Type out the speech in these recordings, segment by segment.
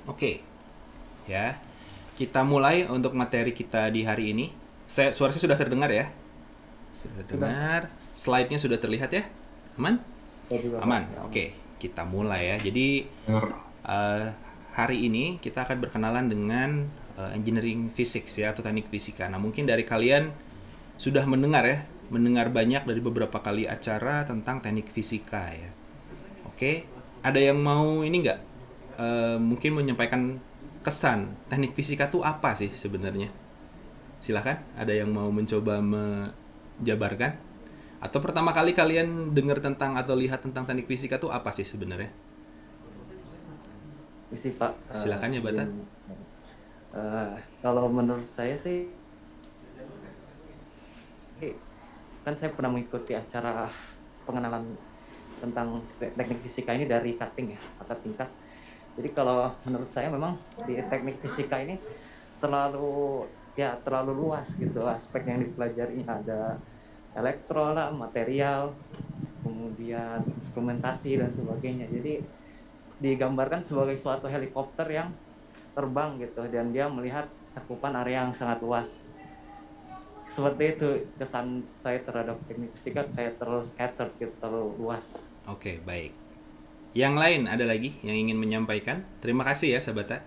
Oke, ya. Kita mulai untuk materi kita di hari ini. Suara saya sudah terdengar ya? Sudah Sudah, terdengar. Slide-nya sudah terlihat ya? Aman? saya juga Pak. Aman. Ya, aman. Oke, kita mulai ya. Jadi eh, hari ini kita akan berkenalan dengan engineering physics ya atau teknik fisika. Nah, mungkin dari kalian sudah mendengar ya, mendengar banyak dari beberapa kali acara tentang teknik fisika ya. Oke, ada yang mau ini nggak? Mungkin menyampaikan kesan teknik fisika tuh apa sih sebenarnya? Silahkan, ada yang mau mencoba menjabarkan? Atau pertama kali kalian dengar tentang atau lihat tentang teknik fisika tuh apa sih sebenarnya? Isi Pak, Silahkan ya, Bata. izin. Eh, Kalau menurut saya sih, kan saya pernah mengikuti acara pengenalan tentang teknik fisika ini dari cutting ya, atau tingkat. Jadi kalau menurut saya memang di teknik fisika ini terlalu luas gitu aspek yang dipelajari. Ada elektro lah, material, kemudian instrumentasi dan sebagainya. Jadi digambarkan sebagai suatu helikopter yang terbang gitu dan dia melihat cakupan area yang sangat luas. Seperti itu kesan saya terhadap teknik fisika, kayak terlalu scattered gitu, terlalu luas. Oke, baik. Yang lain ada lagi yang ingin menyampaikan? Terima kasih ya, Sabata.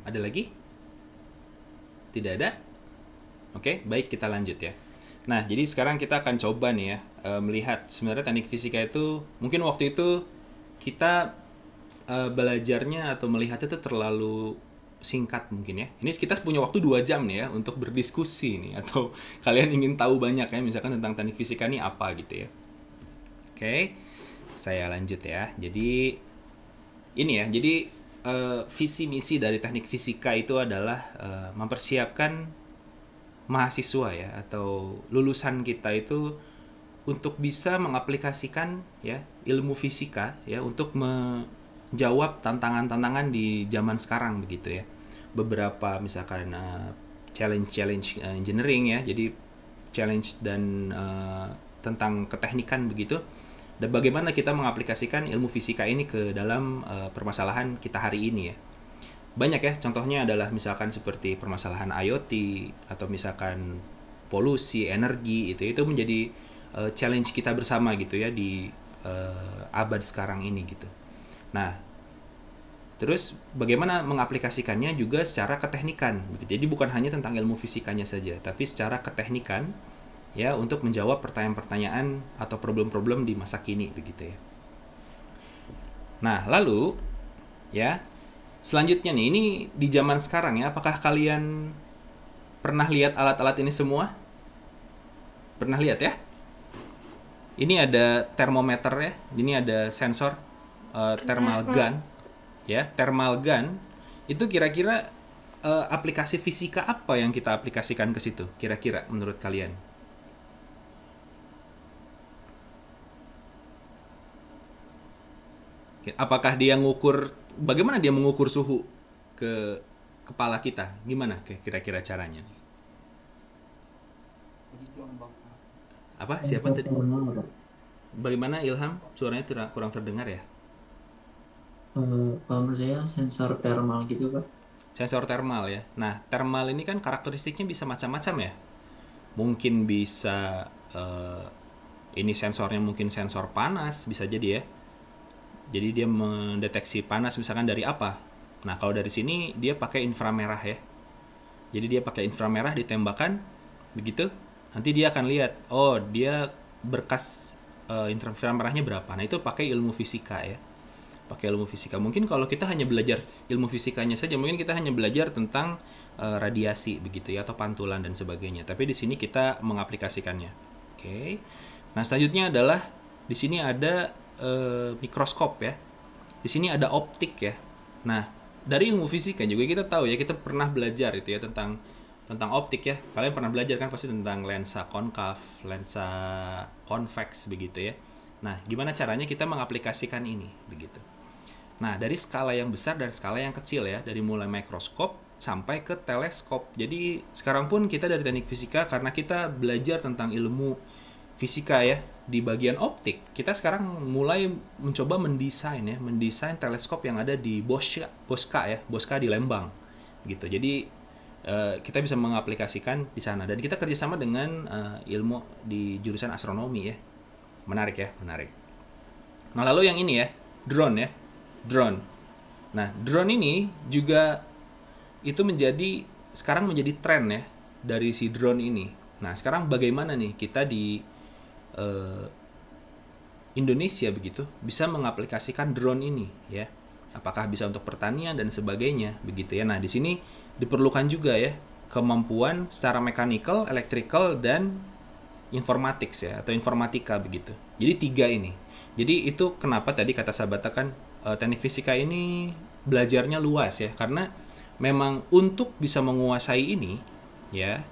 Ada lagi? Tidak ada? Oke, baik, kita lanjut ya. Nah, jadi sekarang kita akan coba nih ya, melihat sebenarnya teknik fisika itu mungkin waktu itu kita belajarnya atau melihat itu terlalu singkat mungkin ya. Ini kita punya waktu 2 jam nih ya untuk berdiskusi nih atau kalian ingin tahu banyak ya misalkan tentang teknik fisika ini apa gitu ya. Oke, saya lanjut ya. Jadi ini ya, jadi visi misi dari teknik fisika itu adalah mempersiapkan mahasiswa ya atau lulusan kita itu untuk bisa mengaplikasikan ya ilmu fisika ya untuk menjawab tantangan-tantangan di zaman sekarang begitu ya. Beberapa misalkan challenge engineering ya. Jadi challenge dan tentang keteknikan begitu. Dan bagaimana kita mengaplikasikan ilmu fisika ini ke dalam permasalahan kita hari ini ya. Banyak ya, contohnya adalah misalkan seperti permasalahan IoT atau misalkan polusi, energi itu menjadi challenge kita bersama gitu ya di abad sekarang ini gitu. Nah, terus bagaimana mengaplikasikannya juga secara keteknikan. Jadi bukan hanya tentang ilmu fisikanya saja, tapi secara keteknikan ya untuk menjawab pertanyaan-pertanyaan atau problem-problem di masa kini begitu ya. Nah, lalu ya selanjutnya nih, ini di zaman sekarang ya, apakah kalian pernah lihat alat-alat ini semua? Pernah lihat ya? Ini ada termometer ya, ini ada sensor thermal gun, ya thermal gun. Itu kira-kira aplikasi fisika apa yang kita aplikasikan ke situ? Kira-kira menurut kalian? Apakah dia ngukur, bagaimana dia mengukur suhu ke kepala kita? Gimana kira-kira caranya? Apa? Siapa tadi? Bagaimana Ilham? Suaranya kurang terdengar ya? Kalau menurut saya sensor thermal gitu Pak. Sensor thermal ya. Nah, thermal ini kan karakteristiknya bisa macam-macam ya. Mungkin bisa ini sensornya mungkin sensor panas bisa jadi ya. Jadi dia mendeteksi panas misalkan dari apa. Nah, kalau dari sini dia pakai inframerah ya. Jadi dia pakai inframerah ditembakkan begitu. Nanti dia akan lihat, oh dia berkas inframerahnya berapa. Nah, itu pakai ilmu fisika ya. Pakai ilmu fisika. Mungkin kalau kita hanya belajar ilmu fisikanya saja, mungkin kita hanya belajar tentang radiasi begitu ya atau pantulan dan sebagainya. Tapi di sini kita mengaplikasikannya. Oke. Nah, selanjutnya adalah di sini ada mikroskop ya. Di sini ada optik ya. Nah, dari ilmu fisika juga kita tahu ya, kita pernah belajar itu ya tentang optik ya. Kalian pernah belajar kan pasti tentang lensa konkav, lensa konveks begitu ya. Nah, gimana caranya kita mengaplikasikan ini begitu. Nah, dari skala yang besar dan skala yang kecil ya, dari mulai mikroskop sampai ke teleskop. Jadi sekarang pun kita dari teknik fisika karena kita belajar tentang ilmu fisika ya, di bagian optik, kita sekarang mulai mencoba mendesain teleskop yang ada di Bosca di Lembang gitu. Jadi kita bisa mengaplikasikan di sana, dan kita kerjasama dengan ilmu di jurusan astronomi ya. Menarik ya, menarik. Nah, lalu yang ini ya, drone. Nah, drone ini juga itu sekarang menjadi tren ya dari si drone ini. Nah, sekarang bagaimana nih kita di Indonesia begitu bisa mengaplikasikan drone ini ya? Apakah bisa untuk pertanian dan sebagainya begitu ya? Nah, di sini diperlukan juga ya kemampuan secara mechanical, electrical, dan informatics ya, atau informatika begitu. Jadi 3 ini. Jadi itu kenapa tadi kata Sabata kan teknik fisika ini belajarnya luas ya, karena memang untuk bisa menguasai ini ya,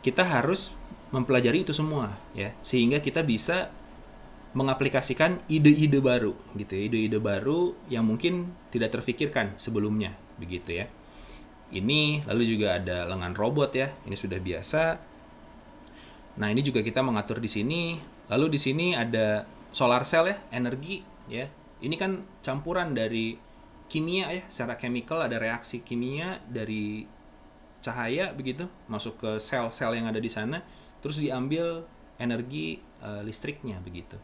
kita harus mempelajari itu semua ya, sehingga kita bisa mengaplikasikan ide-ide baru gitu ya, ide-ide baru yang mungkin tidak terfikirkan sebelumnya begitu ya. Ini lalu juga ada lengan robot ya, ini sudah biasa. Nah, ini juga kita mengatur di sini. Lalu di sini ada solar cell ya, energi ya. Ini kan campuran dari kimia ya, secara chemical ada reaksi kimia dari cahaya begitu masuk ke sel-sel yang ada di sana, terus diambil energi listriknya begitu.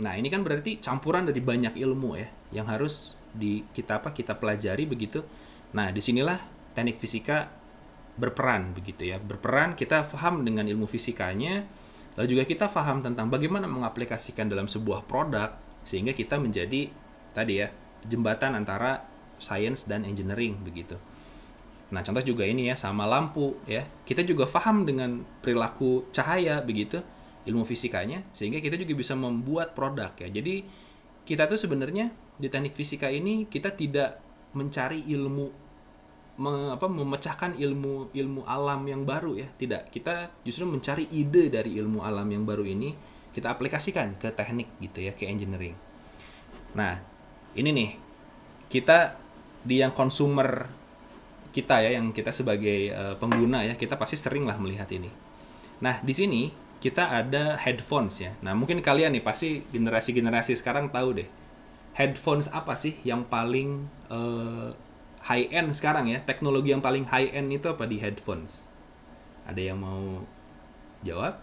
Nah, ini kan berarti campuran dari banyak ilmu ya yang harus kita pelajari begitu. Nah, disinilah teknik fisika berperan begitu ya. Berperan, kita paham dengan ilmu fisikanya, lalu juga kita paham tentang bagaimana mengaplikasikan dalam sebuah produk sehingga kita menjadi tadi ya jembatan antara science dan engineering begitu. Nah, contoh juga ini ya sama lampu ya. Kita juga paham dengan perilaku cahaya begitu, ilmu fisikanya, sehingga kita juga bisa membuat produk ya. Jadi kita tuh sebenarnya di teknik fisika ini kita tidak mencari ilmu memecahkan ilmu alam yang baru ya, tidak, kita justru mencari ide dari ilmu alam yang baru ini kita aplikasikan ke teknik gitu ya, ke engineering. Nah, ini nih kita di yang consumer kita ya, yang kita sebagai pengguna ya, kita pasti sering lah melihat ini. Nah, di sini kita ada headphones ya. Nah, mungkin kalian nih pasti generasi sekarang tahu deh, headphones apa sih yang paling high end sekarang ya, teknologi yang paling high end itu apa di headphones? Ada yang mau jawab?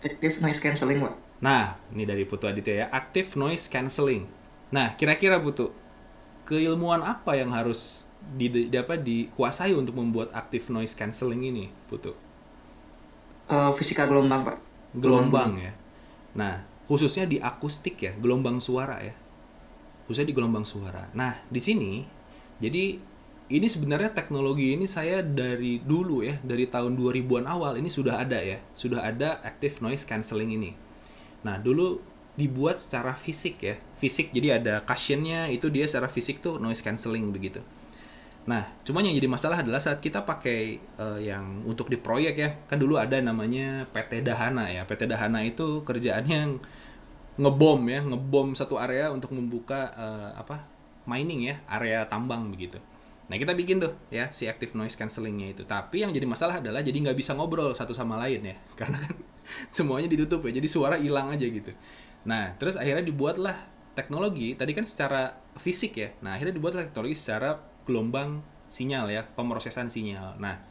Active noise cancelling, Pak. Nah, ini dari Putu Aditya ya, active noise cancelling. Nah, kira-kira Putu, keilmuan apa yang harus dikuasai untuk membuat active noise cancelling ini, Putu? Fisika gelombang, Pak. Gelombang ya. Nah, khususnya di akustik ya, gelombang suara ya. Khususnya di gelombang suara. Nah, di sini jadi ini sebenarnya teknologi ini saya dari dulu ya, dari tahun 2000-an awal ini sudah ada ya. Sudah ada active noise cancelling ini. Nah, dulu dibuat secara fisik ya. Fisik, jadi ada cushionnya, itu dia secara fisik tuh noise cancelling begitu. Nah, cuman yang jadi masalah adalah saat kita pakai yang untuk di proyek ya. Kan dulu ada namanya PT Dahana ya. PT Dahana itu kerjaannya ngebom satu area untuk membuka mining ya, area tambang begitu. Nah, kita bikin tuh ya si active noise cancellingnya itu. Tapi yang jadi masalah adalah jadi nggak bisa ngobrol satu sama lain ya, karena kan semuanya ditutup ya, jadi suara hilang aja gitu. Nah, terus akhirnya dibuatlah teknologi tadi kan secara fisik ya. Nah, akhirnya dibuatlah teknologi secara gelombang sinyal ya, pemrosesan sinyal. Nah,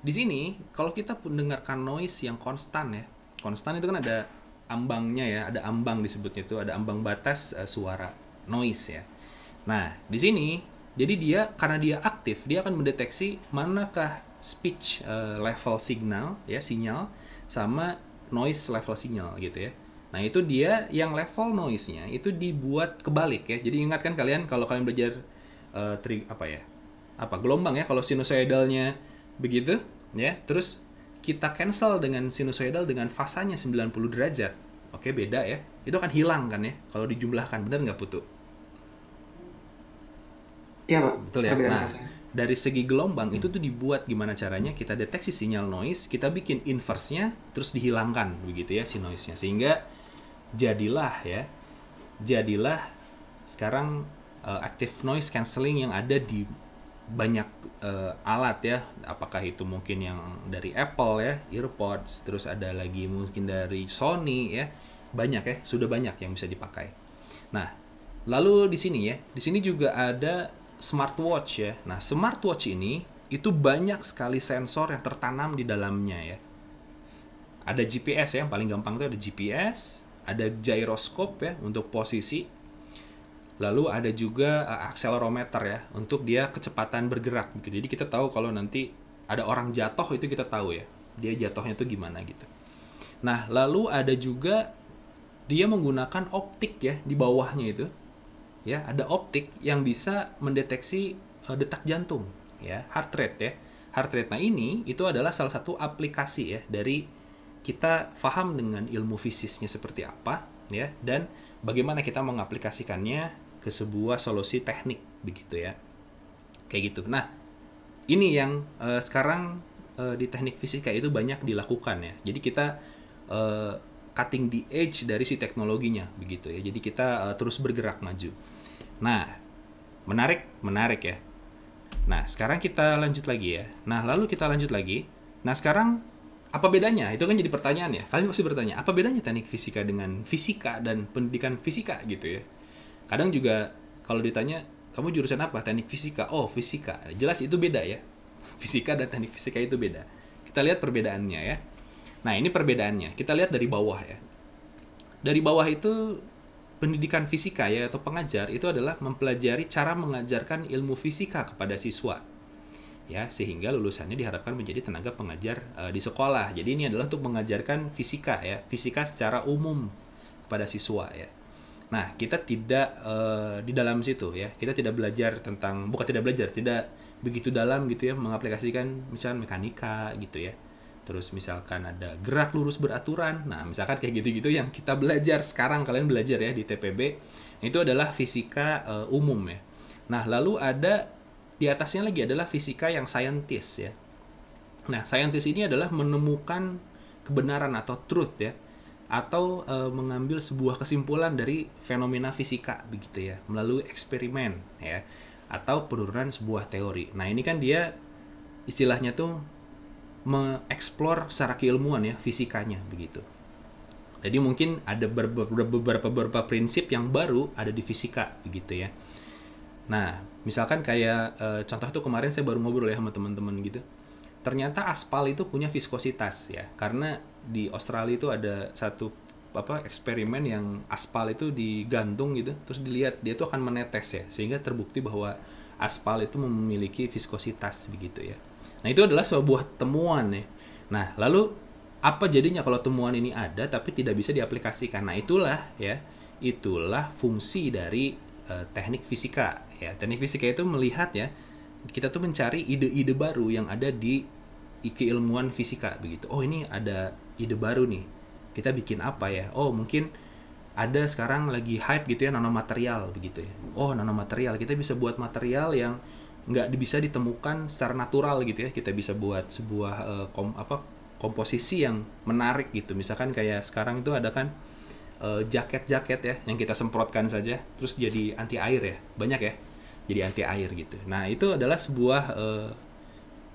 di sini kalau kita mendengarkan noise yang konstan ya, konstan itu kan ada ambangnya ya, ada ambang disebutnya itu, ada ambang batas suara noise ya. Nah, di sini jadi dia karena dia aktif, dia akan mendeteksi manakah speech level signal ya, sinyal sama noise level sinyal gitu ya. Nah, itu dia yang level noise-nya itu dibuat kebalik ya. Jadi ingat kan kalian kalau kalian belajar gelombang ya, kalau sinusoidalnya begitu ya, terus kita cancel dengan sinusoidal dengan fasanya 90 derajat. Oke, beda ya. Itu akan hilang kan ya kalau dijumlahkan. Benar nggak, Putu? Iya, Pak. Betul ya. Nah, dari segi gelombang itu tuh dibuat gimana caranya kita deteksi sinyal noise, kita bikin inverse-nya terus dihilangkan begitu ya si noise-nya, sehingga jadilah sekarang active noise cancelling yang ada di banyak alat ya, apakah itu mungkin yang dari Apple ya, EarPods, terus ada lagi mungkin dari Sony ya, banyak ya, sudah banyak yang bisa dipakai. Nah, lalu di sini ya, di sini juga ada smartwatch ya. Nah, smartwatch ini itu banyak sekali sensor yang tertanam di dalamnya ya. Ada GPS ya, yang paling gampang itu ada GPS, ada gyroscope ya untuk posisi. Lalu ada juga accelerometer ya untuk dia kecepatan bergerak gitu. Jadi kita tahu kalau nanti ada orang jatuh itu kita tahu ya. Dia jatuhnya tuh gimana gitu. Nah, lalu ada juga dia menggunakan optik ya di bawahnya itu. Ya, ada optik yang bisa mendeteksi detak jantung ya, heart rate ya. Heart rate. Nah, ini itu adalah salah satu aplikasi ya dari kita paham dengan ilmu fisiknya seperti apa ya, dan bagaimana kita mengaplikasikannya ke sebuah solusi teknik begitu ya, kayak gitu. Nah, ini yang sekarang di teknik fisika itu banyak dilakukan ya. Jadi kita cutting the edge dari si teknologinya begitu ya. Jadi kita terus bergerak maju. Nah, menarik ya. Nah, sekarang kita lanjut lagi ya. Nah, lalu kita lanjut lagi. Nah, sekarang apa bedanya? Itu kan jadi pertanyaan ya. Kalian pasti bertanya, apa bedanya teknik fisika dengan fisika dan pendidikan fisika gitu ya. Kadang juga kalau ditanya, kamu jurusan apa? Teknik fisika. Oh, fisika. Jelas itu beda ya. Fisika dan teknik fisika itu beda. Kita lihat perbedaannya ya. Nah, ini perbedaannya. Kita lihat dari bawah ya. Dari bawah itu pendidikan fisika ya, atau pengajar itu adalah mempelajari cara mengajarkan ilmu fisika kepada siswa. Ya, sehingga lulusannya diharapkan menjadi tenaga pengajar di sekolah. Jadi ini adalah untuk mengajarkan fisika ya, fisika secara umum kepada siswa ya. Nah, kita tidak di dalam situ ya. Kita tidak belajar tentang, bukan tidak belajar, tidak begitu dalam gitu ya, mengaplikasikan misalnya mekanika gitu ya. Terus misalkan ada gerak lurus beraturan. Nah, misalkan kayak gitu-gitu yang kita belajar sekarang, kalian belajar ya di TPB. Itu adalah fisika umum ya. Nah, lalu ada di atasnya lagi adalah fisika yang saintis ya. Nah, saintis ini adalah menemukan kebenaran atau truth ya, atau mengambil sebuah kesimpulan dari fenomena fisika begitu ya, melalui eksperimen ya, atau penurunan sebuah teori. Nah, ini kan dia istilahnya tuh mengeksplor secara keilmuan ya fisikanya begitu. Jadi mungkin ada beberapa prinsip yang baru ada di fisika begitu ya. Nah, misalkan kayak contoh tuh kemarin saya baru ngobrol ya sama teman-teman gitu. Ternyata aspal itu punya viskositas ya, karena di Australia itu ada satu eksperimen yang aspal itu digantung gitu, terus dilihat dia tuh akan menetes ya, sehingga terbukti bahwa aspal itu memiliki viskositas begitu ya. Nah, itu adalah sebuah temuan ya. Nah, lalu apa jadinya kalau temuan ini ada tapi tidak bisa diaplikasikan? Nah, itulah fungsi dari teknik fisika ya. Teknik fisika itu melihat ya, kita tuh mencari ide-ide baru yang ada di keilmuan fisika begitu. Oh, ini ada ide baru nih, kita bikin apa ya? Oh, mungkin ada sekarang lagi hype gitu ya, nanomaterial begitu ya. Oh, nanomaterial, kita bisa buat material yang nggak bisa ditemukan secara natural gitu ya. Kita bisa buat sebuah komposisi yang menarik gitu. Misalkan kayak sekarang itu ada kan jaket-jaket ya yang kita semprotkan saja terus jadi anti air ya, banyak ya, jadi anti air gitu. Nah, itu adalah sebuah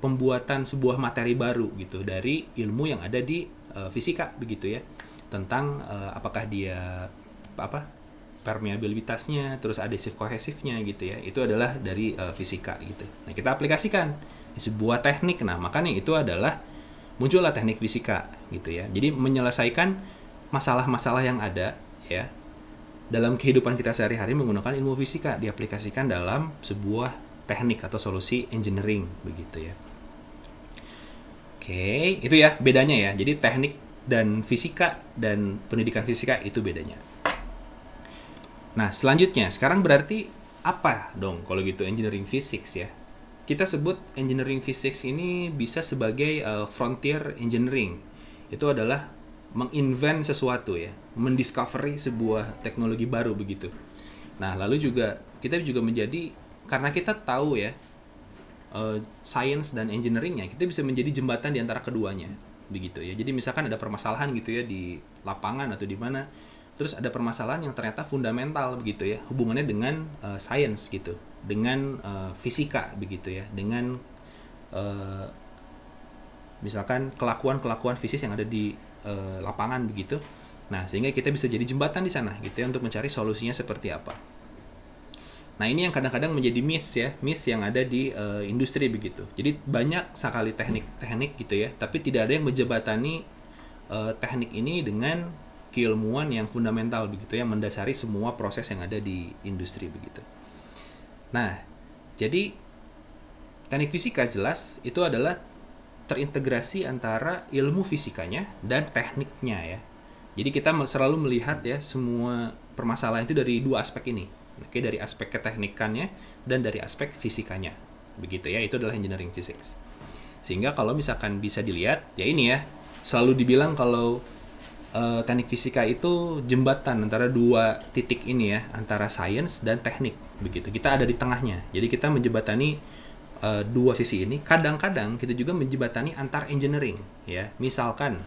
pembuatan sebuah materi baru gitu dari ilmu yang ada di fisika begitu ya, tentang apakah dia permeabilitasnya, terus adhesif kohesifnya gitu ya. Itu adalah dari fisika gitu. Nah, kita aplikasikan di sebuah teknik. Nah, makanya itu adalah muncullah teknik fisika gitu ya. Jadi menyelesaikan masalah-masalah yang ada ya dalam kehidupan kita sehari-hari menggunakan ilmu fisika, diaplikasikan dalam sebuah teknik atau solusi engineering begitu ya. Oke, itu ya bedanya ya. Jadi teknik dan fisika dan pendidikan fisika itu bedanya. Nah, selanjutnya sekarang berarti apa dong kalau gitu engineering physics ya? Kita sebut engineering physics ini bisa sebagai frontier engineering. Itu adalah menginvent sesuatu ya, mendiscovery sebuah teknologi baru begitu. Nah, lalu juga kita juga menjadi, karena kita tahu ya science dan engineeringnya, kita bisa menjadi jembatan di antara keduanya begitu ya. Jadi misalkan ada permasalahan gitu ya di lapangan atau di mana, terus ada permasalahan yang ternyata fundamental begitu ya, hubungannya dengan science gitu, dengan fisika begitu ya, dengan misalkan kelakuan fisik yang ada di lapangan begitu. Nah, sehingga kita bisa jadi jembatan di sana gitu ya untuk mencari solusinya seperti apa. Nah, ini yang kadang-kadang menjadi miss yang ada di industri begitu. Jadi banyak sekali teknik-teknik gitu ya, tapi tidak ada yang menjembatani teknik ini dengan keilmuan yang fundamental begitu yang mendasari semua proses yang ada di industri begitu. Nah, jadi teknik fisika jelas itu adalah terintegrasi antara ilmu fisikanya dan tekniknya ya. Jadi kita selalu melihat ya semua permasalahan itu dari dua aspek ini. Oke, dari aspek keteknikannya dan dari aspek fisikanya. Begitu ya, itu adalah engineering physics. Sehingga kalau misalkan bisa dilihat, ya ini ya, selalu dibilang kalau teknik fisika itu jembatan antara dua titik ini ya, antara science dan teknik. Begitu, kita ada di tengahnya. Jadi kita menjembatani dua sisi ini. Kadang-kadang kita juga menjembatani antar engineering. Ya, misalkan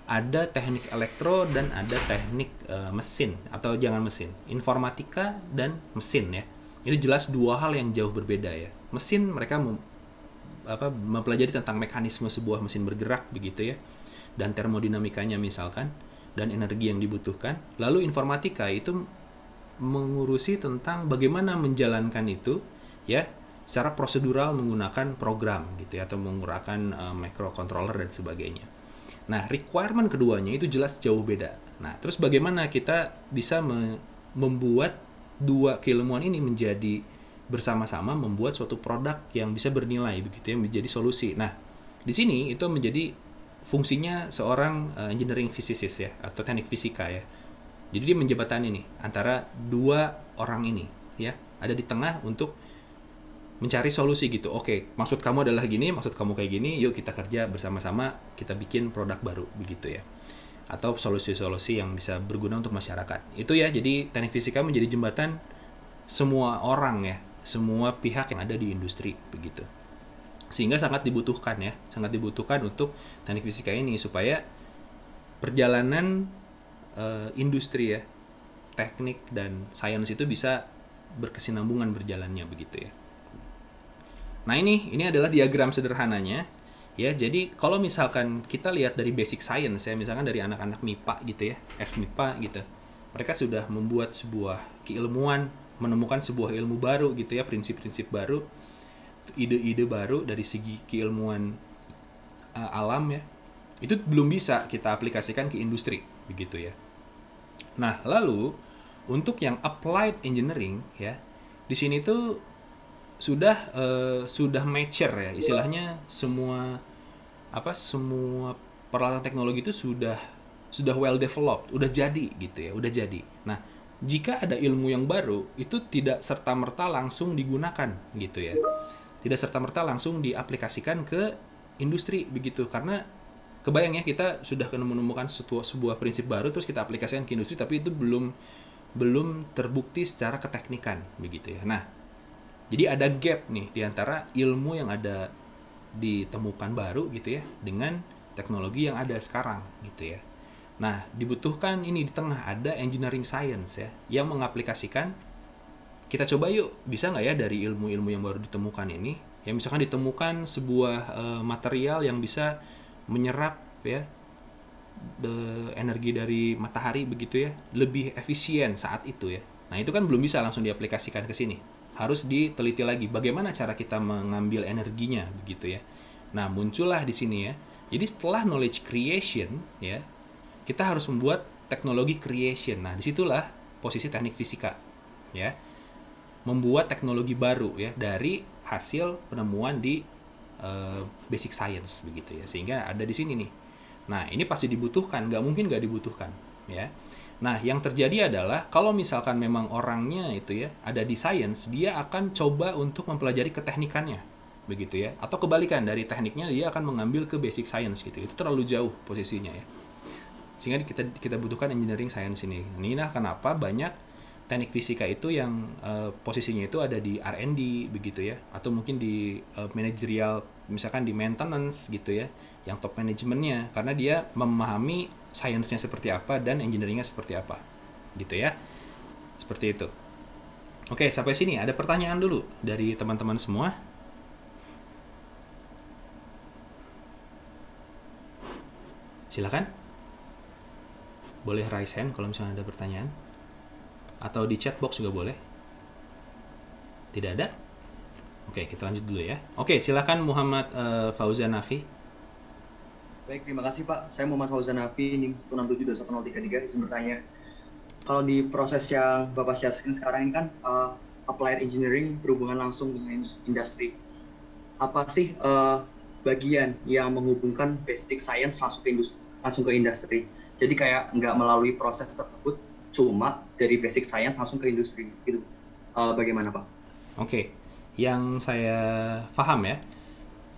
ada teknik elektro dan ada teknik mesin atau jangan mesin, informatika dan mesin ya. Itu jelas dua hal yang jauh berbeda ya. Mesin mereka mempelajari tentang mekanisme sebuah mesin bergerak begitu ya, dan termodinamikanya misalkan, dan energi yang dibutuhkan. Lalu informatika itu mengurusi tentang bagaimana menjalankan itu ya secara prosedural menggunakan program gitu ya, atau menggunakan microcontroller dan sebagainya. Nah, requirement keduanya itu jelas jauh beda. Nah, terus bagaimana kita bisa membuat dua keilmuan ini menjadi bersama-sama membuat suatu produk yang bisa bernilai begitu ya, menjadi solusi. Nah, di sini itu menjadi fungsinya seorang engineering physicist ya, atau teknik fisika ya. Jadi dia menjembatani nih antara dua orang ini ya, ada di tengah untuk mencari solusi gitu. Oke, maksud kamu adalah gini, maksud kamu kayak gini, yuk kita kerja bersama-sama, kita bikin produk baru begitu ya. Atau solusi-solusi yang bisa berguna untuk masyarakat. Itu ya, jadi teknik fisika menjadi jembatan semua orang ya, semua pihak yang ada di industri begitu. Sehingga sangat dibutuhkan ya, sangat dibutuhkan untuk teknik fisika ini supaya perjalanan industri ya, teknik dan sains itu bisa berkesinambungan berjalannya begitu ya. Nah, ini adalah diagram sederhananya ya. Jadi kalau misalkan kita lihat dari basic science ya, misalkan dari anak-anak MIPA gitu ya, FMIPA gitu. Mereka sudah membuat sebuah keilmuan, menemukan sebuah ilmu baru gitu ya, prinsip-prinsip baru, ide-ide baru dari segi keilmuan alam ya. Itu belum bisa kita aplikasikan ke industri begitu ya. Nah, lalu untuk yang applied engineering ya, di sini tuh sudah mature ya, istilahnya semua peralatan teknologi itu sudah well developed, udah jadi gitu ya, udah jadi. Nah, jika ada ilmu yang baru itu tidak serta-merta langsung digunakan gitu ya, tidak serta-merta langsung diaplikasikan ke industri begitu, karena kebayang ya, kita sudah menemukan sebuah prinsip baru terus kita aplikasikan ke industri, tapi itu belum terbukti secara keteknikan begitu ya. Nah, jadi ada gap nih di antara ilmu yang ada ditemukan baru gitu ya dengan teknologi yang ada sekarang gitu ya. Nah, dibutuhkan ini di tengah ada engineering science ya yang mengaplikasikan. Kita coba yuk, bisa nggak ya dari ilmu-ilmu yang baru ditemukan ini, ya misalkan ditemukan sebuah material yang bisa menyerap ya energi dari matahari begitu ya, lebih efisien saat itu ya. Nah, itu kan belum bisa langsung diaplikasikan ke sini. Harus diteliti lagi bagaimana cara kita mengambil energinya begitu ya. Nah, muncullah di sini ya. Jadi setelah knowledge creation ya, kita harus membuat teknologi creation. Nah, disitulah posisi teknik fisika ya. Membuat teknologi baru ya dari hasil penemuan di basic science begitu ya. Sehingga ada di sini nih. Nah, ini pasti dibutuhkan, nggak mungkin nggak dibutuhkan ya. Nah, yang terjadi adalah kalau misalkan memang orangnya itu ya ada di science, dia akan coba untuk mempelajari keteknikannya, begitu ya. Atau kebalikan, dari tekniknya dia akan mengambil ke basic science gitu. Itu terlalu jauh posisinya ya. Sehingga kita butuhkan engineering science ini. Inilah kenapa banyak teknik fisika itu yang posisinya itu ada di R&D begitu ya, atau mungkin di managerial, misalkan di maintenance gitu ya, yang top manajemennya, karena dia memahami sainsnya seperti apa dan engineeringnya seperti apa gitu ya. Seperti itu. Oke, sampai sini ada pertanyaan dulu dari teman-teman semua. Silakan. Boleh raise hand kalau misalnya ada pertanyaan. Atau di chat box juga boleh. Tidak ada? Oke, kita lanjut dulu ya. Oke, silakan Muhammad Fauzan Nafi. Baik, terima kasih Pak. Saya Muhammad Fauzan Nafi, NIM 167.1033, izin bertanya. Kalau di proses yang Bapak share sekarang ini kan applied engineering berhubungan langsung dengan industri. Apa sih bagian yang menghubungkan basic science langsung ke industri? Jadi kayak nggak melalui proses tersebut, cuma dari basic science langsung ke industri. Gitu. Bagaimana Pak? Oke, yang saya paham ya.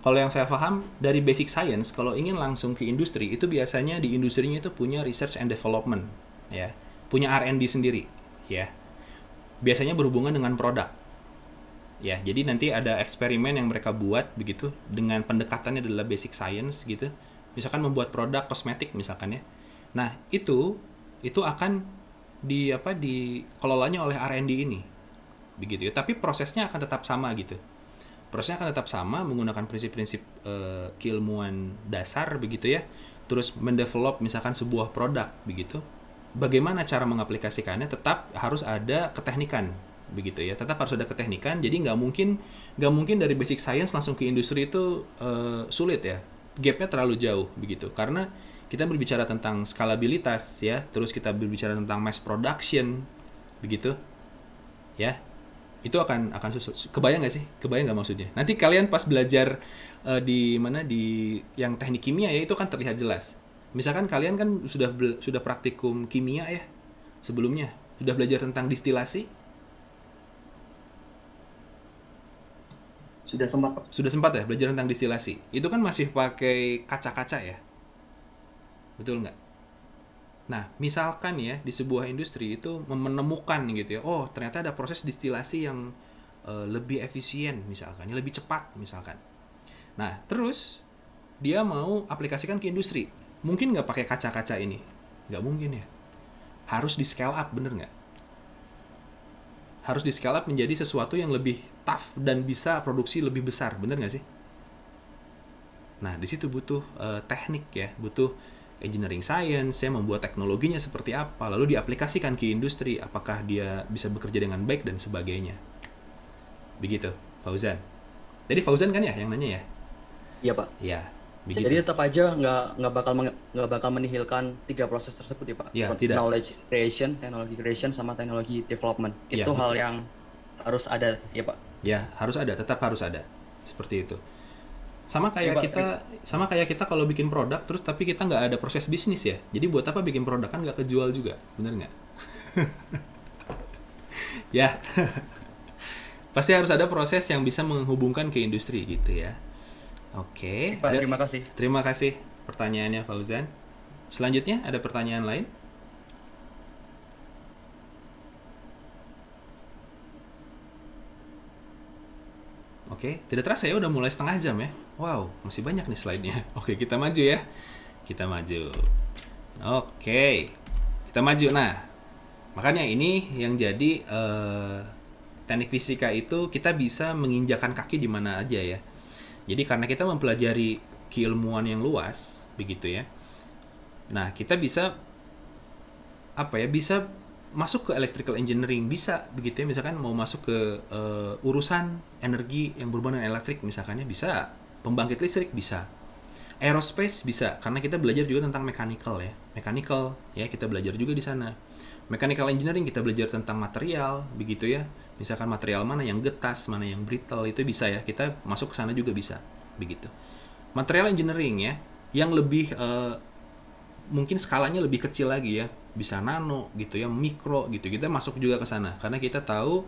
Kalau yang saya paham dari basic science, kalau ingin langsung ke industri, itu biasanya di industrinya itu punya research and development, ya, punya R&D sendiri, ya. Biasanya berhubungan dengan produk, ya. Jadi nanti ada eksperimen yang mereka buat begitu dengan pendekatannya adalah basic science gitu. Misalkan membuat produk kosmetik misalkan ya. Nah itu akan dikelolanya oleh R&D ini, begitu ya. Tapi prosesnya akan tetap sama gitu. Prosesnya akan tetap sama menggunakan prinsip-prinsip keilmuan dasar begitu ya. Terus mendevelop misalkan sebuah produk begitu. Bagaimana cara mengaplikasikannya tetap harus ada keteknikan begitu ya. Tetap harus ada keteknikan. Jadi nggak mungkin dari basic science langsung ke industri itu sulit ya. Gapnya terlalu jauh begitu. Karena kita berbicara tentang skalabilitas ya. Terus kita berbicara tentang mass production begitu ya. Itu akan kebayang nggak sih? Kebayang nggak maksudnya? Nanti kalian pas belajar di yang teknik kimia ya, itu kan terlihat jelas. Misalkan kalian kan sudah praktikum kimia ya sebelumnya, sudah belajar tentang distilasi. Sudah sempat ya belajar tentang distilasi. Itu kan masih pakai kaca-kaca ya, betul nggak? Nah, misalkan ya di sebuah industri itu menemukan gitu ya, oh ternyata ada proses distilasi yang lebih efisien misalkan, ya, lebih cepat misalkan. Nah, terus dia mau aplikasikan ke industri. Mungkin nggak pakai kaca-kaca ini? Nggak mungkin ya. Harus di scale up, bener nggak? Harus di scale up menjadi sesuatu yang lebih tough dan bisa produksi lebih besar, bener nggak sih? Nah, di situ butuh teknik ya, butuh engineering science, ya, membuat teknologinya seperti apa, lalu diaplikasikan ke industri, apakah dia bisa bekerja dengan baik dan sebagainya. Begitu, Fauzan. Jadi Fauzan kan ya yang nanya ya? Iya Pak. Ya, begitu. Jadi tetap aja nggak bakal menihilkan 3 proses tersebut ya Pak. Ya, tidak. Knowledge creation, technology creation, sama technology development. Ya, itu betul. hal yang harus ada ya Pak. Ya, harus ada, tetap harus ada. Seperti itu. Sama kayak kita kalau bikin produk terus tapi kita nggak ada proses bisnis ya. Jadi buat apa bikin produk, kan nggak kejual juga, bener nggak? Ya, pasti harus ada proses yang bisa menghubungkan ke industri gitu ya. Oke. Pak, terima kasih. Terima kasih pertanyaannya Fauzan. Selanjutnya ada pertanyaan lain? Oke, tidak terasa ya udah mulai setengah jam ya. Wow, masih banyak nih slide-nya. Oke, kita maju ya. Kita maju. Oke, kita maju. Nah, makanya ini yang jadi teknik fisika itu kita bisa menginjakan kaki di mana aja ya. Jadi karena kita mempelajari keilmuan yang luas, begitu ya. Nah, kita bisa bisa masuk ke electrical engineering, bisa begitu ya. Misalkan mau masuk ke urusan energi yang berhubungan dengan elektrik misalkan ya, bisa. Pembangkit listrik bisa. Aerospace bisa, karena kita belajar juga tentang mechanical ya. Mechanical ya, kita belajar juga di sana. Mechanical engineering kita belajar tentang material, begitu ya. Misalkan material mana yang getas, mana yang brittle, itu bisa ya. Kita masuk ke sana juga bisa, begitu. Material engineering ya, yang lebih mungkin skalanya lebih kecil lagi ya, bisa nano gitu ya, mikro gitu. Kita masuk juga ke sana karena kita tahu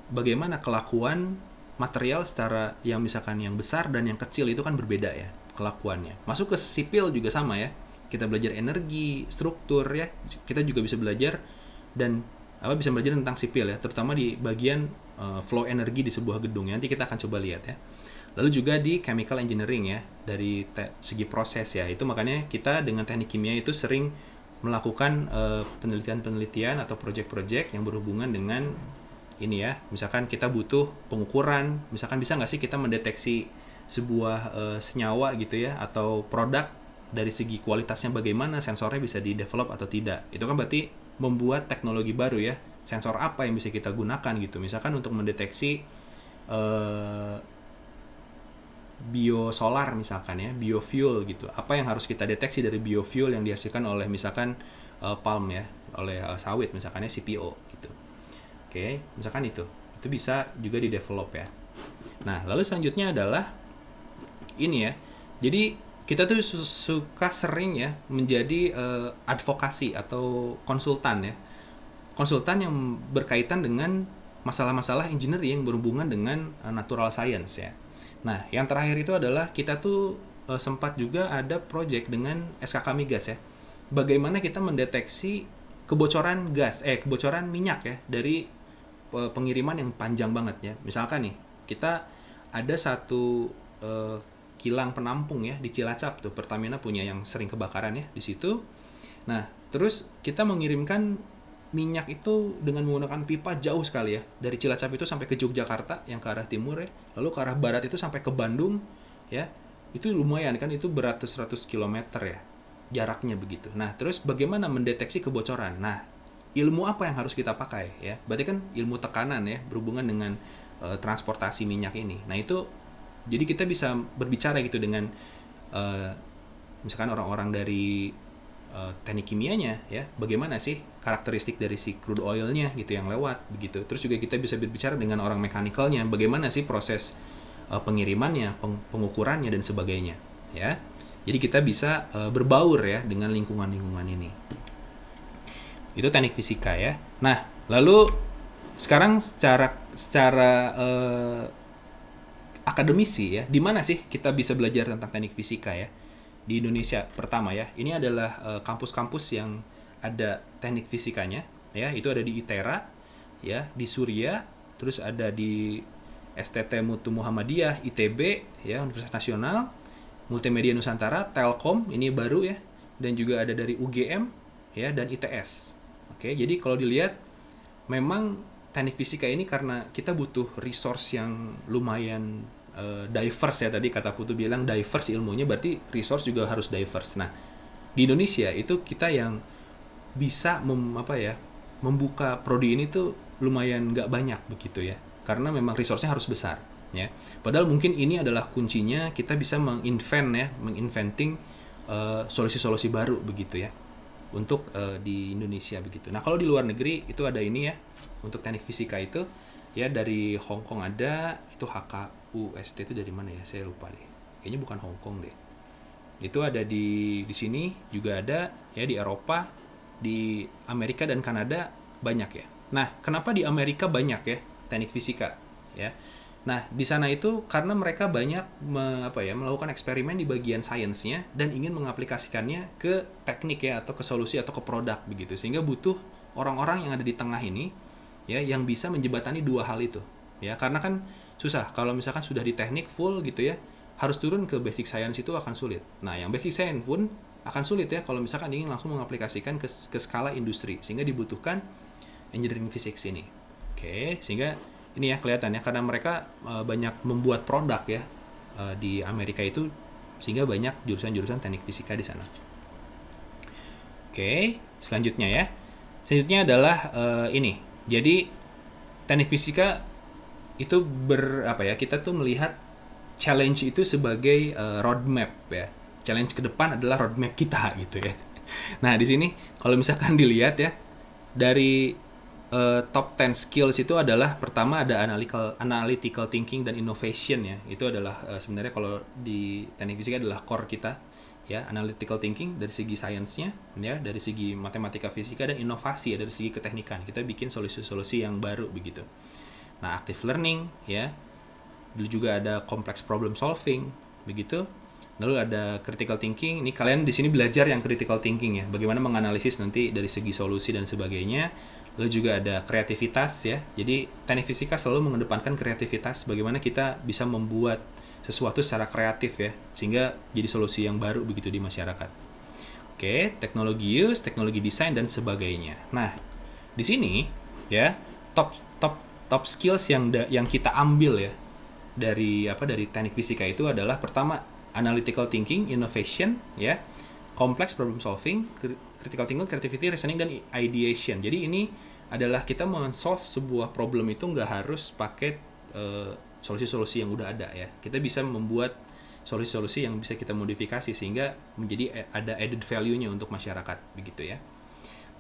bagaimana kelakuan material secara yang misalkan yang besar dan yang kecil itu kan berbeda ya kelakuannya. Masuk ke sipil juga sama ya. Kita belajar energi, struktur ya. Kita juga bisa belajar dan bisa belajar tentang sipil ya, terutama di bagian flow energi di sebuah gedung ya. Nanti kita akan coba lihat ya. Lalu juga di chemical engineering ya, dari segi proses ya. Itu makanya kita dengan teknik kimia itu sering melakukan penelitian-penelitian atau project-project yang berhubungan dengan ini ya. Misalkan kita butuh pengukuran, misalkan bisa nggak sih kita mendeteksi sebuah senyawa gitu ya, atau produk dari segi kualitasnya bagaimana, sensornya bisa di-develop atau tidak. Itu kan berarti membuat teknologi baru ya. Sensor apa yang bisa kita gunakan gitu. Misalkan untuk mendeteksi biosolar misalkan ya, biofuel gitu. Apa yang harus kita deteksi dari biofuel yang dihasilkan oleh misalkan palm ya, oleh sawit misalkan ya, CPO gitu. Oke, misalkan itu bisa juga di-develop ya. Nah, lalu selanjutnya adalah ini ya. Jadi kita tuh suka sering ya menjadi advokasi atau konsultan ya. Konsultan yang berkaitan dengan masalah-masalah engineering yang berhubungan dengan natural science ya. Nah, yang terakhir itu adalah kita tuh sempat juga ada project dengan SKK Migas ya. Bagaimana kita mendeteksi kebocoran kebocoran minyak ya dari pengiriman yang panjang banget ya. Misalkan nih, kita ada satu kilang penampung ya di Cilacap tuh, Pertamina punya yang sering kebakaran ya di situ. Nah, terus kita mengirimkan minyak itu dengan menggunakan pipa jauh sekali ya, dari Cilacap itu sampai ke Yogyakarta yang ke arah timur ya, lalu ke arah barat itu sampai ke Bandung ya. Itu lumayan kan, itu beratus-ratus kilometer ya jaraknya begitu. Nah, terus bagaimana mendeteksi kebocoran? Nah, ilmu apa yang harus kita pakai ya? Berarti kan ilmu tekanan ya, berhubungan dengan transportasi minyak ini. Nah, itu jadi kita bisa berbicara gitu dengan misalkan orang-orang dari teknik kimianya ya, bagaimana sih karakteristik dari si crude oil-nya gitu yang lewat begitu. Terus juga kita bisa berbicara dengan orang mechanical-nya, bagaimana sih proses pengirimannya, pengukurannya dan sebagainya ya. Jadi kita bisa berbaur ya dengan lingkungan-lingkungan ini. Itu teknik fisika ya. Nah, lalu sekarang secara akademisi ya, di mana sih kita bisa belajar tentang teknik fisika ya? Di Indonesia pertama ya. Ini adalah kampus-kampus yang ada teknik fisikanya ya. Itu ada di ITERA ya, di Surya, terus ada di STT Mutu Muhammadiyah, ITB ya, Universitas Nasional, Multimedia Nusantara, Telkom, ini baru ya, dan juga ada dari UGM ya, dan ITS. Oke, jadi kalau dilihat memang teknik fisika ini karena kita butuh resource yang lumayan diverse ya, tadi kata Putu bilang diverse ilmunya, berarti resource juga harus diverse. Nah, di Indonesia itu kita yang bisa membuka prodi ini tuh lumayan nggak banyak begitu ya, karena memang resource-nya harus besar ya. Padahal mungkin ini adalah kuncinya kita bisa menginventing solusi-solusi baru begitu ya untuk di Indonesia begitu. Nah, kalau di luar negeri itu ada ini ya, untuk teknik fisika itu ya, dari Hong Kong ada, itu HKUST itu dari mana ya? Saya lupa deh. Kayaknya bukan Hong Kong deh. Itu ada di sini juga ada ya, di Eropa, di Amerika dan Kanada banyak ya. Nah, kenapa di Amerika banyak ya teknik fisika ya? Nah, di sana itu karena mereka banyak melakukan eksperimen di bagian sainsnya dan ingin mengaplikasikannya ke teknik ya, atau ke solusi atau ke produk begitu. Sehingga butuh orang-orang yang ada di tengah ini ya, yang bisa menjembatani dua hal itu ya. Karena kan susah kalau misalkan sudah di teknik full gitu ya, harus turun ke basic science itu akan sulit. Nah, yang basic science pun akan sulit ya kalau misalkan ingin langsung mengaplikasikan ke skala industri, sehingga dibutuhkan engineering physics ini. Oke, sehingga ini ya kelihatan ya, karena mereka banyak membuat produk ya di Amerika itu, sehingga banyak jurusan-jurusan teknik fisika di sana. Oke, selanjutnya ya. Selanjutnya adalah ini. Jadi teknik fisika itu kita tuh melihat challenge itu sebagai roadmap ya. Challenge ke depan adalah roadmap kita gitu ya. Nah, di sini kalau misalkan dilihat ya, dari top 10 skills itu adalah pertama ada analytical thinking dan innovation ya. Itu adalah sebenarnya kalau di teknik fisika adalah core kita ya, analytical thinking dari segi sainsnya ya, dari segi matematika fisika, dan inovasi ya dari segi keteknikan. Kita bikin solusi-solusi yang baru begitu. Nah, active learning ya. Dulu juga ada complex problem solving begitu. Lalu ada critical thinking. Ini kalian di sini belajar yang critical thinking ya, bagaimana menganalisis nanti dari segi solusi dan sebagainya. Lalu juga ada kreativitas ya. Jadi teknik fisika selalu mengedepankan kreativitas, bagaimana kita bisa membuat sesuatu secara kreatif ya, sehingga jadi solusi yang baru begitu di masyarakat. Oke, teknologi use, teknologi desain dan sebagainya. Nah, di sini ya top top top skills yang kita ambil ya dari teknik fisika itu adalah pertama analytical thinking, innovation ya, complex problem solving, critical thinking, creativity, reasoning dan ideation. Jadi ini adalah kita men-solve sebuah problem itu nggak harus pakai solusi-solusi yang udah ada ya. Kita bisa membuat solusi-solusi yang bisa kita modifikasi sehingga menjadi ada added value-nya untuk masyarakat begitu ya.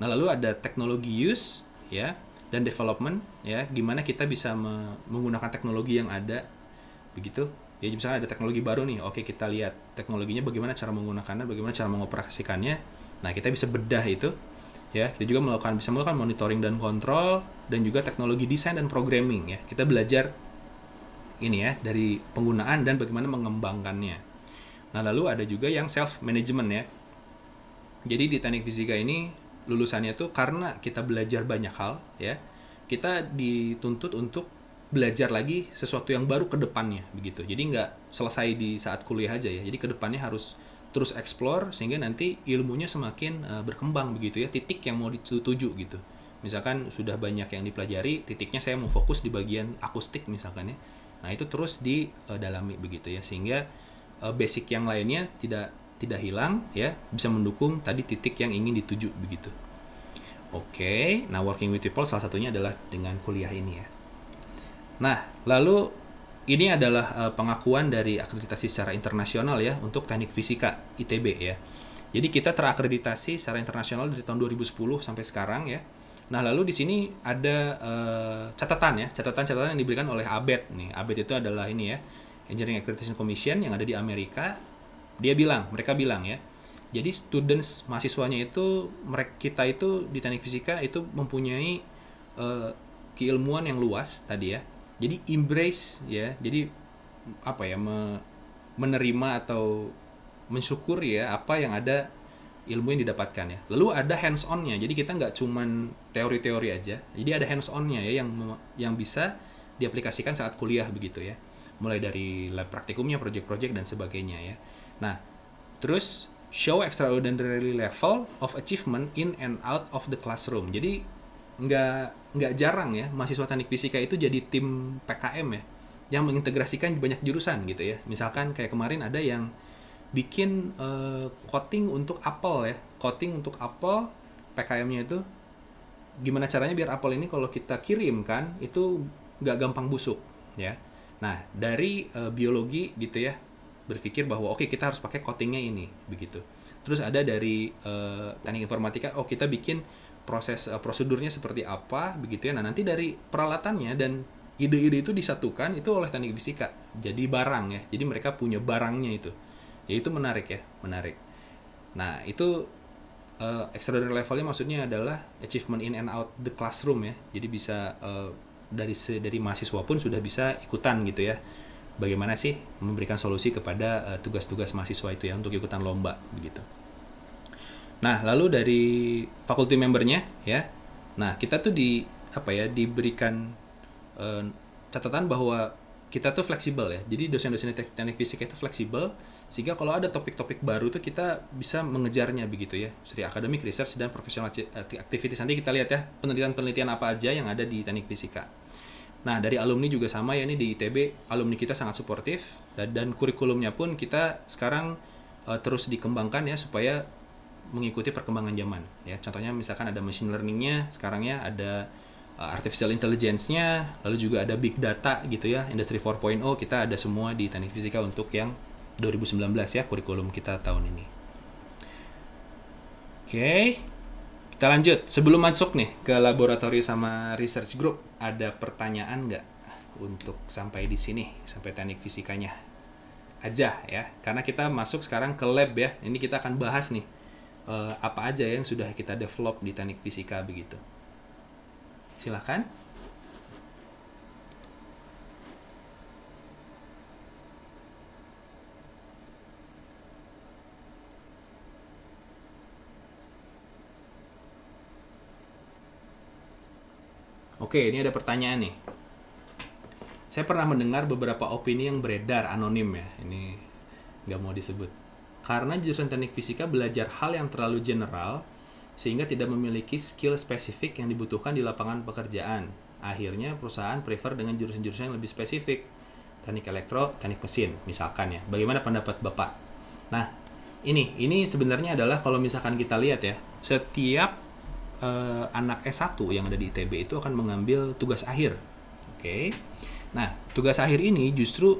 Nah, lalu ada teknologi use ya dan development ya, gimana kita bisa menggunakan teknologi yang ada begitu. Ya misalnya ada teknologi baru nih, oke kita lihat teknologinya bagaimana cara menggunakannya, bagaimana cara mengoperasikannya. Nah, kita bisa bedah itu ya. Kita juga bisa melakukan monitoring dan kontrol dan juga teknologi desain dan programming ya. Kita belajar ini ya dari penggunaan dan bagaimana mengembangkannya. Nah, lalu ada juga yang self management ya. Jadi di teknik fisika ini lulusannya tuh karena kita belajar banyak hal ya, kita dituntut untuk belajar lagi sesuatu yang baru ke depannya begitu. Jadi nggak selesai di saat kuliah aja ya. Jadi ke depannya harus terus explore sehingga nanti ilmunya semakin berkembang begitu ya. Titik yang mau dituju gitu. Misalkan sudah banyak yang dipelajari, titiknya saya mau fokus di bagian akustik misalkan ya. Nah, itu terus didalami begitu ya, sehingga basic yang lainnya tidak hilang ya, bisa mendukung tadi titik yang ingin dituju begitu. Oke, nah working with people salah satunya adalah dengan kuliah ini ya. Nah, lalu ini adalah pengakuan dari akreditasi secara internasional ya untuk teknik fisika ITB ya. Jadi kita terakreditasi secara internasional dari tahun 2010 sampai sekarang ya. Nah, lalu di sini ada catatan yang diberikan oleh ABET nih. ABET itu adalah ini ya, Engineering Accreditation Commission yang ada di Amerika. Mereka bilang ya. Jadi students mahasiswanya itu kita itu di teknik fisika itu mempunyai keilmuan yang luas tadi ya. Jadi embrace ya. Jadi menerima atau mensyukuri ya apa yang ada, ilmu yang didapatkan ya. Lalu ada hands on-nya. Jadi kita nggak cuman teori-teori aja. Jadi ada hands on-nya ya yang bisa diaplikasikan saat kuliah begitu ya. Mulai dari lab praktikumnya, project-project dan sebagainya ya. Nah, terus show extraordinary level of achievement in and out of the classroom. Jadi nggak jarang ya mahasiswa teknik fisika itu jadi tim PKM ya yang mengintegrasikan banyak jurusan gitu ya. Misalkan kayak kemarin ada yang bikin coating untuk apel ya. Coating untuk apel, PKM-nya itu gimana caranya biar apel ini kalau kita kirimkan itu nggak gampang busuk ya. Nah, dari biologi gitu ya, berpikir bahwa oke, kita harus pakai coatingnya ini begitu. Terus ada dari teknik informatika, kita bikin prosedurnya seperti apa begitu ya. Nah, nanti dari peralatannya dan ide-ide itu disatukan itu oleh teknik fisika jadi barang ya. Jadi mereka punya barangnya itu. Ya itu menarik ya, menarik. Nah, itu extraordinary levelnya maksudnya adalah achievement in and out the classroom ya. Jadi bisa dari mahasiswa pun sudah bisa ikutan gitu ya. Bagaimana sih memberikan solusi kepada tugas-tugas mahasiswa itu ya untuk ikutan lomba begitu. Nah, lalu dari faculty membernya ya. Nah, kita tuh diberikan catatan bahwa kita tuh fleksibel ya. Jadi dosen-dosen teknik fisika itu fleksibel sehingga kalau ada topik-topik baru tuh kita bisa mengejarnya begitu ya. Dari academic research dan professional activities. Nanti kita lihat ya penelitian-penelitian apa aja yang ada di teknik fisika. Nah, dari alumni juga sama ya, ini di ITB alumni kita sangat suportif dan kurikulumnya pun kita sekarang terus dikembangkan ya supaya mengikuti perkembangan zaman ya. Contohnya misalkan ada machine learning-nya sekarang ya, ada artificial intelligence-nya, lalu juga ada big data gitu ya, industry 4.0 kita ada semua di teknik fisika untuk yang 2019 ya kurikulum kita tahun ini. Oke. Kita lanjut. Sebelum masuk nih ke laboratori sama research group, ada pertanyaan nggak untuk sampai di sini, sampai teknik fisikanya aja ya? Karena kita masuk sekarang ke lab ya. Ini kita akan bahas nih apa aja yang sudah kita develop di teknik fisika begitu. Silakan. Oke, ini ada pertanyaan nih. Saya pernah mendengar beberapa opini yang beredar anonim ya. Ini nggak mau disebut. karena jurusan teknik fisika belajar hal yang terlalu general sehingga tidak memiliki skill spesifik yang dibutuhkan di lapangan pekerjaan. Akhirnya perusahaan prefer dengan jurusan-jurusan yang lebih spesifik. Teknik elektro, teknik mesin, misalkan ya. Bagaimana pendapat Bapak? Nah, ini sebenarnya adalah kalau misalkan kita lihat ya, setiap anak S1 yang ada di ITB itu akan mengambil tugas akhir. Oke. Nah, tugas akhir ini justru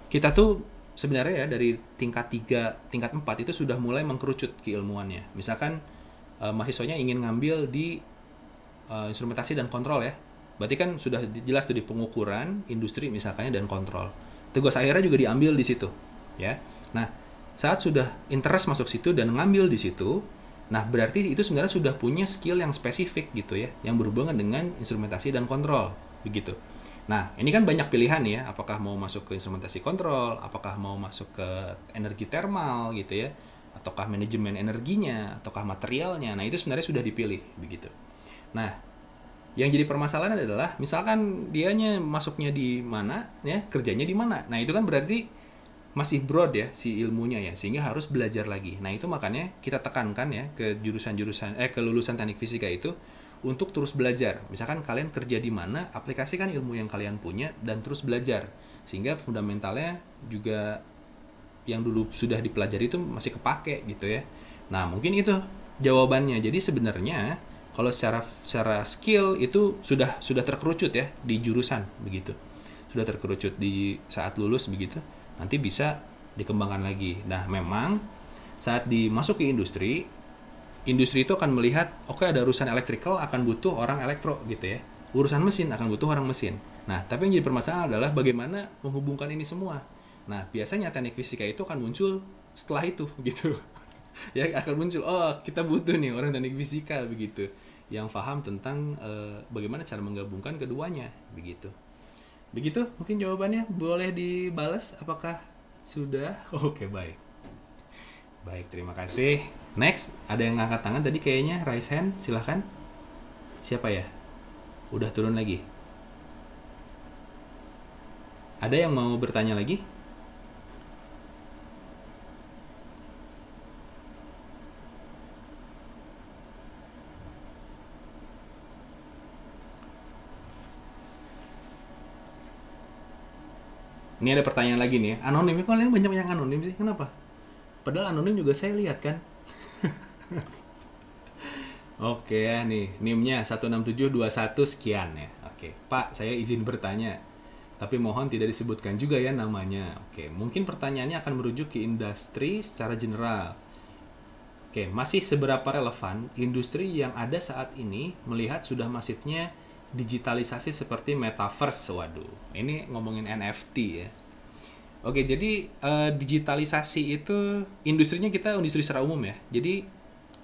kita tuh sebenarnya ya dari tingkat 3, tingkat 4 itu sudah mulai mengkerucut keilmuannya. Misalkan mahasiswanya ingin ngambil di instrumentasi dan kontrol ya. Berarti kan sudah jelas tuh di pengukuran, industri misalkannya dan kontrol. Tugas akhirnya juga diambil di situ, ya. Nah, saat sudah interest masuk situ dan ngambil di situ, nah berarti itu sebenarnya sudah punya skill yang spesifik gitu ya, yang berhubungan dengan instrumentasi dan kontrol, begitu. Nah, ini kan banyak pilihan ya, apakah mau masuk ke instrumentasi kontrol, apakah mau masuk ke energi thermal gitu ya, ataukah manajemen energinya, ataukah materialnya. Nah, itu sebenarnya sudah dipilih begitu. Nah, yang jadi permasalahan adalah misalkan dianya masuknya di mana ya, kerjanya di mana. Nah, itu kan berarti masih broad ya si ilmunya ya, sehingga harus belajar lagi. Nah, itu makanya kita tekankan ya ke ke lulusan teknik fisika itu untuk terus belajar. Misalkan kalian kerja di mana, aplikasikan ilmu yang kalian punya dan terus belajar sehingga fundamentalnya juga yang dulu sudah dipelajari itu masih kepake gitu ya. Nah, mungkin itu jawabannya. Jadi sebenarnya kalau secara skill itu sudah terkerucut ya di jurusan begitu. Sudah terkerucut di saat lulus begitu. Nanti bisa dikembangkan lagi. Nah, memang saat dimasuk ke industri itu akan melihat, oke, ada urusan electrical akan butuh orang elektro gitu ya. Urusan mesin akan butuh orang mesin. Nah, tapi yang jadi permasalahan adalah bagaimana menghubungkan ini semua. Nah, biasanya teknik fisika itu akan muncul setelah itu gitu. Ya, akan muncul, oh, kita butuh nih orang teknik fisika begitu, yang paham tentang bagaimana cara menggabungkan keduanya begitu. Begitu mungkin jawabannya, boleh dibalas apakah sudah? Oke, baik. Baik, terima kasih. Next, ada yang ngangkat tangan tadi kayaknya, raise hand, silahkan. Siapa ya? Udah turun lagi. Ada yang mau bertanya lagi? Ini ada pertanyaan lagi nih, anonim. Kok yang banyak yang anonim sih? Kenapa? Padahal anonim juga saya lihat kan. Oke ya, nih NIM-nya 16721 sekian ya. Oke, Pak, saya izin bertanya. Tapi mohon tidak disebutkan juga ya namanya. Oke, mungkin pertanyaannya akan merujuk ke industri secara general. Oke, masih seberapa relevan industri yang ada saat ini melihat sudah masifnya digitalisasi seperti metaverse? Waduh, ini ngomongin NFT ya. Oke, jadi digitalisasi itu industrinya kita industri secara umum ya. Jadi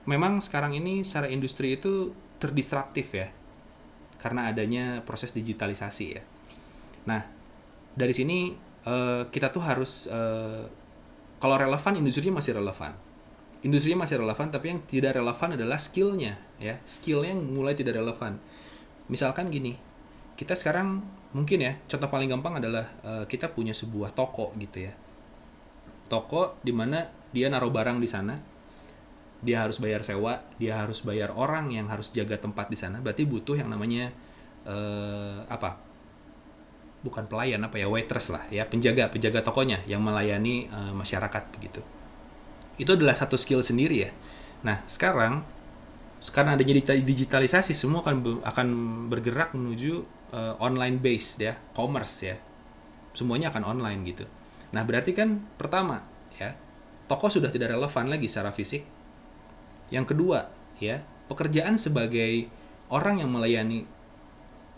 memang sekarang ini secara industri itu terdisruptif ya, karena adanya proses digitalisasi ya. Nah, dari sini kita tuh harus kalau relevan, industrinya masih relevan. Industrinya masih relevan, tapi yang tidak relevan adalah skillnya ya. Skillnya yang mulai tidak relevan. Misalkan gini, kita sekarang mungkin ya, contoh paling gampang adalah kita punya sebuah toko gitu ya. Toko di mana dia naruh barang di sana, dia harus bayar sewa, dia harus bayar orang yang harus jaga tempat di sana. Berarti butuh yang namanya bukan pelayan, waitress lah ya, penjaga tokonya yang melayani masyarakat begitu. Itu adalah satu skill sendiri ya. Nah, sekarang karena adanya digitalisasi, semua akan bergerak menuju online based ya, commerce ya. Semuanya akan online gitu. Nah, berarti kan pertama ya, toko sudah tidak relevan lagi secara fisik. Yang kedua ya, pekerjaan sebagai orang yang melayani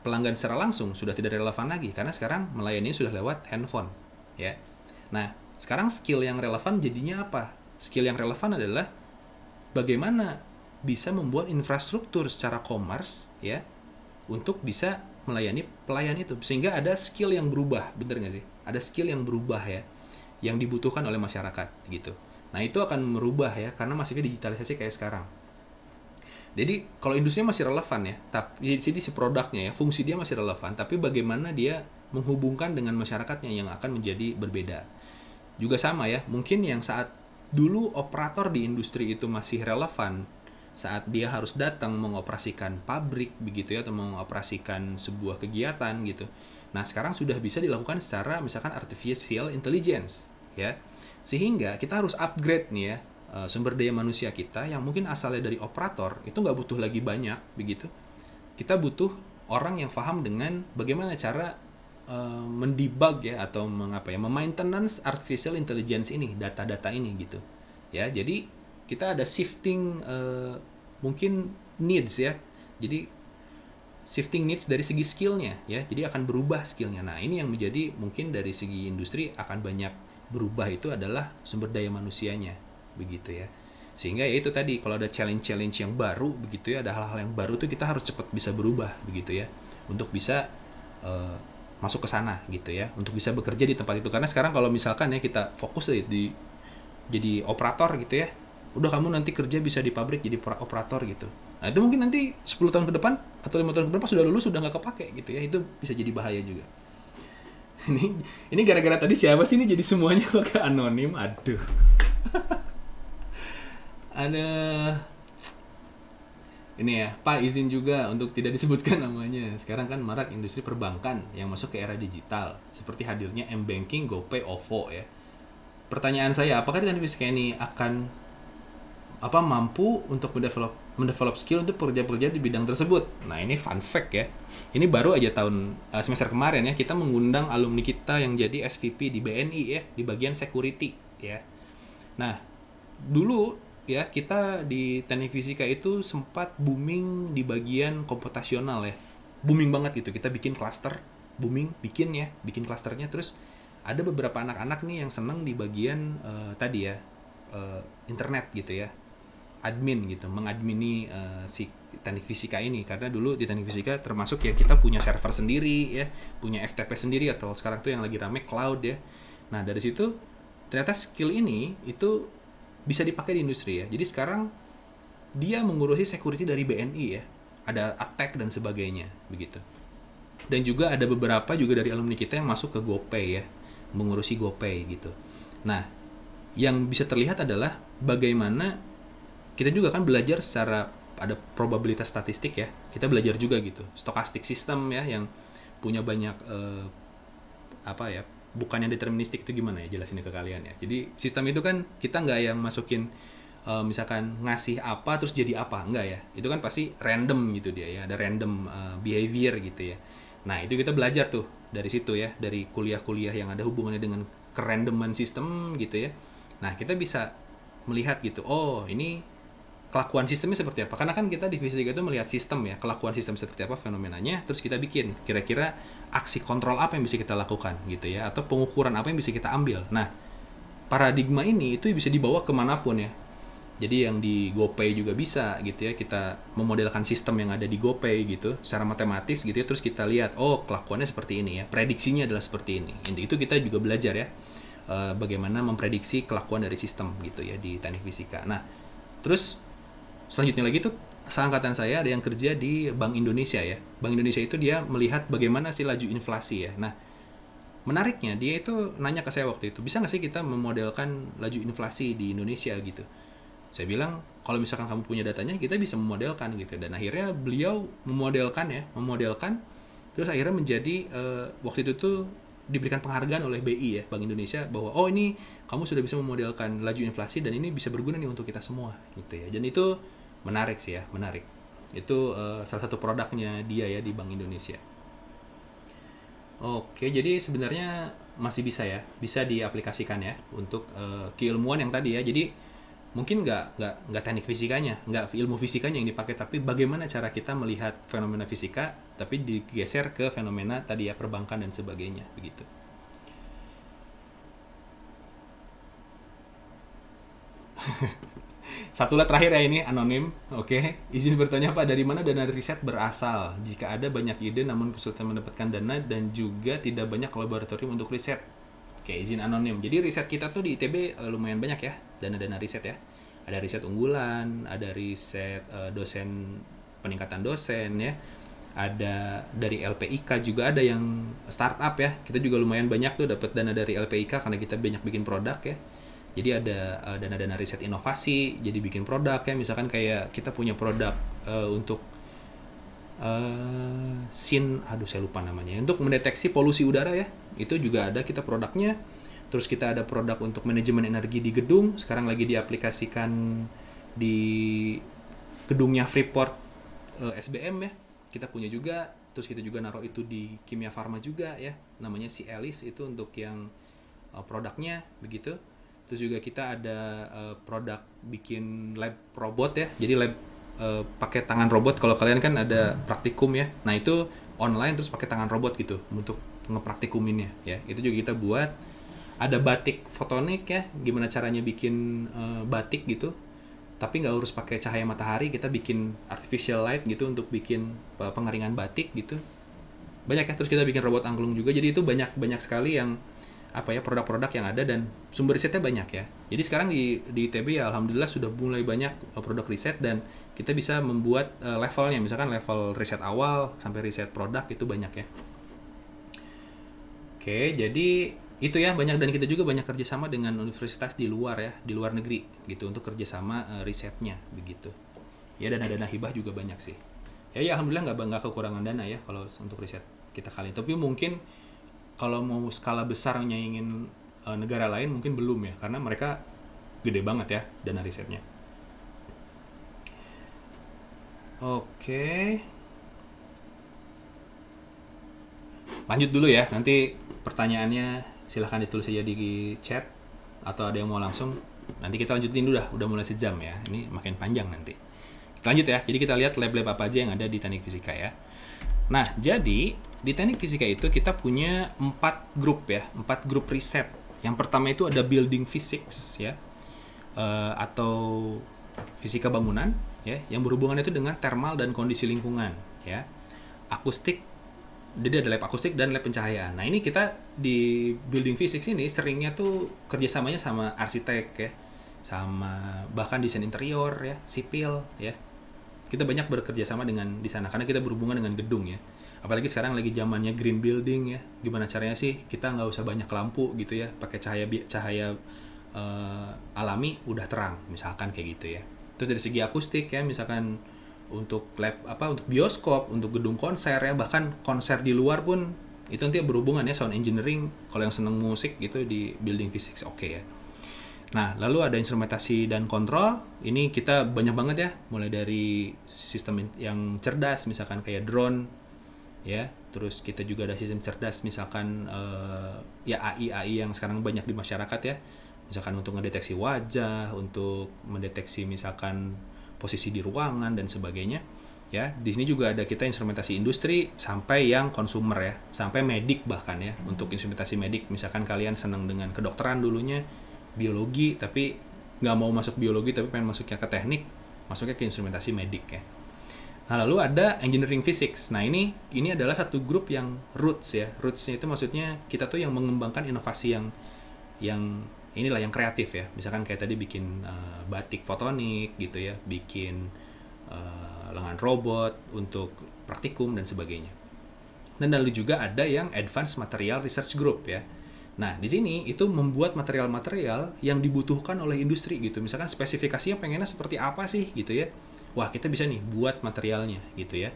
pelanggan secara langsung sudah tidak relevan lagi karena sekarang melayani sudah lewat handphone ya. Nah, sekarang skill yang relevan jadinya apa? Skill yang relevan adalah bagaimana bisa membuat infrastruktur secara commerce ya untuk bisa melayani pelayan itu, sehingga ada skill yang berubah, bener nggak sih? Ada skill yang berubah ya, yang dibutuhkan oleh masyarakat gitu. Nah, itu akan merubah ya karena masifnya digitalisasi kayak sekarang. Jadi kalau industrinya masih relevan ya, tapi di sini si produknya ya, fungsi dia masih relevan, tapi bagaimana dia menghubungkan dengan masyarakatnya yang akan menjadi berbeda. Juga sama ya, mungkin yang saat dulu operator di industri itu masih relevan saat dia harus datang mengoperasikan pabrik begitu ya, atau mengoperasikan sebuah kegiatan gitu. Nah, sekarang sudah bisa dilakukan secara misalkan artificial intelligence ya. Sehingga kita harus upgrade nih ya sumber daya manusia kita yang mungkin asalnya dari operator itu nggak butuh lagi banyak begitu. Kita butuh orang yang paham dengan bagaimana cara mendebug ya atau memaintenance artificial intelligence ini, data-data ini gitu. Ya, jadi kita ada shifting mungkin needs ya. Jadi shifting needs dari segi skillnya ya. Jadi akan berubah skillnya. Nah, ini yang menjadi mungkin dari segi industri akan banyak berubah itu adalah sumber daya manusianya begitu ya. Sehingga ya itu tadi kalau ada challenge yang baru begitu ya, ada hal-hal yang baru tuh kita harus cepat bisa berubah begitu ya untuk bisa masuk ke sana gitu ya, untuk bisa bekerja di tempat itu. Karena sekarang kalau misalkan ya kita fokus jadi operator gitu ya, udah kamu nanti kerja bisa di pabrik jadi operator gitu. Nah, itu mungkin nanti 10 tahun ke depan atau 5 tahun ke depan pas sudah lulus sudah nggak kepake gitu ya, itu bisa jadi bahaya juga. Ini gara-gara tadi siapa sih ini jadi semuanya pakai anonim, aduh. Ada ini ya, Pak izin juga untuk tidak disebutkan namanya. Sekarang kan marak industri perbankan yang masuk ke era digital, seperti hadirnya M-Banking, GoPay, OVO ya. Pertanyaan saya, apakah teknik fisika ini akan mampu untuk mendevelop skill untuk pekerja-pekerja di bidang tersebut? Nah, ini fun fact ya. Ini baru aja tahun semester kemarin ya, kita mengundang alumni kita yang jadi SVP di BNI ya, di bagian security ya. Nah, dulu ya kita di teknik fisika itu sempat booming di bagian komputasional ya, booming banget gitu. Kita bikin klaster, bikin klasternya. Terus ada beberapa anak-anak nih yang seneng di bagian internet gitu ya, admin gitu, mengadmini si teknik fisika ini. Karena dulu di teknik fisika termasuk ya kita punya server sendiri ya, punya FTP sendiri, atau sekarang tuh yang lagi rame cloud ya. Nah, dari situ ternyata skill ini itu bisa dipakai di industri ya. Jadi sekarang dia mengurusi security dari BNI ya. Ada attack dan sebagainya begitu. Dan juga ada beberapa juga dari alumni kita yang masuk ke GoPay ya, mengurusi GoPay gitu. Nah, yang bisa terlihat adalah bagaimana kita juga kan belajar secara ada probabilitas statistik ya. Kita belajar juga gitu. Stochastic system ya yang punya banyak bukan yang deterministik itu gimana ya jelasin ke kalian ya. Jadi sistem itu kan kita nggak yang masukin misalkan ngasih apa terus jadi apa, enggak ya. Itu kan pasti random gitu dia ya, ada random behavior gitu ya. Nah, itu kita belajar tuh dari situ ya, dari kuliah-kuliah yang ada hubungannya dengan kerandoman sistem gitu ya. Nah, kita bisa melihat gitu, oh ini kelakuan sistemnya seperti apa. Karena kan kita di fisika itu melihat sistem ya, kelakuan sistem seperti apa fenomenanya, terus kita bikin kira-kira aksi kontrol apa yang bisa kita lakukan gitu ya, atau pengukuran apa yang bisa kita ambil. Nah, paradigma ini itu bisa dibawa kemanapun ya. Jadi yang di GoPay juga bisa gitu ya, kita memodelkan sistem yang ada di GoPay gitu secara matematis gitu ya, terus kita lihat oh kelakuannya seperti ini ya, prediksinya adalah seperti ini. Itu kita juga belajar ya bagaimana memprediksi kelakuan dari sistem gitu ya di teknik fisika. Nah, terus selanjutnya lagi tuh seangkatan saya ada yang kerja di Bank Indonesia ya. Bank Indonesia itu dia melihat bagaimana sih laju inflasi ya. Nah, menariknya dia itu nanya ke saya waktu itu, bisa nggak sih kita memodelkan laju inflasi di Indonesia gitu. Saya bilang, kalau misalkan kamu punya datanya, kita bisa memodelkan gitu. Dan akhirnya beliau memodelkan, terus akhirnya menjadi, waktu itu tuh diberikan penghargaan oleh BI ya, Bank Indonesia, bahwa oh ini kamu sudah bisa memodelkan laju inflasi dan ini bisa berguna nih untuk kita semua gitu ya. Dan itu menarik sih ya, menarik. Itu salah satu produknya dia ya di Bank Indonesia. Oke, jadi sebenarnya masih bisa ya, bisa diaplikasikan ya untuk keilmuan yang tadi ya. Jadi mungkin nggak teknik fisikanya, nggak ilmu fisikanya yang dipakai, tapi bagaimana cara kita melihat fenomena fisika, tapi digeser ke fenomena tadi ya, perbankan dan sebagainya begitu. Satu terakhir ya ini anonim, oke. Izin bertanya Pak, dari mana dana riset berasal? Jika ada banyak ide namun kesulitan mendapatkan dana dan juga tidak banyak laboratorium untuk riset. Oke, izin anonim. Jadi riset kita tuh di ITB lumayan banyak ya, dana-dana riset ya. Ada riset unggulan, ada riset dosen, peningkatan dosen ya. Ada dari LPIK juga ada yang startup ya. Kita juga lumayan banyak tuh dapat dana dari LPIK karena kita banyak bikin produk ya. Jadi ada dana-dana riset inovasi, jadi bikin produk ya. Misalkan kayak kita punya produk untuk saya lupa namanya, untuk mendeteksi polusi udara ya. Itu juga ada kita produknya. Terus kita ada produk untuk manajemen energi di gedung, sekarang lagi diaplikasikan di gedungnya Freeport SBM ya. Kita punya juga. Terus kita juga naruh itu di Kimia Farma juga ya. Namanya si Alice, itu untuk yang produknya begitu. Terus juga kita ada produk bikin lab robot ya. Jadi lab pakai tangan robot. Kalau kalian kan ada praktikum ya. Nah itu online terus pakai tangan robot gitu untuk ngepraktikuminnya ya. Itu juga kita buat. Ada batik fotonik ya. Gimana caranya bikin batik gitu. Tapi nggak harus pakai cahaya matahari. Kita bikin artificial light gitu untuk bikin pengeringan batik gitu. Banyak ya. Terus kita bikin robot angklung juga. Jadi itu banyak sekali yang produk-produk yang ada, dan sumber risetnya banyak ya. Jadi sekarang di ITB ya alhamdulillah sudah mulai banyak produk riset, dan kita bisa membuat levelnya, misalkan level riset awal sampai riset produk itu banyak ya. Oke, jadi itu ya banyak, dan kita juga banyak kerjasama dengan universitas di luar ya, di luar negeri gitu untuk kerjasama risetnya begitu. Ya dana hibah juga banyak sih. Ya alhamdulillah nggak kekurangan dana ya kalau untuk riset kita kali ini. Tapi mungkin kalau mau skala besar nyaingin negara lain mungkin belum ya, karena mereka gede banget ya dana risetnya. Oke. Lanjut dulu ya, nanti pertanyaannya silahkan ditulis aja di chat, atau ada yang mau langsung, nanti kita lanjutin dulu udah mulai sejam ya, ini makin panjang nanti. Kita lanjut ya, jadi kita lihat lab-lab apa aja yang ada di teknik fisika ya. Nah, jadi di teknik fisika itu kita punya 4 grup ya, 4 grup riset. Yang pertama itu ada building physics ya, atau fisika bangunan ya, yang berhubungan itu dengan thermal dan kondisi lingkungan ya. Akustik, jadi ada lab akustik dan lab pencahayaan. Nah ini kita di building physics ini seringnya tuh kerjasamanya sama arsitek ya, sama bahkan desain interior ya, sipil ya. Kita banyak bekerja sama dengan di sana karena kita berhubungan dengan gedung ya. Apalagi sekarang lagi zamannya green building ya. Gimana caranya sih kita nggak usah banyak lampu gitu ya, pakai cahaya alami udah terang, misalkan kayak gitu ya. Terus dari segi akustik ya, misalkan untuk lab untuk bioskop, untuk gedung konser ya, bahkan konser di luar pun itu nanti berhubungan ya, sound engineering. Kalau yang seneng musik gitu di building physics oke ya. Nah, lalu ada instrumentasi dan kontrol. Ini kita banyak banget ya, mulai dari sistem yang cerdas, misalkan kayak drone, ya. Terus kita juga ada sistem cerdas, misalkan ya AI yang sekarang banyak di masyarakat ya. Misalkan untuk mendeteksi wajah, untuk mendeteksi misalkan posisi di ruangan dan sebagainya. Ya, di sini juga ada kita instrumentasi industri sampai yang consumer ya, sampai medik bahkan ya. Untuk instrumentasi medik, misalkan kalian senang dengan kedokteran dulunya, biologi tapi nggak mau masuk biologi tapi pengen masuknya ke teknik, masuknya ke instrumentasi medik ya. Nah lalu ada engineering physics. Nah ini adalah satu grup yang roots ya. Rootsnya itu maksudnya kita tuh yang mengembangkan inovasi yang inilah yang kreatif ya. Misalkan kayak tadi bikin batik fotonik gitu ya, bikin lengan robot untuk praktikum dan sebagainya. Dan lalu juga ada yang advanced material research group ya. Nah, di sini itu membuat material-material yang dibutuhkan oleh industri gitu. Misalkan spesifikasinya pengennya seperti apa sih gitu ya. Wah, kita bisa nih buat materialnya gitu ya.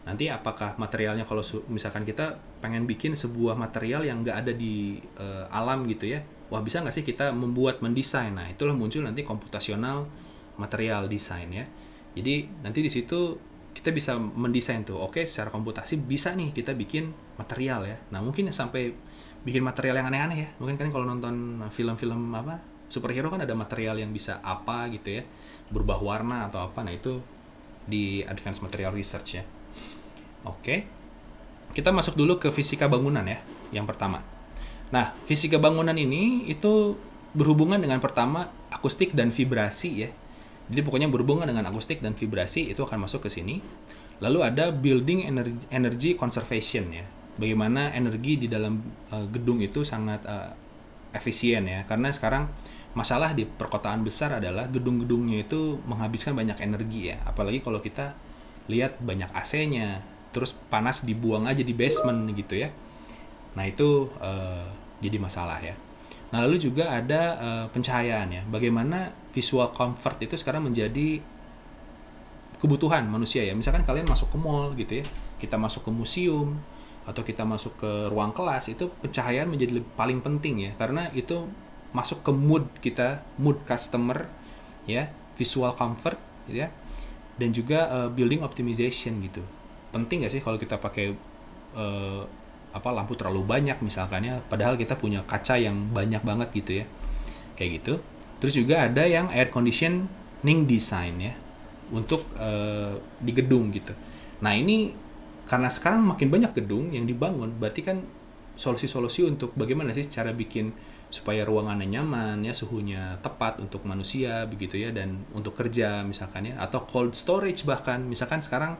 Nanti apakah materialnya kalau misalkan kita pengen bikin sebuah material yang nggak ada di alam gitu ya. Wah, bisa nggak sih kita mendesain. Nah, itulah muncul nanti computational material design ya. Jadi, nanti di situ kita bisa mendesain tuh. Oke, secara komputasi bisa nih kita bikin material ya. Nah, mungkin sampai bikin material yang aneh-aneh ya. Mungkin kan kalau nonton film-film superhero kan ada material yang bisa apa gitu ya, berubah warna atau apa. Nah itu di advanced material research ya. Oke. Kita masuk dulu ke fisika bangunan ya, yang pertama. Nah, fisika bangunan ini itu berhubungan dengan pertama akustik dan vibrasi ya. Jadi pokoknya berhubungan dengan akustik dan vibrasi itu akan masuk ke sini. Lalu ada building energy conservation ya. Bagaimana energi di dalam gedung itu sangat efisien ya, karena sekarang masalah di perkotaan besar adalah gedung-gedungnya itu menghabiskan banyak energi ya, apalagi kalau kita lihat banyak AC-nya, terus panas dibuang aja di basement gitu ya. Nah itu jadi masalah ya. Nah, lalu juga ada pencahayaan ya. Bagaimana visual comfort itu sekarang menjadi kebutuhan manusia ya. Misalkan kalian masuk ke mall gitu ya, kita masuk ke museum atau kita masuk ke ruang kelas, itu pencahayaan menjadi paling penting ya, karena itu masuk ke mood kita, mood customer ya, visual comfort gitu ya, dan juga building optimization gitu. Penting nggak sih kalau kita pakai lampu terlalu banyak misalkan ya, padahal kita punya kaca yang banyak banget gitu ya, kayak gitu. Terus juga ada yang air conditioning design ya, untuk di gedung gitu. Nah ini karena sekarang makin banyak gedung yang dibangun, berarti kan solusi-solusi untuk bagaimana sih cara bikin supaya ruangannya nyaman ya, suhunya tepat untuk manusia begitu ya, dan untuk kerja misalkan ya, atau cold storage bahkan. Misalkan sekarang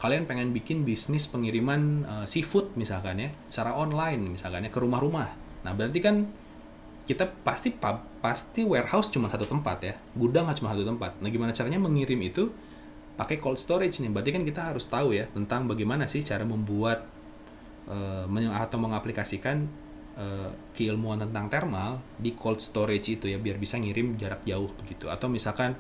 kalian pengen bikin bisnis pengiriman seafood misalkan ya, secara online misalkan ya, ke rumah-rumah. Nah berarti kan kita pasti warehouse cuma satu tempat ya, gudang cuma satu tempat. Nah gimana caranya mengirim itu pakai cold storage nih? Berarti kan kita harus tahu ya tentang bagaimana sih cara membuat atau mengaplikasikan keilmuan tentang thermal di cold storage itu ya, biar bisa ngirim jarak jauh begitu. Atau misalkan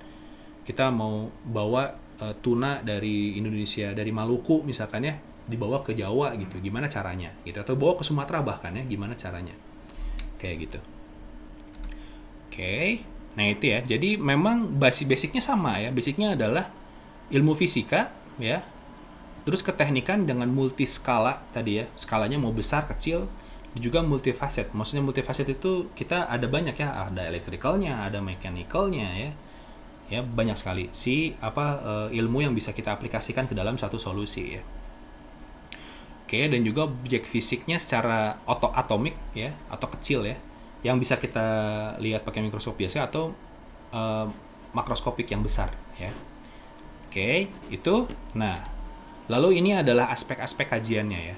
kita mau bawa tuna dari Indonesia, dari Maluku misalkan ya, dibawa ke Jawa gitu, gimana caranya gitu, atau bawa ke Sumatera bahkan ya, gimana caranya, kayak gitu. Oke. Nah itu ya, jadi memang basicnya sama ya, basicnya adalah ilmu fisika ya, terus keteknikan dengan multi skala tadi ya, skalanya mau besar kecil, juga multifaset. Maksudnya multifaset itu kita ada banyak ya, ada electricalnya, ada mechanicalnya ya, banyak sekali ilmu yang bisa kita aplikasikan ke dalam satu solusi ya. Oke, dan juga objek fisiknya secara atomik ya, atau kecil ya, yang bisa kita lihat pakai mikroskop biasa atau makroskopik yang besar ya. Oke, itu. Nah, lalu ini adalah aspek-aspek kajiannya ya.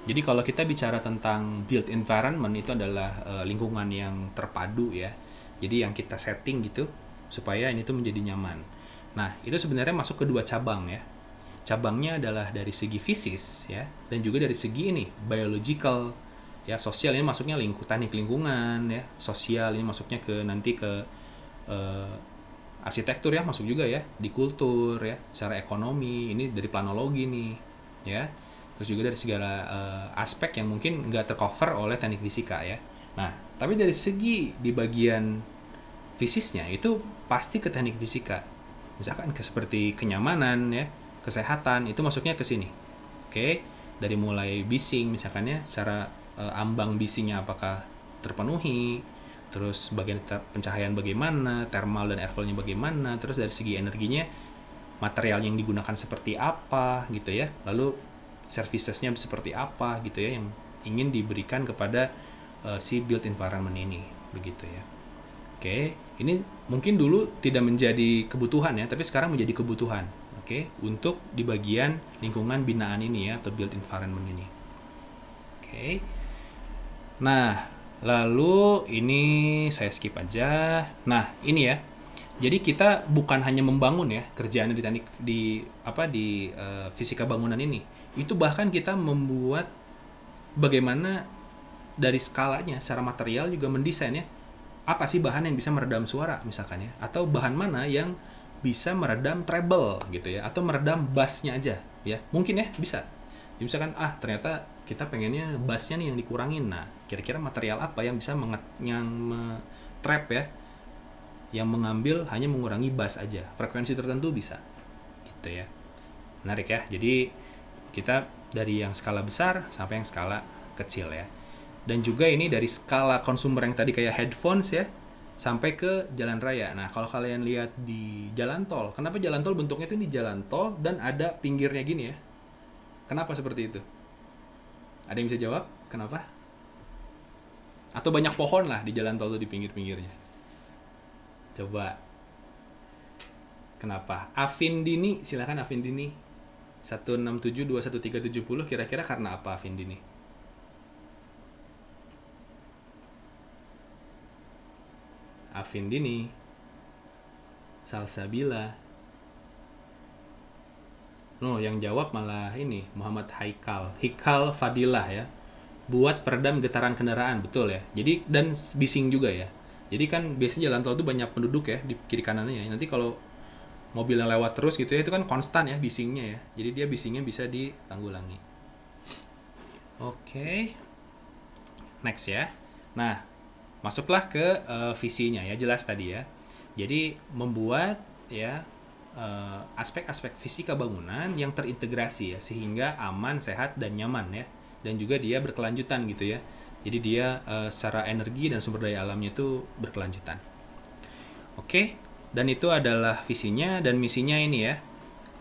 Jadi kalau kita bicara tentang built environment, itu adalah lingkungan yang terpadu ya. Jadi yang kita setting gitu supaya ini tuh menjadi nyaman. Nah, itu sebenarnya masuk ke dua cabang ya. Cabangnya adalah dari segi fisis ya, dan juga dari segi ini biological ya. Sosial ini masuknya teknik lingkungan ya, sosial ini masuknya nanti ke arsitektur ya, masuk juga ya, di kultur ya, secara ekonomi ini dari planologi nih ya. Terus juga dari segala aspek yang mungkin nggak tercover oleh teknik fisika ya. Nah, tapi dari segi di bagian fisisnya itu pasti ke teknik fisika. Misalkan seperti kenyamanan ya, kesehatan, itu masuknya ke sini. Oke, dari mulai bising misalkan ya, secara ambang bisingnya apakah terpenuhi, terus bagian pencahayaan bagaimana, thermal dan airflow-nya bagaimana, terus dari segi energinya material yang digunakan seperti apa gitu ya, lalu servicesnya seperti apa gitu ya, yang ingin diberikan kepada si built environment ini begitu ya. Oke, ini mungkin dulu tidak menjadi kebutuhan ya, tapi sekarang menjadi kebutuhan. Oke, untuk di bagian lingkungan binaan ini ya, atau built environment ini. Oke. Nah, lalu ini saya skip aja. Nah, ini ya. Jadi kita bukan hanya membangun ya, kerjaannya di teknik di fisika bangunan ini. Itu bahkan kita membuat bagaimana dari skalanya secara material juga mendesain ya. Apa sih bahan yang bisa meredam suara misalkan ya, atau bahan mana yang bisa meredam treble gitu ya, atau meredam bassnya aja ya, mungkin ya bisa. Jadi misalkan ternyata kita pengennya bassnya nih yang dikurangin, nah kira-kira material apa yang bisa trap ya, yang mengambil hanya mengurangi bass aja, frekuensi tertentu bisa gitu ya. Menarik ya, jadi kita dari yang skala besar sampai yang skala kecil ya. Dan juga ini dari skala konsumer yang tadi kayak headphones ya, sampai ke jalan raya. Nah, kalau kalian lihat di jalan tol, kenapa jalan tol bentuknya itu di jalan tol dan ada pinggirnya gini ya? Kenapa seperti itu? Ada yang bisa jawab? Kenapa? Atau banyak pohon lah di jalan tol itu di pinggir-pinggirnya? Coba. Kenapa? Afindini, silakan Afindini. 167211370, kira-kira karena apa Afindini? Afindini, Salsabila. Yang jawab malah ini Muhammad Hikal Fadilah ya. buat peredam getaran kendaraan, betul ya. Jadi dan bising juga ya. Jadi kan biasanya jalan tol itu banyak penduduk ya di kiri kanannya ya. Nanti kalau mobil yang lewat terus gitu ya, itu kan konstan ya bisingnya ya. Jadi dia bisingnya bisa ditanggulangi. Oke. Next ya. Nah, masuklah ke visinya ya, jelas tadi ya. Jadi membuat ya aspek-aspek fisika bangunan yang terintegrasi ya, sehingga aman, sehat dan nyaman ya. Dan juga dia berkelanjutan gitu ya. Jadi dia secara energi dan sumber daya alamnya itu berkelanjutan. Oke, dan itu adalah visinya dan misinya ini ya.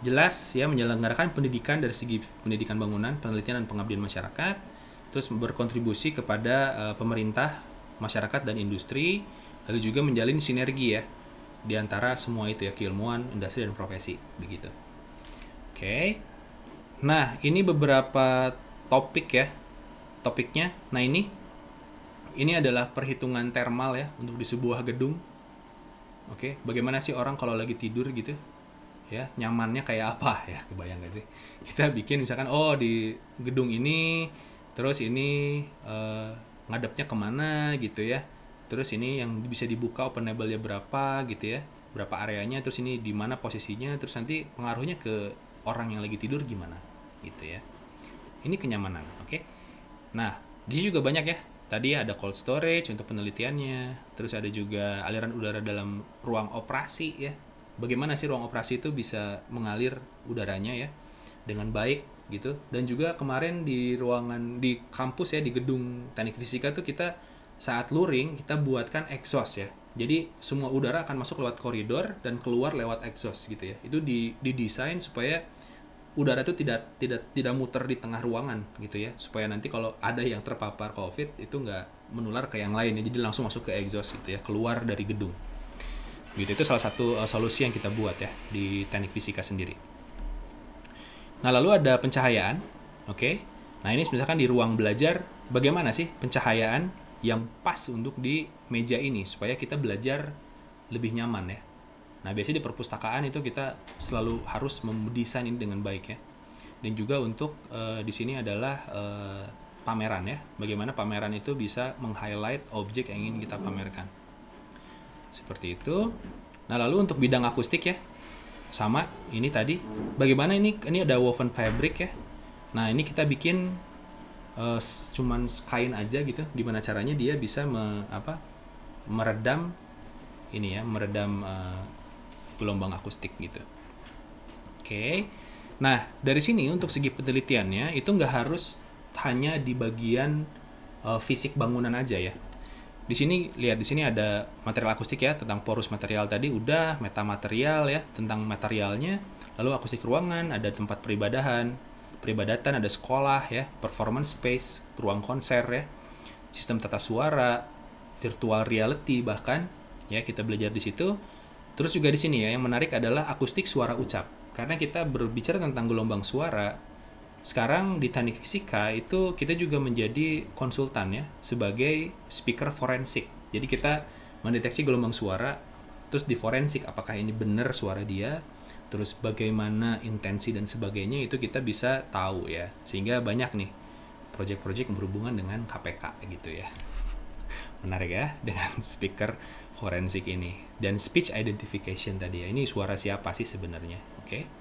Jelas ya, menyelenggarakan pendidikan dari segi pendidikan bangunan, penelitian dan pengabdian masyarakat, terus berkontribusi kepada pemerintah, masyarakat dan industri, lalu juga menjalin sinergi ya di antara semua itu ya, keilmuan, industri dan profesi begitu. Oke. Nah, ini beberapa topik ya. Topiknya. Nah, ini adalah perhitungan thermal ya untuk di sebuah gedung. Oke, bagaimana sih orang kalau lagi tidur gitu? Ya, nyamannya kayak apa ya? Kebayang gak sih? Kita bikin misalkan di gedung ini, terus ini ngadepnya kemana gitu ya. Terus ini yang bisa dibuka open label-nya berapa gitu ya. Berapa areanya, terus ini di mana posisinya, terus nanti pengaruhnya ke orang yang lagi tidur gimana gitu ya. Ini kenyamanan, oke? Nah, di sini juga banyak ya. Tadi ada cold storage untuk penelitiannya, terus ada juga aliran udara dalam ruang operasi ya. Bagaimana sih ruang operasi itu bisa mengalir udaranya ya dengan baik gitu. Dan juga kemarin di ruangan di kampus ya, di gedung teknik fisika tuh kita saat luring kita buatkan exhaust ya. Jadi semua udara akan masuk lewat koridor dan keluar lewat exhaust gitu ya. Itu didesain supaya udara itu tidak muter di tengah ruangan gitu ya, supaya nanti kalau ada yang terpapar COVID itu nggak menular ke yang lain ya, jadi langsung masuk ke exhaust gitu ya, keluar dari gedung gitu. Itu salah satu solusi yang kita buat ya di teknik fisika sendiri. Nah, lalu ada pencahayaan. Oke. Nah, ini misalkan di ruang belajar, bagaimana sih pencahayaan yang pas untuk di meja ini supaya kita belajar lebih nyaman ya. Nah, biasanya di perpustakaan itu kita selalu harus mendesain ini dengan baik ya. Dan juga untuk di sini adalah pameran ya. Bagaimana pameran itu bisa meng-highlight objek yang ingin kita pamerkan. Seperti itu. Nah, lalu untuk bidang akustik ya. Sama, ini tadi. Bagaimana ini ada woven fabric ya. Nah, ini kita bikin cuman kain aja gitu. Gimana caranya dia bisa meredam ini ya, meredam gelombang akustik gitu. Oke. Nah, dari sini untuk segi penelitiannya itu nggak harus hanya di bagian fisik bangunan aja ya. Di sini lihat, di sini ada material akustik ya, tentang porus material tadi udah, metamaterial ya, tentang materialnya, lalu akustik ruangan, ada tempat peribadatan, ada sekolah ya, performance space, ruang konser ya, sistem tata suara, virtual reality bahkan ya, kita belajar di situ. Terus juga di sini ya, yang menarik adalah akustik suara ucap. Karena kita berbicara tentang gelombang suara, sekarang di teknik fisika itu kita juga menjadi konsultan ya, sebagai speaker forensik. Jadi kita mendeteksi gelombang suara, terus di forensik apakah ini benar suara dia, terus bagaimana intensi dan sebagainya, itu kita bisa tahu ya. Sehingga banyak nih proyek-proyek yang berhubungan dengan KPK gitu ya. Menarik ya, dengan speaker forensik ini. Dan speech identification tadi ya, ini suara siapa sih sebenarnya, oke?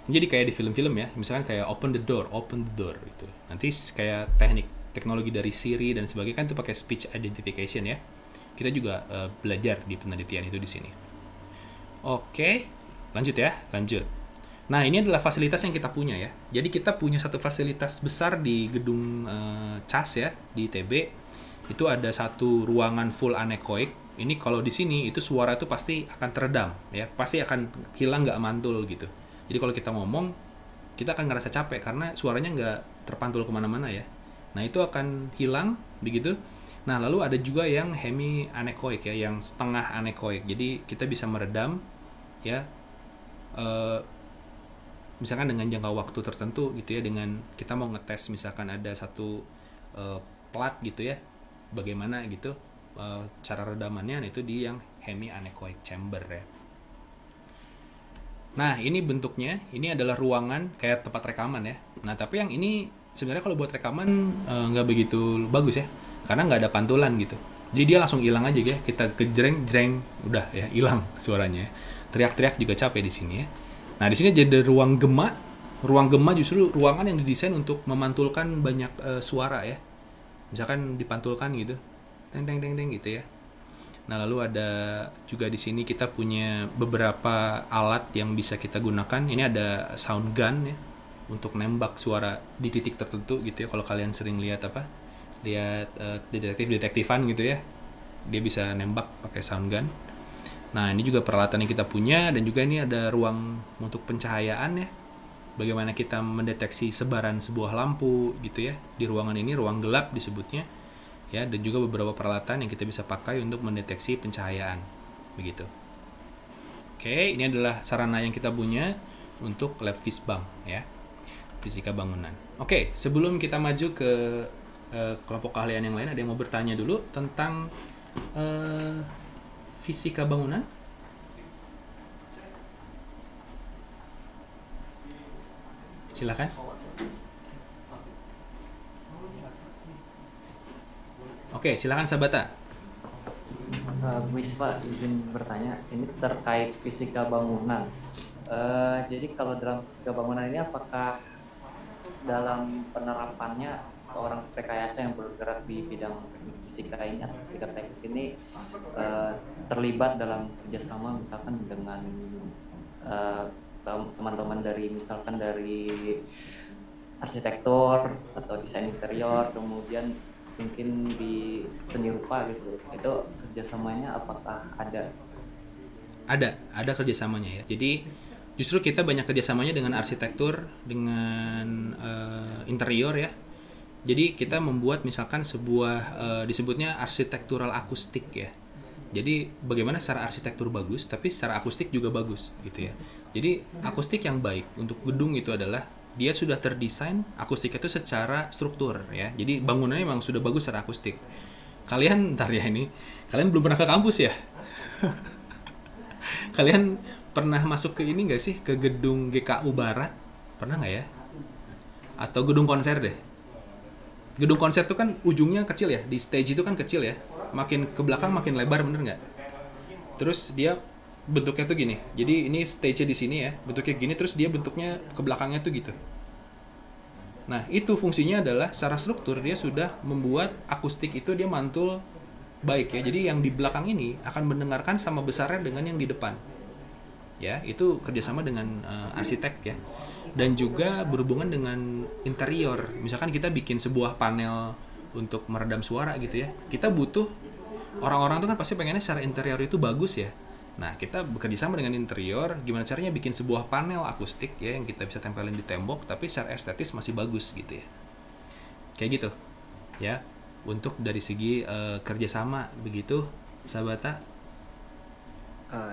Jadi kayak di film-film ya, misalkan kayak open the door gitu. Nanti kayak teknologi dari Siri dan sebagainya kan itu pakai speech identification ya. Kita juga belajar di penelitian itu di sini. Oke, lanjut. Nah, ini adalah fasilitas yang kita punya ya. Jadi kita punya satu fasilitas besar di gedung CAS ya, di ITB. Itu ada satu ruangan full anechoic. Ini kalau di sini itu suara itu pasti akan teredam ya, pasti akan hilang, nggak mantul gitu. Jadi kalau kita ngomong, kita akan ngerasa capek karena suaranya nggak terpantul kemana-mana ya. Nah, itu akan hilang begitu. Nah, lalu ada juga yang hemi anechoic ya, yang setengah anechoic. Jadi kita bisa meredam ya, misalkan dengan jangka waktu tertentu gitu ya, dengan kita mau ngetes misalkan ada satu plat gitu ya, bagaimana gitu cara redamannya, itu di yang hemi anechoic chamber ya. Nah, ini bentuknya, ini adalah ruangan kayak tempat rekaman ya. Nah, tapi yang ini sebenarnya kalau buat rekaman nggak begitu bagus ya, karena nggak ada pantulan gitu. Jadi dia langsung hilang aja ya. Kita kejreng jreng udah ya hilang suaranya. Teriak-teriak juga capek di sini ya. Nah di sini jadi ruang gema. Ruang gema justru ruangan yang didesain untuk memantulkan banyak suara ya. Misalkan dipantulkan gitu, teng teng teng teng gitu ya. Nah lalu ada juga di sini kita punya beberapa alat yang bisa kita gunakan. Ini ada sound gun ya, untuk nembak suara di titik tertentu gitu ya. Kalau kalian sering lihat detektifan gitu ya, dia bisa nembak pakai sound gun. Nah ini juga peralatan yang kita punya, dan juga ini ada ruang untuk pencahayaan ya. Bagaimana kita mendeteksi sebaran sebuah lampu gitu ya. Di ruangan ini ruang gelap disebutnya ya, dan juga beberapa peralatan yang kita bisa pakai untuk mendeteksi pencahayaan begitu. Oke, ini adalah sarana yang kita punya untuk lab Fisbang ya, fisika bangunan. Oke, sebelum kita maju ke kelompok keahlian yang lain, ada yang mau bertanya dulu tentang fisika bangunan? Silakan. Oke, silakan Sabata. Miss Pak, izin bertanya, ini terkait fisika bangunan. Jadi kalau dalam fisika bangunan ini, apakah dalam penerapannya seorang rekayasa yang bergerak di bidang fisika ini atau fisika teknik ini terlibat dalam kerjasama misalkan dengan teman-teman dari misalkan dari arsitektur atau desain interior, kemudian mungkin di seni rupa gitu, itu kerjasamanya apakah ada? Ada kerjasamanya ya. Jadi justru kita banyak kerjasamanya dengan arsitektur, dengan interior ya. Jadi kita membuat misalkan sebuah disebutnya arsitektural akustik ya. Jadi bagaimana secara arsitektur bagus, tapi secara akustik juga bagus gitu ya. Jadi akustik yang baik untuk gedung itu adalah dia sudah terdesain akustik itu secara struktur ya. Jadi bangunannya memang sudah bagus secara akustik. Kalian ntar ya ini, kalian belum pernah ke kampus ya? Kalian pernah masuk ke ini nggak sih, ke gedung GKU Barat? Pernah nggak ya? Atau gedung konser deh? Gedung konser itu kan ujungnya kecil ya, di stage itu kan kecil ya. Makin ke belakang makin lebar, bener nggak? Terus dia bentuknya tuh gini. Jadi ini stage-nya di sini ya, bentuknya gini, terus dia bentuknya ke belakangnya tuh gitu. Nah, itu fungsinya adalah secara struktur dia sudah membuat akustik itu dia mantul baik ya. Jadi yang di belakang ini akan mendengarkan sama besarnya dengan yang di depan. Ya, itu kerjasama dengan arsitek ya. Dan juga berhubungan dengan interior. Misalkan kita bikin sebuah panel untuk meredam suara gitu ya. Kita butuh, orang-orang tuh kan pasti pengennya secara interior itu bagus ya. Nah, kita bekerja sama dengan interior, gimana caranya bikin sebuah panel akustik ya yang kita bisa tempelin di tembok, tapi secara estetis masih bagus gitu ya. Kayak gitu ya, untuk dari segi kerjasama begitu, Sabata.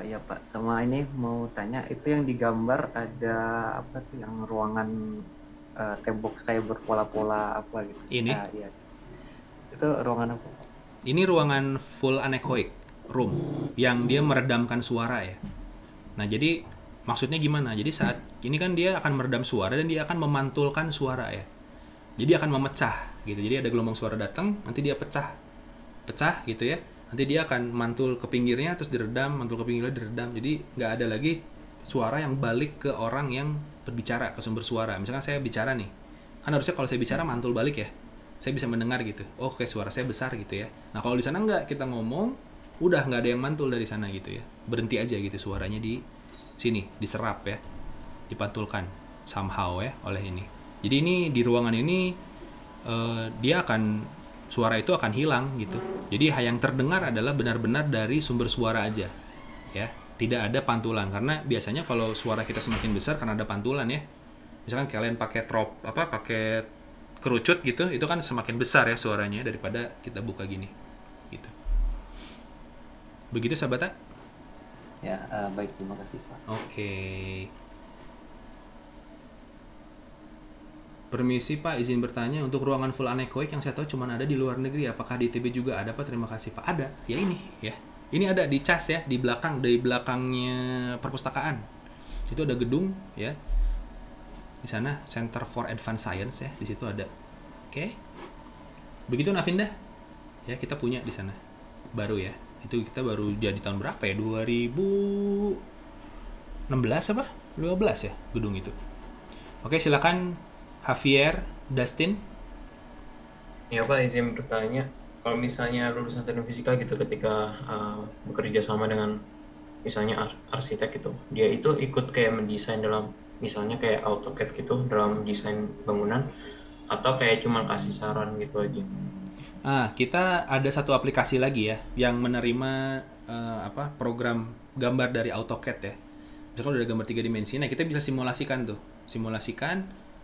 Ya Pak, sama ini mau tanya, itu yang digambar ada apa tuh, yang ruangan tembok kayak berpola-pola apa gitu? Ini? Iya. Itu ruangan apa? Ini ruangan full anechoic room yang dia meredamkan suara ya. Nah, jadi maksudnya gimana? Jadi saat ini kan dia akan meredam suara dan dia akan memantulkan suara ya. Jadi akan memecah gitu. Jadi ada gelombang suara datang, nanti dia pecah gitu ya. Nanti dia akan mantul ke pinggirnya, terus diredam, mantul ke pinggirnya, diredam. Jadi nggak ada lagi suara yang balik ke orang yang berbicara, ke sumber suara. Misalkan saya bicara nih, kan harusnya kalau saya bicara mantul balik ya. Saya bisa mendengar gitu. Oh, kayak suara saya besar gitu ya. Nah, kalau di sana nggak, kita ngomong, udah nggak ada yang mantul dari sana gitu ya. Berhenti aja gitu suaranya di sini, diserap ya. Dipantulkan somehow ya oleh ini. Jadi ini di ruangan ini dia akan, suara itu akan hilang gitu. Jadi yang terdengar adalah benar-benar dari sumber suara aja ya. Tidak ada pantulan, karena biasanya kalau suara kita semakin besar karena ada pantulan ya. Misalkan kalian pakai pakai kerucut gitu, itu kan semakin besar ya suaranya daripada kita buka gini gitu. Begitu Sabata? Ya, baik, terima kasih Pak. Oke. Permisi Pak, izin bertanya, untuk ruangan full anechoic yang saya tahu cuma ada di luar negeri, apakah di ITB juga ada Pak? Terima kasih Pak. Ada, ya ini ya. Ini ada di CAS ya, di belakangnya perpustakaan. Itu ada gedung ya. di sana Center for Advanced Science ya, di situ ada. Oke. Begitu Navinda. Ya, kita punya di sana. Baru ya. Itu kita baru jadi tahun berapa ya? 2016 apa? 12 ya gedung itu. Oke, silakan Javier, Dustin. Ya Pak, izin bertanya, kalau misalnya lulusan teknik fisika gitu ketika bekerja sama dengan misalnya arsitek gitu, dia itu ikut kayak mendesain dalam misalnya kayak AutoCAD gitu dalam desain bangunan, atau kayak cuma kasih saran gitu aja? Kita ada satu aplikasi lagi ya yang menerima program gambar dari AutoCAD ya. Misalkan udah ada gambar 3 dimensi, nah kita bisa simulasikan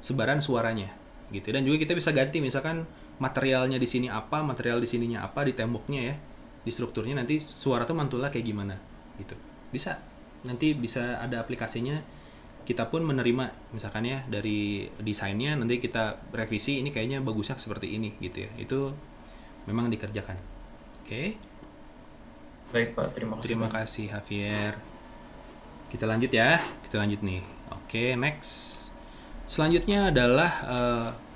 sebaran suaranya gitu. Dan juga kita bisa ganti misalkan materialnya di sini apa, material di sininya apa, di temboknya ya, di strukturnya nanti suara tuh mantulnya kayak gimana gitu. Bisa. Nanti bisa ada aplikasinya. Kita pun menerima misalkan ya dari desainnya, nanti kita revisi ini kayaknya bagusnya seperti ini gitu ya. Itu memang dikerjakan. Oke. Baik Pak, terima kasih. Terima kasih Javier. Kita lanjut ya. Kita lanjut nih. Oke, next. Selanjutnya adalah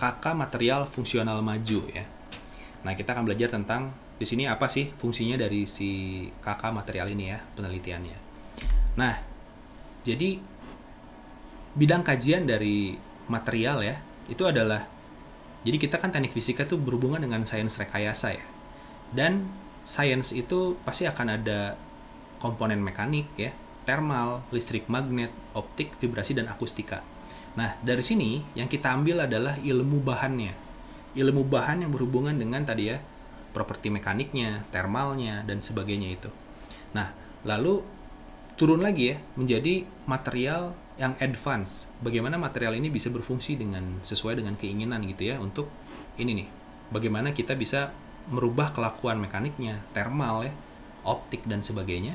KK material fungsional maju ya. Nah, kita akan belajar tentang di sini apa sih fungsinya dari si KK material ini ya, penelitiannya. Nah, jadi bidang kajian dari material ya, itu adalah, jadi kita kan teknik fisika tuh berhubungan dengan sains rekayasa ya. Dan sains itu pasti akan ada komponen mekanik ya, thermal, listrik magnet, optik, vibrasi, dan akustika. Nah, dari sini yang kita ambil adalah ilmu bahannya. Ilmu bahan yang berhubungan dengan tadi ya, properti mekaniknya, thermalnya, dan sebagainya itu. Nah, lalu turun lagi ya, menjadi material yang advance. Bagaimana material ini bisa berfungsi sesuai dengan keinginan gitu ya, untuk ini nih. Bagaimana kita bisa merubah kelakuan mekaniknya, thermal ya, optik, dan sebagainya.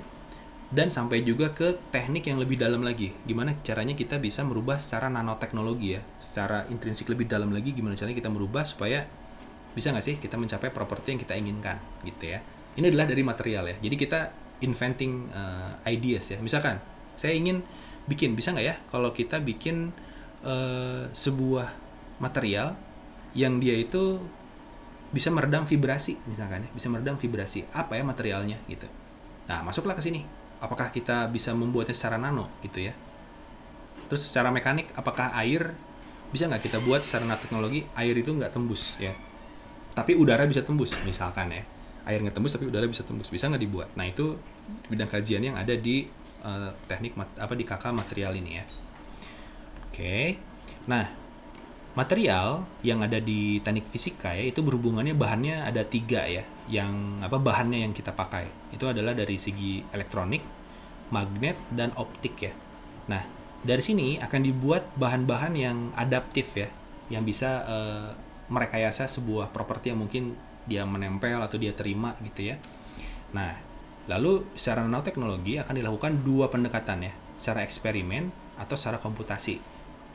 Dan sampai juga ke teknik yang lebih dalam lagi. Gimana caranya kita bisa merubah secara nanoteknologi ya, secara intrinsik lebih dalam lagi, gimana caranya kita merubah supaya bisa nggak sih kita mencapai properti yang kita inginkan gitu ya. Ini adalah dari material ya. Jadi kita inventing ideas ya. Misalkan saya ingin bikin, bisa nggak ya kalau kita bikin sebuah material yang dia itu bisa meredam vibrasi misalkan ya, bisa meredam vibrasi. Apa ya materialnya gitu. Nah, masuklah ke sini. Apakah kita bisa membuatnya secara nano gitu ya. Terus secara mekanik, apakah air bisa nggak kita buat secara nanoteknologi air itu nggak tembus ya, tapi udara bisa tembus misalkan ya. Air nggak tembus tapi udara bisa tembus, bisa nggak dibuat. Nah, itu bidang kajian yang ada di teknik di KK material ini ya. Oke. Nah, material yang ada di teknik fisika ya, itu berhubungannya bahannya ada 3 ya. Yang bahannya yang kita pakai itu adalah dari segi elektronik, magnet, dan optik ya. Nah, dari sini akan dibuat bahan-bahan yang adaptif ya, yang bisa merekayasa sebuah properti yang mungkin dia menempel atau dia terima gitu ya. Nah, lalu secara nanoteknologi akan dilakukan 2 pendekatan ya, secara eksperimen atau secara komputasi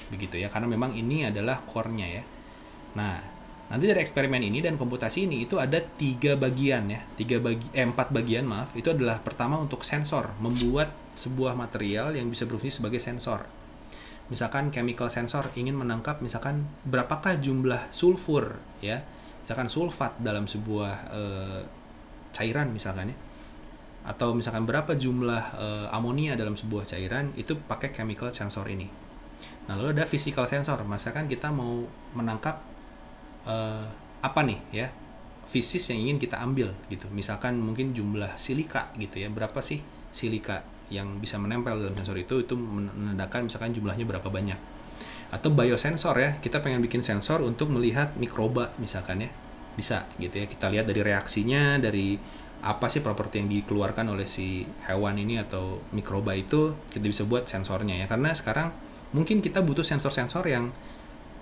begitu ya, karena memang ini adalah core-nya ya. Nah, nanti dari eksperimen ini dan komputasi ini itu ada 4 bagian ya. 4 bagian maaf. Itu adalah pertama untuk sensor, membuat sebuah material yang bisa berfungsi sebagai sensor. Misalkan chemical sensor ingin menangkap misalkan berapakah jumlah sulfur ya. Misalkan sulfat dalam sebuah cairan misalkan ya. Atau misalkan berapa jumlah amonia dalam sebuah cairan, itu pakai chemical sensor ini. Nah, lalu ada physical sensor. Misalkan kita mau menangkap apa nih ya, fisis yang ingin kita ambil gitu. Misalkan mungkin jumlah silika gitu ya, berapa sih silika yang bisa menempel dalam sensor itu menandakan misalkan jumlahnya berapa banyak. Atau biosensor ya, kita pengen bikin sensor untuk melihat mikroba misalkan ya, bisa gitu ya, kita lihat dari reaksinya, dari apa sih properti yang dikeluarkan oleh si hewan ini atau mikroba itu, kita bisa buat sensornya ya. Karena sekarang mungkin kita butuh sensor-sensor yang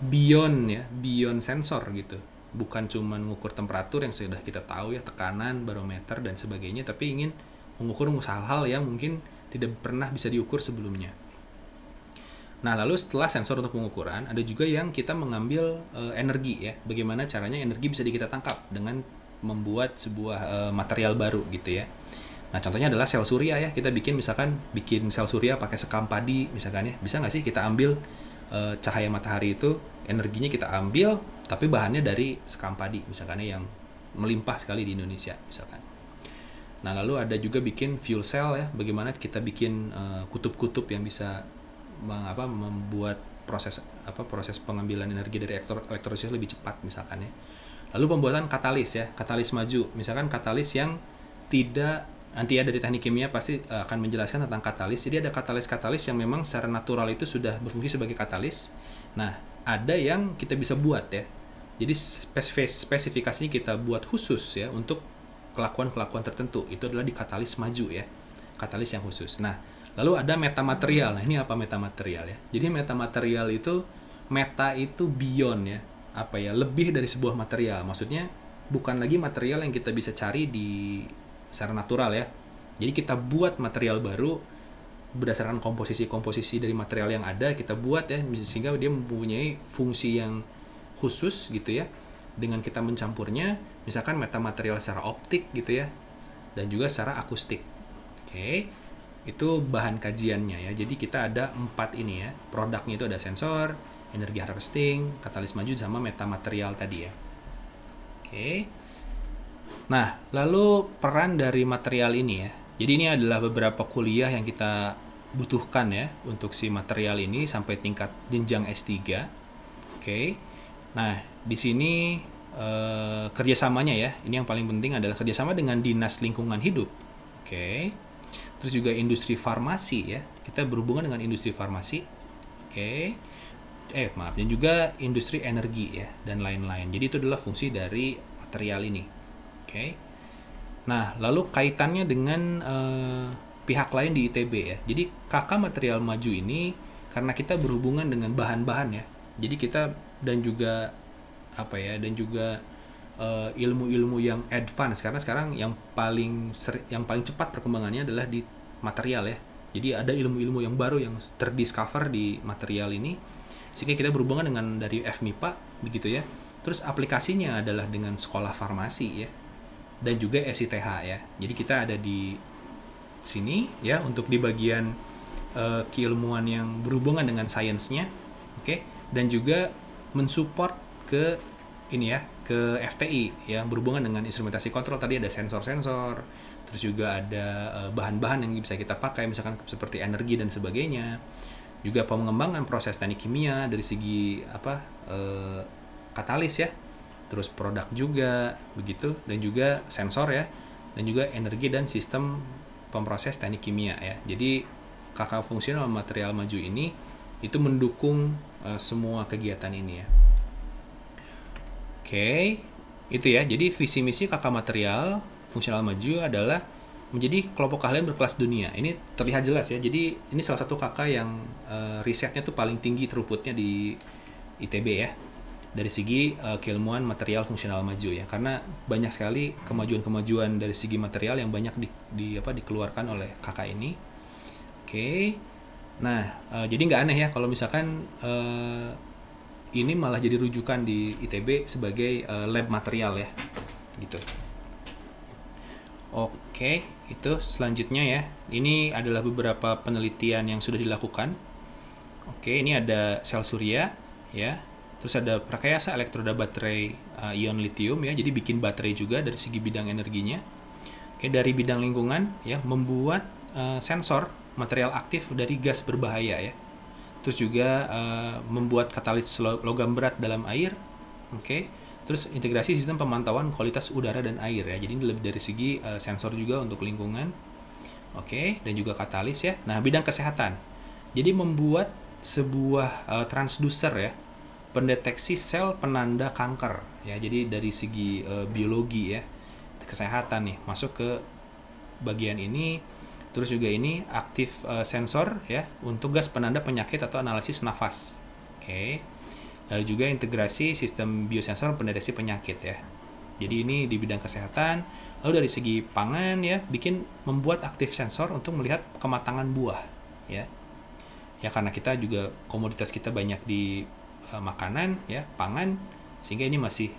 beyond sensor gitu, bukan cuma mengukur temperatur yang sudah kita tahu ya, tekanan, barometer, dan sebagainya, tapi ingin mengukur hal-hal yang mungkin tidak pernah bisa diukur sebelumnya. Nah, lalu setelah sensor untuk pengukuran, ada juga yang kita mengambil energi ya, bagaimana caranya energi bisa kita tangkap dengan membuat sebuah material baru gitu ya. Nah, contohnya adalah sel surya ya, kita bikin sel surya pakai sekam padi misalkan ya, bisa nggak sih kita ambil cahaya matahari itu energinya kita ambil, tapi bahannya dari sekam padi misalkan yang melimpah sekali di Indonesia misalkan. Nah, lalu ada juga bikin fuel cell ya, bagaimana kita bikin kutub-kutub yang bisa membuat proses pengambilan energi dari elektrolisis lebih cepat misalkan ya. Lalu pembuatan katalis ya, katalis maju. Misalkan katalis yang tidak, nanti ya dari teknik kimia pasti akan menjelaskan tentang katalis. Jadi ada katalis-katalis yang memang secara natural itu sudah berfungsi sebagai katalis. Nah, ada yang kita bisa buat ya. Jadi spesifikasinya kita buat khusus ya untuk kelakuan-kelakuan tertentu. Itu adalah di katalis maju ya. Katalis yang khusus. Nah, lalu ada metamaterial. Nah, ini apa metamaterial ya? Jadi metamaterial itu, meta itu beyond ya. Lebih dari sebuah material. Maksudnya bukan lagi material yang kita bisa cari secara natural ya. Jadi kita buat material baru berdasarkan komposisi dari material yang ada, kita buat ya, sehingga dia mempunyai fungsi yang khusus gitu ya. Dengan kita mencampurnya, misalkan metamaterial secara optik gitu ya, dan juga secara akustik. Oke. Itu bahan kajiannya ya. Jadi kita ada 4 ini ya. Produknya itu ada sensor, energi harvesting, katalis maju, sama metamaterial tadi ya. Oke. Nah, lalu peran dari material ini ya. Jadi ini adalah beberapa kuliah yang kita butuhkan ya untuk si material ini sampai tingkat jenjang S3. Oke. Nah, di sini kerjasamanya ya. Ini yang paling penting adalah kerjasama dengan Dinas Lingkungan Hidup. Oke. Terus juga industri farmasi ya. Kita berhubungan dengan industri farmasi. Oke. Dan juga industri energi ya, dan lain-lain. Jadi itu adalah fungsi dari material ini. Oke. Nah, lalu kaitannya dengan pihak lain di ITB ya. Jadi KK Material Maju ini karena kita berhubungan dengan bahan-bahan ya. Jadi kita dan juga ilmu-ilmu yang advance, karena sekarang yang paling cepat perkembangannya adalah di material ya. Jadi ada ilmu-ilmu yang baru yang terdiscover di material ini, sehingga kita berhubungan dengan dari FMIPA begitu ya. Terus aplikasinya adalah dengan sekolah farmasi ya, dan juga SITH ya. Jadi kita ada di sini ya untuk di bagian keilmuan yang berhubungan dengan sainsnya, oke, dan juga mensupport ke ini ya, ke FTI yang berhubungan dengan instrumentasi kontrol. Tadi ada sensor-sensor, terus juga ada bahan-bahan yang bisa kita pakai misalkan seperti energi dan sebagainya. Juga pengembangan proses teknik kimia dari segi katalis ya, terus produk juga begitu, dan juga sensor ya, dan juga energi dan sistem pemproses teknik kimia ya. Jadi KK Fungsional Material Maju ini itu mendukung semua kegiatan ini ya. Oke, itu ya. Jadi visi misi KK Material Fungsional Maju adalah menjadi kelompok keahlian berkelas dunia. Ini terlihat jelas ya. Jadi ini salah satu KK yang risetnya tuh paling tinggi throughputnya di ITB ya. Dari segi keilmuan material fungsional maju ya. Karena banyak sekali kemajuan-kemajuan dari segi material yang banyak dikeluarkan oleh KK ini. Oke. Nah, jadi nggak aneh ya kalau misalkan ini malah jadi rujukan di ITB sebagai lab material ya. Gitu. Oke, itu selanjutnya ya. Ini adalah beberapa penelitian yang sudah dilakukan. Oke, ini ada sel surya ya. Terus ada rekayasa elektroda baterai ion lithium ya. Jadi bikin baterai juga dari segi bidang energinya. Oke, dari bidang lingkungan ya, membuat sensor material aktif dari gas berbahaya ya. Terus juga membuat katalis logam berat dalam air. Oke. Terus integrasi sistem pemantauan kualitas udara dan air ya. Jadi ini lebih dari segi sensor juga untuk lingkungan. Oke, dan juga katalis ya. Nah, bidang kesehatan. Jadi membuat sebuah transducer ya, pendeteksi sel penanda kanker ya. Jadi dari segi biologi ya, kesehatan nih masuk ke bagian ini. Terus juga ini aktif sensor ya untuk gas penanda penyakit atau analisis nafas. Oke. Lalu juga integrasi sistem biosensor pendeteksi penyakit ya. Jadi ini di bidang kesehatan. Lalu dari segi pangan ya, membuat aktif sensor untuk melihat kematangan buah ya. Ya karena kita juga komoditas kita banyak di makanan ya, pangan, sehingga ini masih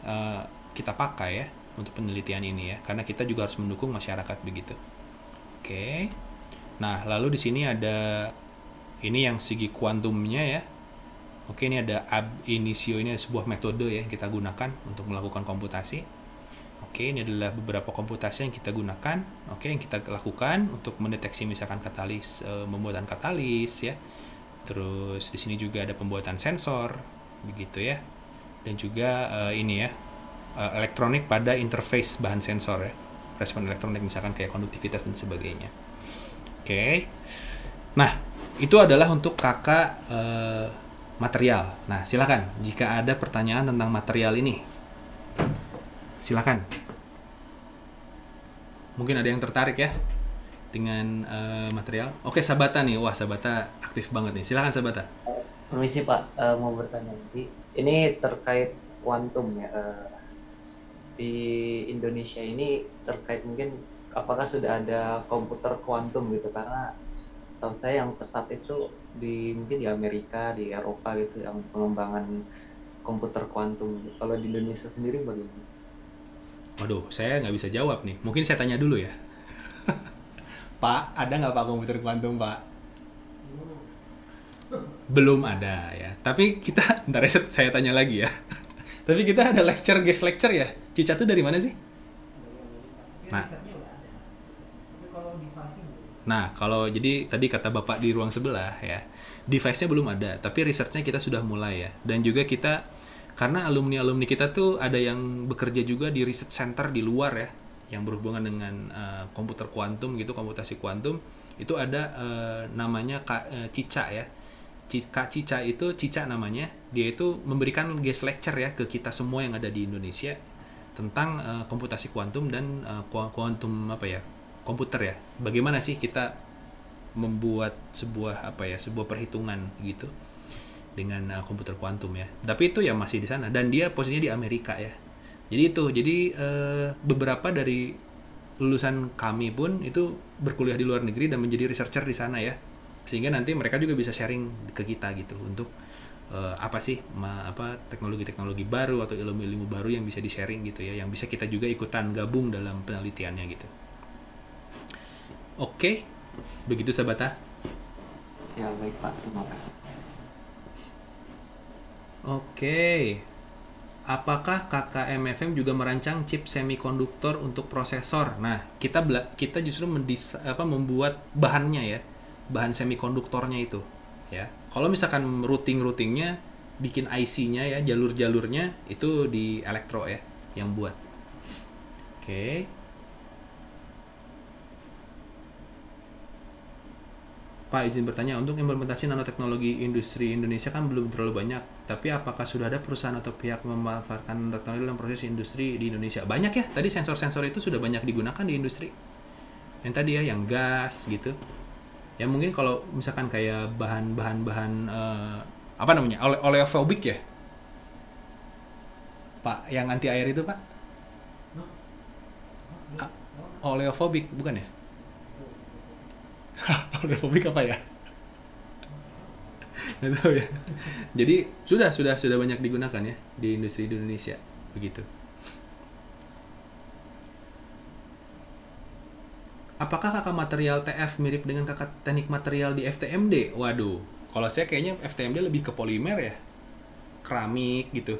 kita pakai ya untuk penelitian ini ya. Karena kita juga harus mendukung masyarakat begitu. Oke. Nah, lalu di sini ada ini yang segi kuantumnya ya. Oke, ini ada ab initio, ini sebuah metode ya yang kita gunakan untuk melakukan komputasi. Oke, ini adalah beberapa komputasi yang kita gunakan. Oke, yang kita lakukan untuk mendeteksi misalkan katalis, pembuatan katalis ya. Terus di sini juga ada pembuatan sensor, begitu ya. Dan juga ini ya, elektronik pada interface bahan sensor ya. Respon elektronik misalkan kayak konduktivitas dan sebagainya. Oke. Nah, itu adalah untuk kakak material. Nah, silakan jika ada pertanyaan tentang material ini. Silakan. Mungkin ada yang tertarik ya dengan material. Oke, Sabata nih. Wah, Sabata aktif banget nih. Silakan Sabata. Permisi Pak, mau bertanya nanti. Ini terkait kuantum ya. Di Indonesia ini terkait mungkin apakah sudah ada komputer kuantum gitu, karena setahu saya yang pesat itu mungkin di Amerika, di Eropa gitu yang pengembangan komputer kuantum. Kalau di Indonesia sendiri bagaimana? Waduh, saya nggak bisa jawab nih. Mungkin saya tanya dulu ya. Pak, ada nggak Pak komputer kuantum, Pak? Belum ada ya. Tapi kita, ntar saya tanya lagi ya. Tapi kita ada guest lecture ya. Cica tuh dari mana sih? Nah, kalau jadi tadi kata Bapak di ruang sebelah ya, device-nya belum ada, tapi research-nya kita sudah mulai ya. Dan juga kita, karena alumni-alumni kita tuh ada yang bekerja juga di research center di luar ya, yang berhubungan dengan komputer kuantum gitu, komputasi kuantum, itu ada namanya Kak Cica ya. Kak Cica itu, Cica namanya, dia itu memberikan guest lecture ya ke kita semua yang ada di Indonesia tentang komputasi kuantum dan kuantum apa ya, komputer ya. Bagaimana sih kita membuat sebuah perhitungan gitu dengan komputer kuantum ya. Tapi itu ya masih di sana dan dia posisinya di Amerika ya. Jadi beberapa dari lulusan kami pun itu berkuliah di luar negeri dan menjadi researcher di sana ya. Sehingga nanti mereka juga bisa sharing ke kita gitu untuk teknologi-teknologi baru atau ilmu-ilmu baru yang bisa di-sharing gitu ya, yang bisa kita juga ikutan gabung dalam penelitiannya gitu. Oke, begitu Sabata. Ya baik Pak, terima kasih. Oke. Apakah KKMFM juga merancang chip semikonduktor untuk prosesor? Nah, kita justru membuat bahannya ya, bahan semikonduktornya itu ya. Kalau misalkan routingnya, bikin IC-nya ya, jalur-jalurnya itu di elektro ya yang buat. Oke. Pak, izin bertanya, untuk implementasi nanoteknologi industri Indonesia kan belum terlalu banyak, tapi apakah sudah ada perusahaan atau pihak memanfaatkan teknologi dalam proses industri di Indonesia? Banyak ya, tadi sensor-sensor itu sudah banyak digunakan di industri. Yang tadi ya, yang gas gitu. Ya mungkin kalau misalkan kayak bahan-bahan oleofobik ya? Pak, yang anti air itu Pak? Oleofobik, bukan ya? Oleofobik apa ya? Nggak tahu ya. Jadi sudah banyak digunakan ya di industri di Indonesia begitu. Apakah kakak material TF mirip dengan kakak teknik material di FTMD? Waduh, kalau saya kayaknya FTMD lebih ke polimer ya, keramik gitu.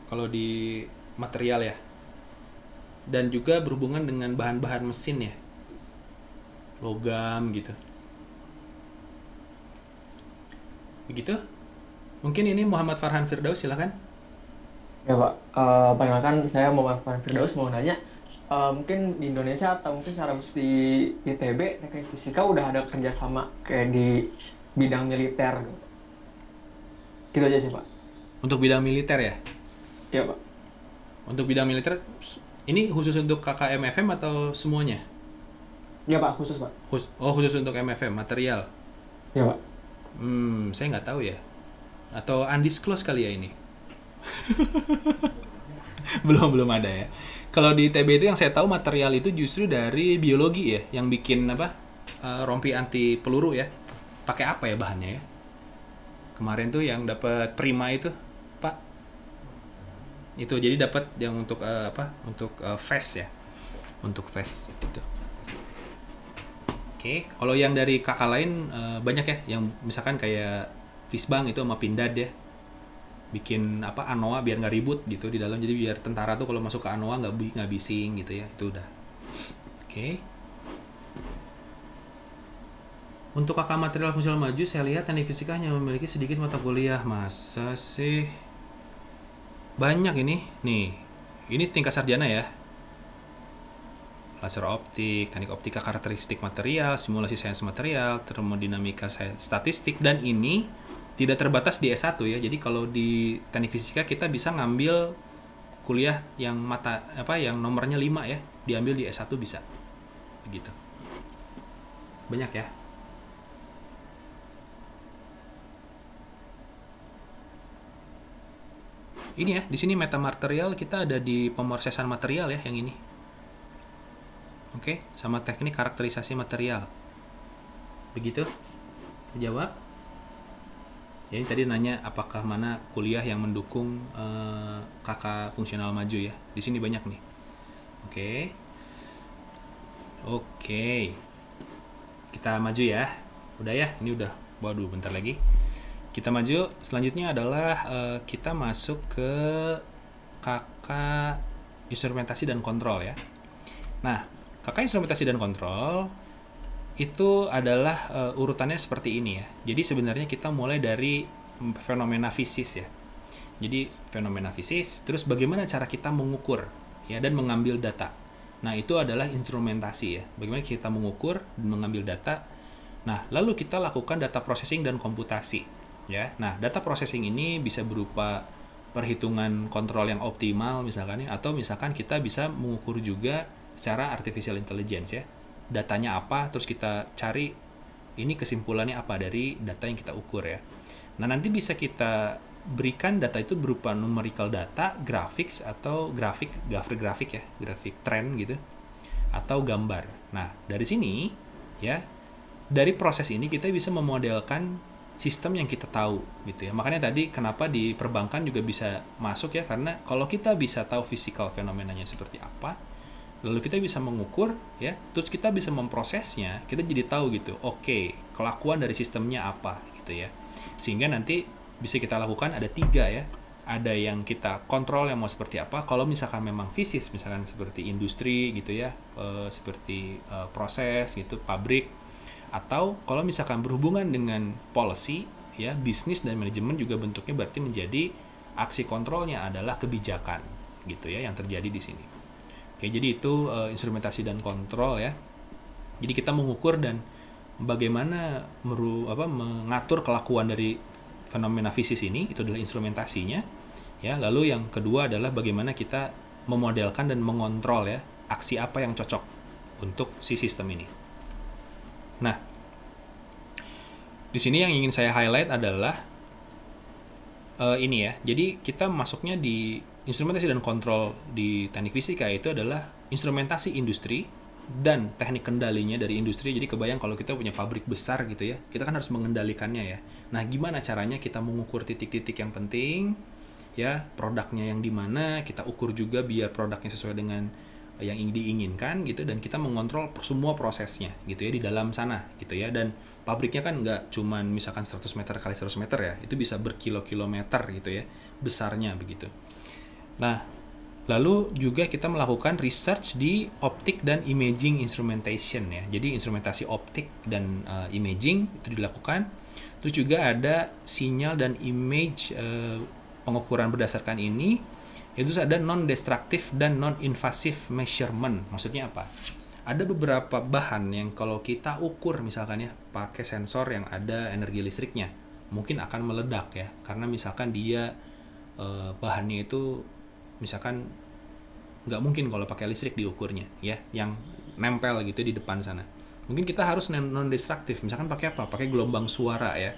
Kalau di material ya, dan juga berhubungan dengan bahan-bahan mesin ya, logam gitu. Begitu? Mungkin ini Muhammad Farhan Firdaus, silakan. Ya Pak, perkenalkan saya Muhammad Farhan Firdaus, mau nanya, mungkin di Indonesia atau mungkin secara khusus di ITB, teknik fisika udah ada kerjasama kayak di bidang militer gitu aja sih Pak. Untuk bidang militer ya? Iya Pak. Untuk bidang militer, ini khusus untuk KKMFM atau semuanya? Iya Pak, khusus Pak. Khusus untuk MFM, material? Iya Pak. Saya nggak tahu ya. Atau undisclosed kali ya ini? belum ada ya. Kalau di ITB itu yang saya tahu material itu justru dari biologi ya, yang bikin rompi anti peluru ya. Pakai apa ya bahannya ya? Kemarin tuh yang dapat prima itu, Pak. Itu jadi dapat yang untuk Untuk vest ya. Untuk vest gitu. Oke, kalau yang dari kakak lain banyak ya, yang misalkan kayak Fisbang itu sama Pindad ya, bikin apa ANOA biar nggak ribut gitu di dalam, jadi biar tentara tuh kalau masuk ke ANOA nggak bising gitu ya, itu udah. Oke. Untuk kakak material fungsional maju, saya lihat teknik fisika hanya memiliki sedikit mata kuliah. Masa sih? Banyak ini. Nih, ini tingkat sarjana ya. Laser optik, teknik optika karakteristik material, simulasi sains material, termodinamika statistik, dan ini tidak terbatas di S1 ya. Jadi kalau di teknik fisika kita bisa ngambil kuliah yang yang nomornya 5 ya, diambil di S1 bisa. Begitu. Banyak ya. Ini ya, di sini metamaterial kita ada di pemrosesan material ya, yang ini. Oke, sama teknik karakterisasi material. Begitu? Jawab. Ya, ini tadi nanya apakah mana kuliah yang mendukung kakak fungsional maju ya. Di sini banyak nih. Oke. Kita maju ya. Udah ya, ini udah. Waduh, bentar lagi. Kita maju, selanjutnya adalah kita masuk ke kakak instrumentasi dan kontrol ya. Nah, kakak instrumentasi dan kontrol itu adalah urutannya seperti ini ya. Jadi sebenarnya kita mulai dari fenomena fisis ya. Jadi fenomena fisis, terus bagaimana cara kita mengukur ya dan mengambil data. Nah, itu adalah instrumentasi ya. Bagaimana kita mengukur dan mengambil data. Nah, lalu kita lakukan data processing dan komputasi. Ya, nah data processing ini bisa berupa perhitungan kontrol yang optimal misalkan ya, atau misalkan kita bisa mengukur juga secara artificial intelligence ya. Datanya apa, terus kita cari ini kesimpulannya apa dari data yang kita ukur ya. Nah nanti bisa kita berikan data itu berupa numerical data, graphics atau grafik ya, grafik trend gitu, atau gambar. Nah dari sini ya, dari proses ini kita bisa memodelkan sistem yang kita tahu gitu ya. Makanya tadi kenapa di perbankan juga bisa masuk ya, karena kalau kita bisa tahu physical fenomenanya seperti apa, lalu kita bisa mengukur ya, terus kita bisa memprosesnya, kita jadi tahu gitu. Oke, kelakuan dari sistemnya apa gitu ya. Sehingga nanti bisa kita lakukan ada 3 ya. Ada yang kita kontrol yang mau seperti apa. Kalau misalkan memang fisis, misalkan seperti industri gitu ya, seperti proses gitu, pabrik. Atau kalau misalkan berhubungan dengan policy ya, bisnis dan manajemen juga bentuknya berarti menjadi aksi kontrolnya adalah kebijakan gitu ya yang terjadi di sini. Oke, jadi itu instrumentasi dan kontrol ya. Jadi kita mengukur dan bagaimana mengatur kelakuan dari fenomena fisis ini, itu adalah instrumentasinya ya. Lalu yang kedua adalah bagaimana kita memodelkan dan mengontrol ya, aksi apa yang cocok untuk si sistem ini. Nah, di sini yang ingin saya highlight adalah ini ya. Jadi kita masuknya di instrumentasi dan kontrol di teknik fisika itu adalah instrumentasi industri dan teknik kendalinya dari industri. Jadi kebayang kalau kita punya pabrik besar gitu ya, kita kan harus mengendalikannya ya. Nah, gimana caranya kita mengukur titik-titik yang penting ya, produknya yang di mana, kita ukur juga biar produknya sesuai dengan yang diinginkan gitu, dan kita mengontrol semua prosesnya gitu ya di dalam sana gitu ya. Dan pabriknya kan nggak cuman misalkan 100 meter kali 100 meter ya, itu bisa berkilo-kilometer gitu ya besarnya begitu. Nah, lalu juga kita melakukan research di optik dan imaging instrumentation ya. Jadi instrumentasi optik dan imaging itu dilakukan. Terus juga ada sinyal dan image pengukuran berdasarkan ini. Itu ada non-destructive dan non-invasive measurement. Maksudnya apa? Ada beberapa bahan yang kalau kita ukur misalkan ya, pakai sensor yang ada energi listriknya, mungkin akan meledak ya. Karena misalkan dia bahannya itu misalkan nggak mungkin kalau pakai listrik diukurnya ya, yang nempel gitu di depan sana. Mungkin kita harus non-destructive. Misalkan pakai apa? Pakai gelombang suara ya.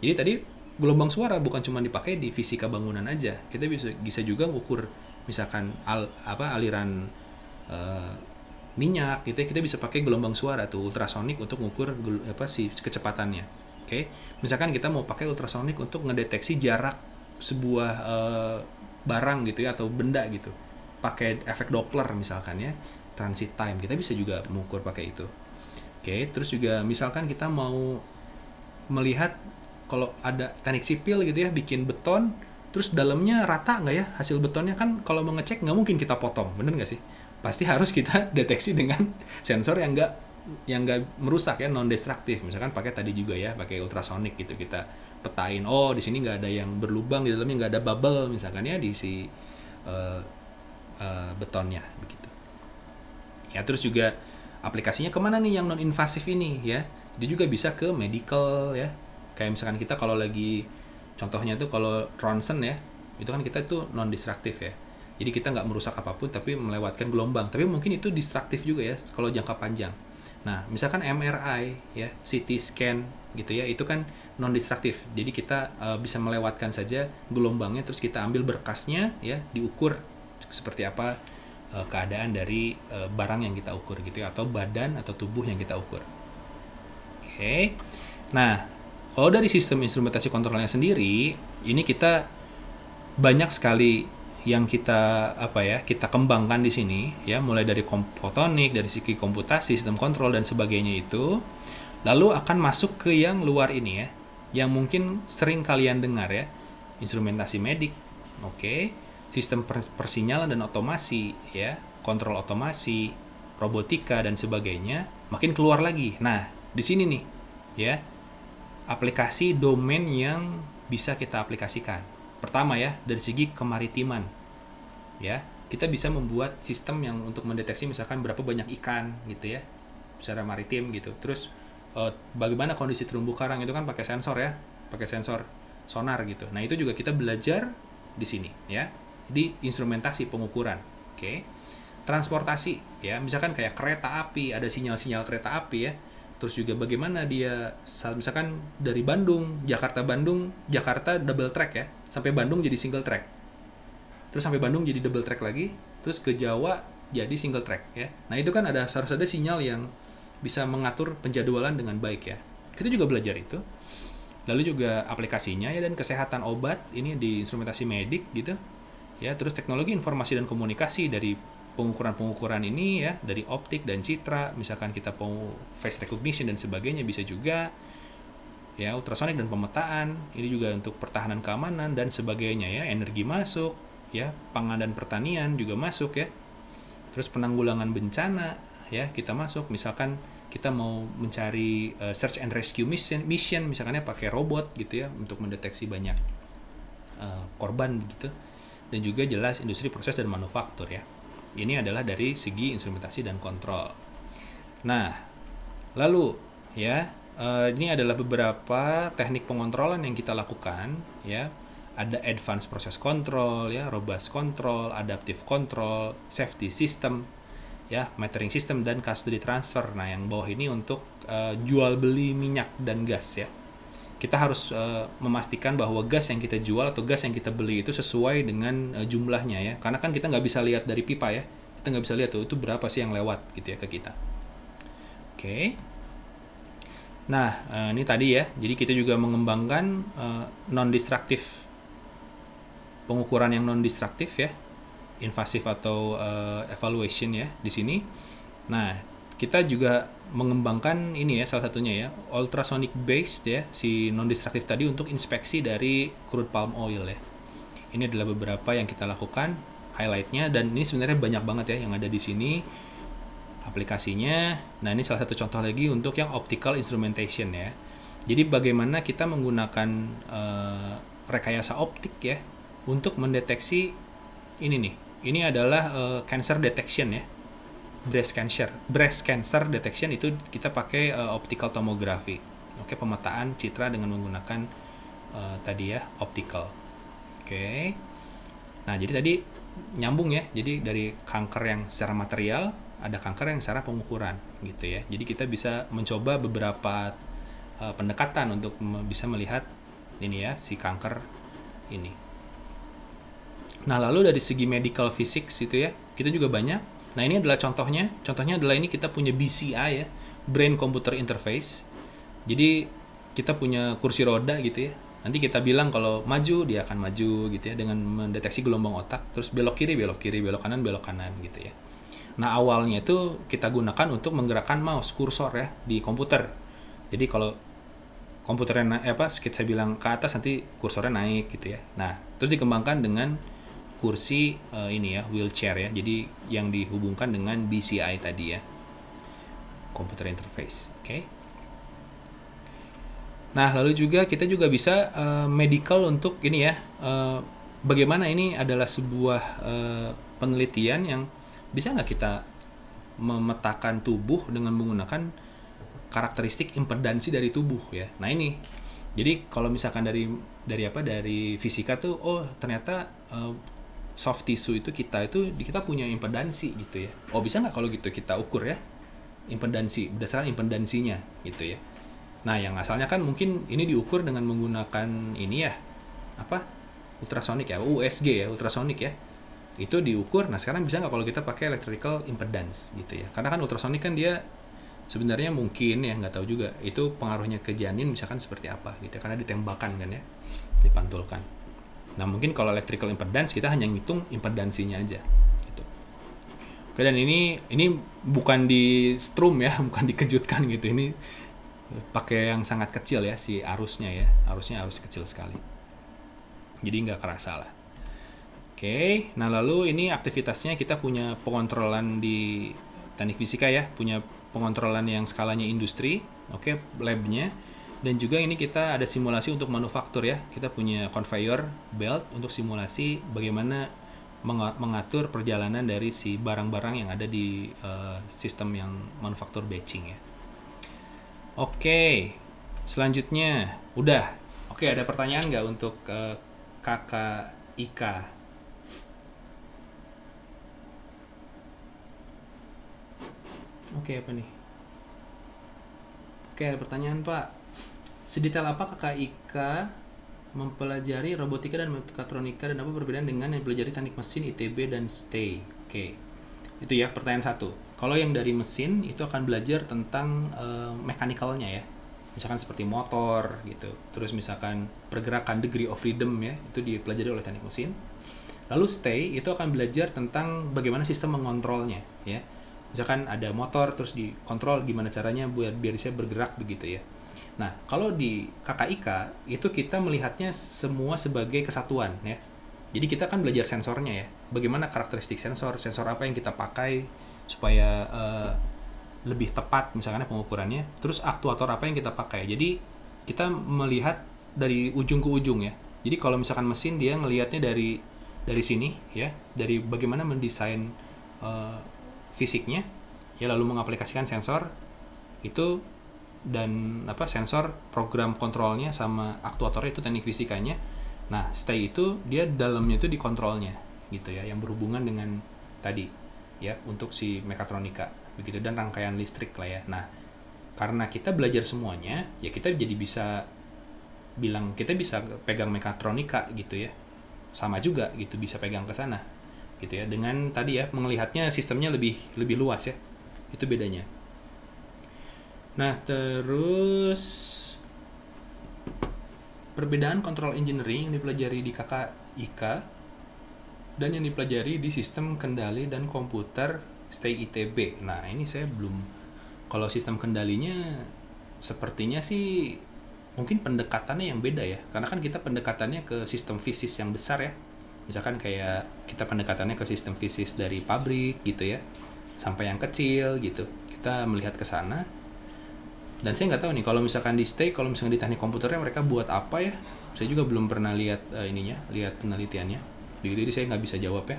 Jadi tadi gelombang suara bukan cuma dipakai di fisika bangunan aja, kita bisa juga ukur misalkan aliran minyak gitu ya, kita bisa pakai gelombang suara tuh ultrasonik untuk mengukur si kecepatannya. Oke, misalkan kita mau pakai ultrasonik untuk ngedeteksi jarak sebuah barang gitu ya, atau benda gitu, pakai efek Doppler misalkan ya, transit time, kita bisa juga mengukur pakai itu. Oke, terus juga misalkan kita mau melihat kalau ada teknik sipil gitu ya, bikin beton, terus dalamnya rata nggak ya hasil betonnya, kan kalau mau ngecek nggak mungkin kita potong, bener nggak sih? Pasti harus kita deteksi dengan sensor yang nggak merusak ya, non destruktif. Misalkan pakai tadi juga ya, pakai ultrasonic gitu, kita petain, oh di sini nggak ada yang berlubang, di dalamnya nggak ada bubble misalkan ya di si betonnya begitu. Ya terus juga aplikasinya kemana nih yang non invasif ini ya? Dia juga bisa ke medical ya. Kayak misalkan kita kalau lagi, contohnya tuh kalau ronsen ya, itu kan kita tuh non destruktif ya. Jadi kita nggak merusak apapun tapi melewatkan gelombang. Tapi mungkin itu destruktif juga ya kalau jangka panjang. Nah, misalkan MRI ya, CT scan gitu ya, itu kan non destruktif. Jadi kita bisa melewatkan saja gelombangnya, terus kita ambil berkasnya ya, diukur seperti apa keadaan dari barang yang kita ukur gitu ya, atau badan atau tubuh yang kita ukur. Oke. Nah, kalau dari sistem instrumentasi kontrolnya sendiri, ini kita banyak sekali yang kita kita kembangkan di sini ya, mulai dari fotonik, dari segi komputasi, sistem kontrol dan sebagainya itu. Lalu akan masuk ke yang luar ini ya, yang mungkin sering kalian dengar ya, instrumentasi medik, oke, sistem persinyalan dan otomasi ya, kontrol otomasi, robotika dan sebagainya, makin keluar lagi. Nah, di sini nih ya, aplikasi domain yang bisa kita aplikasikan. Pertama ya, dari segi kemaritiman ya, kita bisa membuat sistem yang untuk mendeteksi misalkan berapa banyak ikan gitu ya, secara maritim gitu. Terus bagaimana kondisi terumbu karang, itu kan pakai sensor ya, pakai sensor sonar gitu. Nah, itu juga kita belajar di sini ya, di instrumentasi pengukuran. Oke. Transportasi ya, misalkan kayak kereta api, ada sinyal-sinyal kereta api ya. Terus juga bagaimana dia, misalkan dari Bandung, Jakarta double track ya, sampai Bandung jadi single track. Terus sampai Bandung jadi double track lagi, terus ke Jawa jadi single track ya. Nah, itu kan harus ada sinyal yang bisa mengatur penjadwalan dengan baik ya. Kita juga belajar itu. Lalu juga aplikasinya ya, dan kesehatan obat ini di instrumentasi medik gitu. Ya, terus teknologi informasi dan komunikasi dari pengukuran ini ya, dari optik dan citra, misalkan kita mau face recognition dan sebagainya bisa juga ya, ultrasonik dan pemetaan, ini juga untuk pertahanan keamanan dan sebagainya ya, energi masuk ya, pangan dan pertanian juga masuk ya, terus penanggulangan bencana ya, kita masuk, misalkan kita mau mencari search and rescue mission misalkannya pakai robot gitu ya, untuk mendeteksi banyak korban begitu. Dan juga jelas industri proses dan manufaktur ya. Ini adalah dari segi instrumentasi dan kontrol. Nah, lalu ya, ini adalah beberapa teknik pengontrolan yang kita lakukan ya. Ada advanced process control ya, robust control, adaptive control, safety system ya, metering system dan custody transfer. Nah, yang bawah ini untuk jual beli minyak dan gas ya. Kita harus memastikan bahwa gas yang kita jual atau gas yang kita beli itu sesuai dengan jumlahnya ya, karena kan kita nggak bisa lihat dari pipa ya, kita nggak bisa lihat tuh itu berapa sih yang lewat gitu ya ke kita. Oke. Nah, ini tadi ya, jadi kita juga mengembangkan non-destruktif, pengukuran yang non-destruktif ya, invasif atau evaluation ya di sini. Nah, kita juga mengembangkan ini ya, salah satunya ya, ultrasonic based ya, si non-destruktif tadi untuk inspeksi dari crude palm oil ya. Ini adalah beberapa yang kita lakukan, highlightnya, dan ini sebenarnya banyak banget ya yang ada di sini aplikasinya. Nah, ini salah satu contoh lagi untuk yang optical instrumentation ya. Jadi bagaimana kita menggunakan rekayasa optik ya untuk mendeteksi ini nih. Ini adalah cancer detection ya. Breast cancer detection itu kita pakai optical tomography. Oke, pemetaan citra dengan menggunakan tadi ya, optical. Oke. Nah, jadi tadi nyambung ya. Jadi dari kanker yang secara material, ada kanker yang secara pengukuran gitu ya. Jadi kita bisa mencoba beberapa pendekatan untuk bisa melihat ini ya, si kanker ini. Nah, lalu dari segi medical physics itu ya, kita juga banyak. Nah, ini adalah contohnya adalah ini kita punya BCI ya, Brain Computer Interface. Jadi kita punya kursi roda gitu ya. Nanti kita bilang kalau maju, dia akan maju gitu ya, dengan mendeteksi gelombang otak. Terus belok kiri, belok kanan gitu ya. Nah, awalnya itu kita gunakan untuk menggerakkan mouse, kursor ya, di komputer. Jadi kalau komputernya saya bilang ke atas, nanti kursornya naik gitu ya. Nah, terus dikembangkan dengan kursi ini ya, wheelchair ya. Jadi yang dihubungkan dengan BCI tadi ya, computer interface. Oke. Nah, lalu juga kita juga bisa medical untuk ini ya. Bagaimana ini adalah sebuah penelitian yang bisa nggak kita memetakan tubuh dengan menggunakan karakteristik impedansi dari tubuh ya. Nah ini, jadi kalau misalkan dari fisika tuh, oh ternyata soft tissue itu kita punya impedansi gitu ya. Oh bisa nggak kalau gitu kita ukur ya impedansi berdasarkan impedansinya gitu ya. Nah yang asalnya kan mungkin ini diukur dengan menggunakan ini ya ultrasonik ya, ultrasonik ya. Itu diukur. Nah sekarang bisa nggak kalau kita pakai electrical impedance gitu ya, karena kan ultrasonik kan dia sebenarnya mungkin ya, nggak tahu juga itu pengaruhnya ke janin misalkan seperti apa gitu ya, karena ditembakkan kan ya, dipantulkan. Nah mungkin kalau electrical impedance kita hanya ngitung impedansinya aja gitu. Oke, dan ini bukan di strum ya, bukan dikejutkan gitu, ini pakai yang sangat kecil ya si arusnya arus kecil sekali, jadi nggak kerasa lah. Oke, nah lalu ini aktivitasnya kita punya pengontrolan di teknik fisika ya, punya pengontrolan yang skalanya industri, oke, labnya, dan juga ini kita ada simulasi untuk manufaktur ya, kita punya conveyor belt untuk simulasi bagaimana mengatur perjalanan dari si barang-barang yang ada di sistem yang manufaktur batching ya. Oke, selanjutnya udah. Oke, ada pertanyaan nggak untuk kakak Ika? Oke, apa nih? Oke, ada pertanyaan Pak. Sedetail apa kakak Ika mempelajari robotika dan mekatronika, dan apa perbedaan dengan yang dipelajari teknik mesin ITB dan STAY? Oke, itu ya pertanyaan satu. Kalau yang dari mesin itu akan belajar tentang mechanical-nya ya, misalkan seperti motor gitu. Terus misalkan pergerakan, degree of freedom ya, itu dipelajari oleh teknik mesin. Lalu STAY itu akan belajar tentang bagaimana sistem mengontrolnya ya. Misalkan ada motor terus dikontrol gimana caranya biar bisa bergerak begitu ya. Nah, kalau di KKIK itu kita melihatnya semua sebagai kesatuan ya. Jadi kita kan belajar sensornya ya. Bagaimana karakteristik sensor apa yang kita pakai supaya lebih tepat misalkan pengukurannya. Terus aktuator apa yang kita pakai. Jadi kita melihat dari ujung ke ujung ya. Jadi kalau misalkan mesin dia ngelihatnya dari sini ya, dari bagaimana mendesain fisiknya ya, lalu mengaplikasikan sensor itu dan sensor program kontrolnya sama aktuatornya itu teknik fisikanya. Nah STAY itu dia dalamnya itu di kontrolnya gitu ya, yang berhubungan dengan tadi ya untuk si mekatronika begitu, dan rangkaian listrik lah ya. Nah karena kita belajar semuanya ya, kita jadi bisa bilang kita bisa pegang mekatronika gitu ya, sama juga gitu bisa pegang ke sana gitu ya, dengan tadi ya melihatnya sistemnya lebih luas ya, itu bedanya. Nah terus perbedaan control engineering yang dipelajari di KKIK dan yang dipelajari di sistem kendali dan komputer STAY ITB. Nah ini saya belum, kalau sistem kendalinya sepertinya sih mungkin pendekatannya yang beda ya, karena kan kita pendekatannya ke sistem fisis yang besar ya. Misalkan kayak kita pendekatannya ke sistem fisis dari pabrik gitu ya, sampai yang kecil gitu, kita melihat ke sana. Dan saya nggak tahu nih kalau misalkan di STAY, kalau misalkan di teknik komputernya mereka buat apa ya, saya juga belum pernah lihat lihat penelitiannya jadi saya nggak bisa jawab ya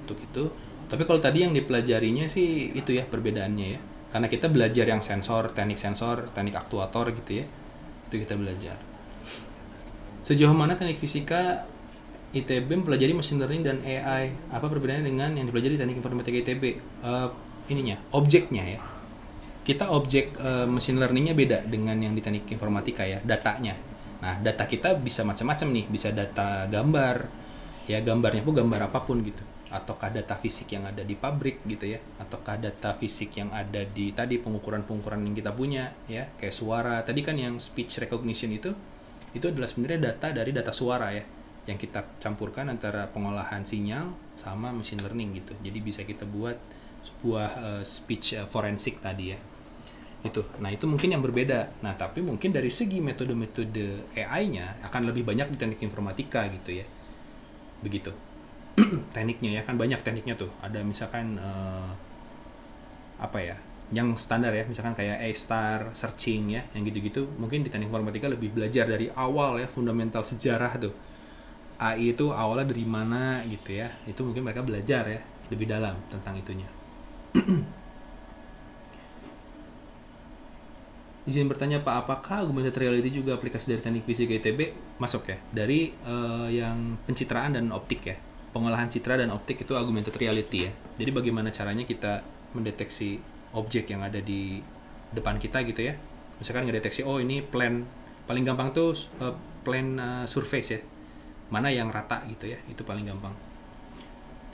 untuk itu. Tapi kalau tadi yang dipelajarinya sih itu ya perbedaannya ya, karena kita belajar yang sensor, teknik aktuator gitu ya, itu kita belajar. Sejauh mana teknik fisika ITB mempelajari machine learning dan AI? Apa perbedaannya dengan yang dipelajari teknik informatika ITB? Objeknya ya. Kita objek machine learningnya beda dengan yang di teknik informatika ya, datanya. Nah, data kita bisa macam-macam nih, bisa data gambar, ya gambarnya pun gambar apapun gitu. Ataukah data fisik yang ada di pabrik gitu ya, ataukah data fisik yang ada di tadi pengukuran-pengukuran yang kita punya ya, kayak suara. Tadi kan yang speech recognition itu adalah sebenarnya data dari data suara ya, yang kita campurkan antara pengolahan sinyal sama machine learning gitu. Jadi bisa kita buat sebuah speech forensik tadi ya. Itu. Nah, itu mungkin yang berbeda. Nah, tapi mungkin dari segi metode-metode AI-nya akan lebih banyak di teknik informatika gitu ya. Begitu. Tekniknya ya, kan banyak tekniknya tuh. Ada misalkan apa ya? Yang standar ya, misalkan kayak A-star, searching ya, yang gitu-gitu. Mungkin di teknik informatika lebih belajar dari awal ya, fundamental sejarah tuh. AI itu awalnya dari mana gitu ya. Itu mungkin mereka belajar ya lebih dalam tentang itunya. Izin bertanya Pak, apakah augmented reality juga aplikasi dari teknik fisika ITB? Masuk ya, dari yang pencitraan dan optik ya. Pengolahan citra dan optik itu augmented reality ya. Jadi bagaimana caranya kita mendeteksi objek yang ada di depan kita gitu ya. Misalkan ngedeteksi, oh ini plan, paling gampang tuh plan surface ya. Mana yang rata gitu ya, itu paling gampang.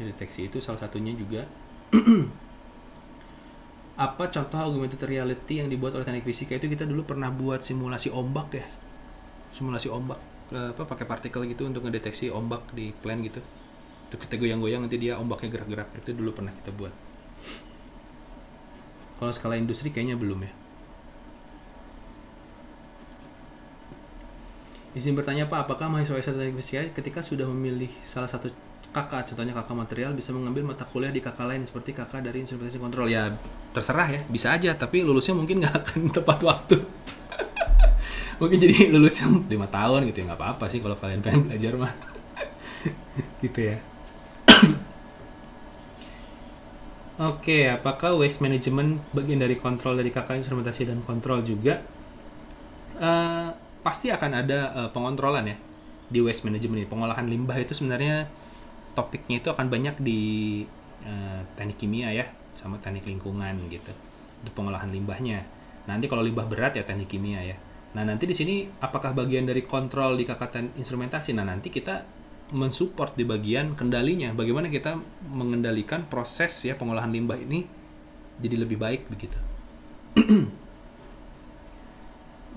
Deteksi itu salah satunya juga. Apa contoh augmented reality yang dibuat oleh teknik fisika? Itu kita dulu pernah buat simulasi ombak ya, simulasi ombak pakai partikel gitu untuk ngedeteksi ombak di plane gitu. Itu kita goyang-goyang nanti dia ombaknya gerak-gerak. Itu dulu pernah kita buat. Kalau skala industri kayaknya belum ya. Izin bertanya Pak, apakah mahasiswa S1 teknik fisika ketika sudah memilih salah satu kakak, contohnya kakak material, bisa mengambil mata kuliah di kakak lain seperti kakak dari instrumentasi kontrol? Ya terserah ya, bisa aja, tapi lulusnya mungkin nggak akan tepat waktu. Mungkin jadi lulusnya 5 tahun gitu ya, nggak apa-apa sih kalau kalian pengen belajar mah. Gitu ya. Oke, apakah waste management bagian dari kontrol dari kakak instrumentasi dan kontrol juga? Pasti akan ada pengontrolan ya di waste management ini. Pengolahan limbah itu sebenarnya topiknya itu akan banyak di teknik kimia ya, sama teknik lingkungan gitu. Itu pengolahan limbahnya. Nanti kalau limbah berat ya teknik kimia ya. Nah, nanti di sini apakah bagian dari kontrol di kakak instrumentasi? Nah, nanti kita mensupport di bagian kendalinya. Bagaimana kita mengendalikan proses ya pengolahan limbah ini jadi lebih baik begitu.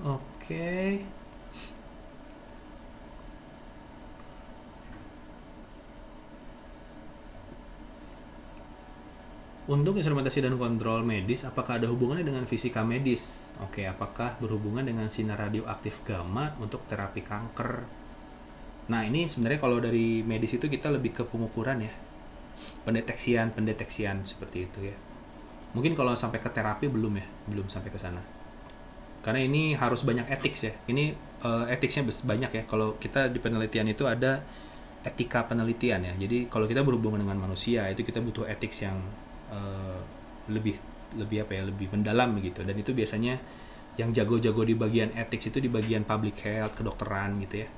Oke. Untuk instrumentasi dan kontrol medis, apakah ada hubungannya dengan fisika medis? Oke, apakah berhubungan dengan sinar radioaktif gamma untuk terapi kanker? Nah, ini sebenarnya kalau dari medis itu kita lebih ke pengukuran ya. Pendeteksian seperti itu ya. Mungkin kalau sampai ke terapi belum ya, belum sampai ke sana. Karena ini harus banyak etik ya. Ini etiknya banyak ya. Kalau kita di penelitian itu ada etika penelitian ya. Jadi kalau kita berhubungan dengan manusia itu kita butuh etik yang lebih apa ya, lebih mendalam gitu. Dan itu biasanya yang jago-jago di bagian etik itu di bagian public health, kedokteran gitu ya.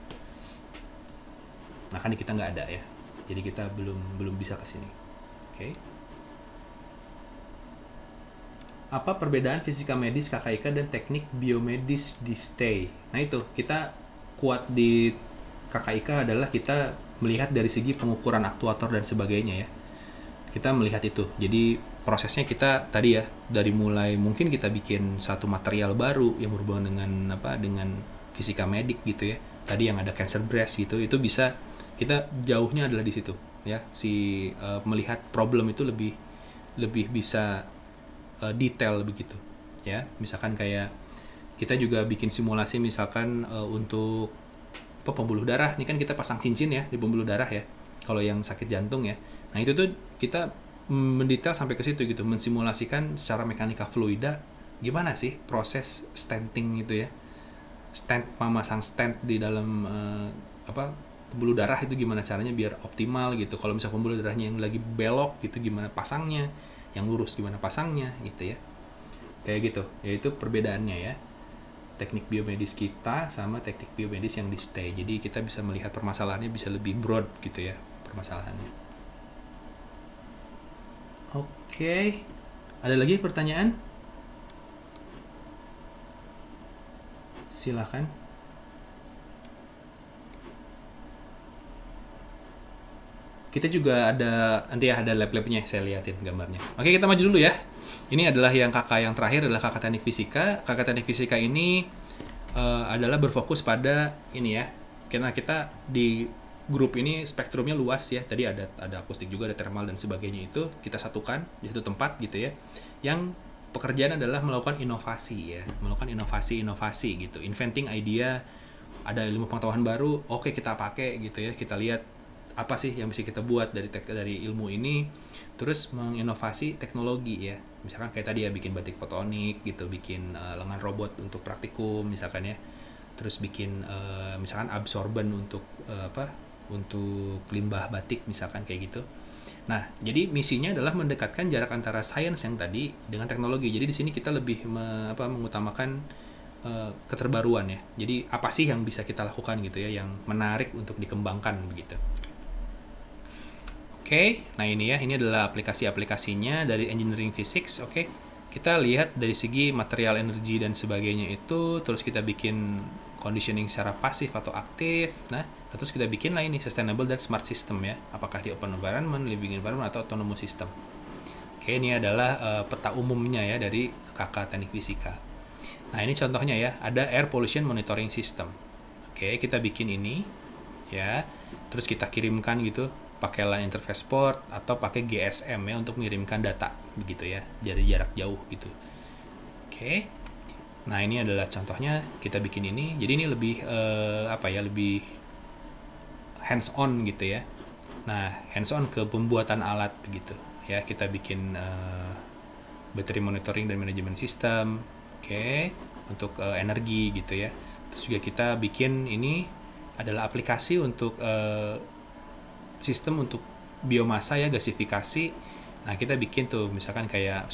Nah, kan kita nggak ada ya. Jadi kita belum bisa ke sini. Oke. Apa perbedaan fisika medis KKIK dan teknik biomedis di STAY? Nah, itu kita kuat di KKIK adalah kita melihat dari segi pengukuran aktuator dan sebagainya ya. Kita melihat itu. Jadi prosesnya kita tadi ya, dari mulai mungkin kita bikin satu material baru yang berhubungan dengan fisika medik gitu ya. Tadi yang ada cancer breast gitu, itu bisa kita jauhnya adalah di situ ya. Melihat problem itu lebih bisa detail begitu ya. Misalkan kayak kita juga bikin simulasi misalkan untuk pembuluh darah. Ini kan kita pasang cincin ya di pembuluh darah ya. Kalau yang sakit jantung ya. Nah, itu tuh kita mendetail sampai ke situ gitu, mensimulasikan secara mekanika fluida gimana sih proses stenting gitu ya. Memasang stent di dalam pembuluh darah itu gimana caranya biar optimal gitu. Kalau misalnya pembuluh darahnya yang lagi belok gitu gimana pasangnya, yang lurus gimana pasangnya gitu ya. Kayak gitu. Yaitu perbedaannya ya. Teknik biomedis kita sama teknik biomedis yang di STAY. Jadi kita bisa melihat permasalahannya bisa lebih broad gitu ya, permasalahannya. Oke. Ada lagi pertanyaan? Silakan. Kita juga nanti ada lab-labnya, saya liatin gambarnya. Oke, kita maju dulu ya. Ini adalah yang kakak yang terakhir, adalah kakak teknik fisika. Kakak teknik fisika ini adalah berfokus pada ini ya. Karena kita di grup ini spektrumnya luas ya. Tadi ada akustik juga, ada thermal dan sebagainya, itu kita satukan di satu tempat gitu ya. Yang pekerjaan adalah melakukan inovasi ya, melakukan inovasi gitu, inventing idea, ada ilmu pengetahuan baru, oke kita pakai gitu ya, kita lihat apa sih yang bisa kita buat dari ilmu ini, terus menginovasi teknologi ya, misalkan kayak tadi ya bikin batik fotonik gitu, bikin lengan robot untuk praktikum misalkan ya, terus bikin misalkan absorben untuk untuk limbah batik misalkan kayak gitu. Nah, jadi misinya adalah mendekatkan jarak antara sains yang tadi dengan teknologi. Jadi di sini kita lebih mengutamakan keterbaruan ya. Jadi apa sih yang bisa kita lakukan gitu ya, yang menarik untuk dikembangkan begitu. Oke, nah ini ya, ini adalah aplikasi-aplikasinya dari engineering physics. Oke, kita lihat dari segi material, energi dan sebagainya itu, terus kita bikin conditioning secara pasif atau aktif. Nah, terus kita bikin lah ini sustainable dan smart system ya, apakah di open environment, living environment, atau autonomous system. Oke, ini adalah peta umumnya ya dari kakak teknik fisika. Nah, ini contohnya ya, ada air pollution monitoring system. Oke, kita bikin ini ya, terus kita kirimkan gitu pakai line interface port atau pakai GSM ya untuk mengirimkan data begitu ya dari jarak jauh gitu. Oke. Nah, ini adalah contohnya kita bikin ini. Jadi ini lebih lebih hands on gitu ya. Nah, hands on ke pembuatan alat begitu ya. Kita bikin battery monitoring dan management system. Oke, untuk energi gitu ya. Terus juga kita bikin ini adalah aplikasi untuk sistem untuk biomasa ya, gasifikasi. Nah, kita bikin tuh misalkan kayak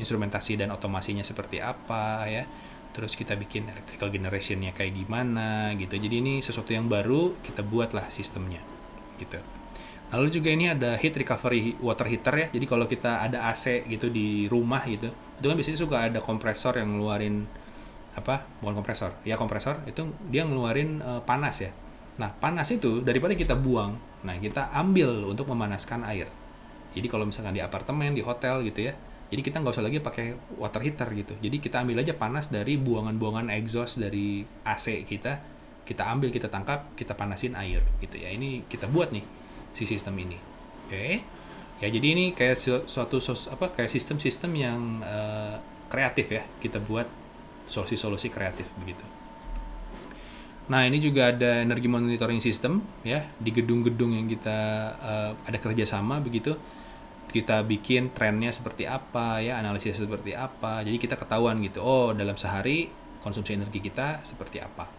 instrumentasi dan otomasinya seperti apa ya. Terus kita bikin electrical generation-nya kayak gimana gitu. Jadi ini sesuatu yang baru, kita buatlah sistemnya gitu. Lalu juga ini ada heat recovery water heater ya. Jadi kalau kita ada AC gitu di rumah gitu, itu kan biasanya suka ada kompresor yang ngeluarin bukan kompresor. Ya kompresor itu dia ngeluarin panas ya. Nah, panas itu daripada kita buang, nah kita ambil untuk memanaskan air. Jadi kalau misalkan di apartemen, di hotel gitu ya, jadi kita nggak usah lagi pakai water heater gitu. Jadi kita ambil aja panas dari buangan-buangan exhaust dari AC kita ambil, kita tangkap, kita panasin air gitu ya. Ini kita buat nih si sistem ini. Oke. Ya, jadi ini kayak kayak sistem-sistem yang kreatif ya. Kita buat solusi-solusi kreatif begitu. Nah, ini juga ada energi monitoring system ya, di gedung-gedung yang kita ada kerjasama begitu. Kita bikin trennya seperti apa ya, analisis seperti apa. Jadi kita ketahuan gitu, oh dalam sehari konsumsi energi kita seperti apa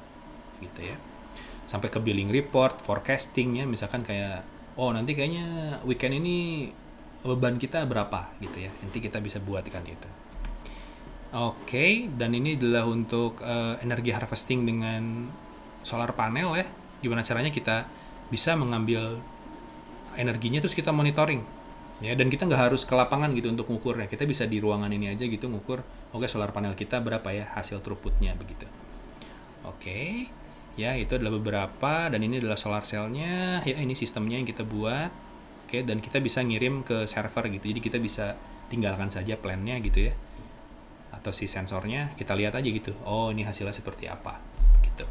gitu ya. Sampai ke billing report, forecasting ya, misalkan kayak oh nanti kayaknya weekend ini beban kita berapa gitu ya. Nanti kita bisa buatkan itu. Oke, dan ini adalah untuk energi harvesting dengan solar panel ya. Gimana caranya kita bisa mengambil energinya terus kita monitoring ya, dan kita nggak harus ke lapangan gitu untuk ngukurnya. Kita bisa di ruangan ini aja gitu ngukur, oke solar panel kita berapa ya hasil throughputnya begitu. Oke, ya itu adalah beberapa, dan ini adalah solar cell-nya ya, ini sistemnya yang kita buat. Oke, dan kita bisa ngirim ke server gitu, jadi kita bisa tinggalkan saja plan-nya gitu ya, atau si sensornya kita lihat aja gitu, oh ini hasilnya seperti apa gitu.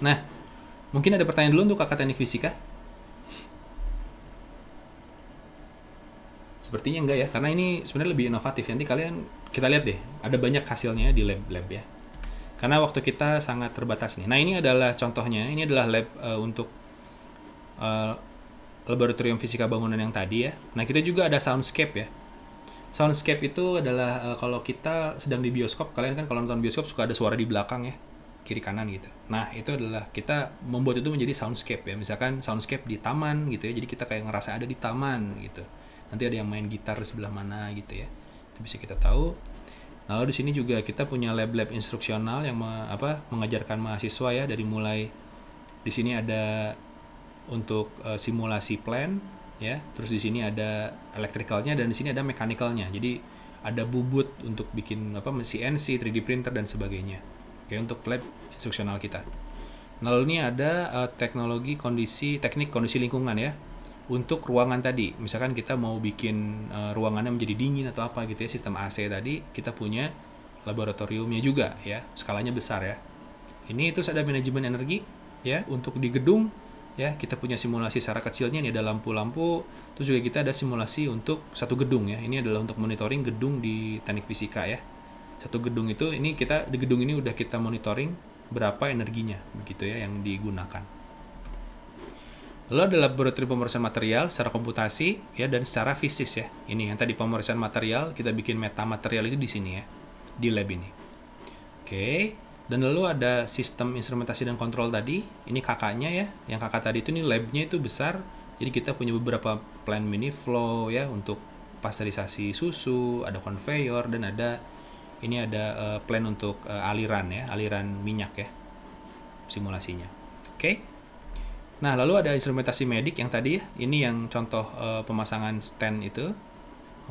Nah, mungkin ada pertanyaan dulu untuk kakak teknik fisika? Sepertinya enggak ya, karena ini sebenarnya lebih inovatif. Nanti kita lihat deh, ada banyak hasilnya di lab-lab ya. Karena waktu kita sangat terbatas nih. Nah, ini adalah contohnya, ini adalah lab untuk laboratorium fisika bangunan yang tadi ya. Nah, kita juga ada soundscape ya. Soundscape itu adalah kalau kita sedang di bioskop, kalian kan kalau nonton bioskop suka ada suara di belakang ya, kiri kanan gitu. Nah, itu adalah kita membuat itu menjadi soundscape ya. Misalkan soundscape di taman gitu ya. Jadi kita kayak ngerasa ada di taman gitu. Nanti ada yang main gitar di sebelah mana gitu ya. Itu bisa kita tahu. Lalu di sini juga kita punya lab-lab instruksional yang mengajarkan mahasiswa ya, dari mulai di sini ada untuk simulasi plan ya. Terus di sini ada electricalnya dan di sini ada mechanical-nya. Jadi ada bubut untuk bikin CNC, 3D printer dan sebagainya. Oke, untuk lab instruksional kita. Lalu ini ada teknik kondisi lingkungan ya. Untuk ruangan tadi, misalkan kita mau bikin ruangannya menjadi dingin atau apa gitu ya, sistem AC tadi, kita punya laboratoriumnya juga ya, skalanya besar ya. Ini terus ada manajemen energi ya, untuk di gedung ya. Kita punya simulasi secara kecilnya, ini ada lampu-lampu. Terus juga kita ada simulasi untuk satu gedung ya. Ini adalah untuk monitoring gedung di teknik fisika ya. Satu gedung itu, ini kita di gedung ini udah kita monitoring berapa energinya begitu ya yang digunakan. Lalu ada laboratorium pemrosesan material secara komputasi ya dan secara fisik ya. Ini yang tadi pemrosesan material, kita bikin metamaterial itu di sini ya, di lab ini. Oke, dan lalu ada sistem instrumentasi dan kontrol tadi. Ini kakaknya ya, yang kakak tadi itu nih labnya itu besar. Jadi kita punya beberapa plan mini flow ya untuk pasteurisasi susu, ada conveyor dan ada ini ada plan untuk aliran ya, aliran minyak ya, simulasinya. Oke. Nah, lalu ada instrumentasi medik yang tadi ya, ini yang contoh pemasangan stand itu.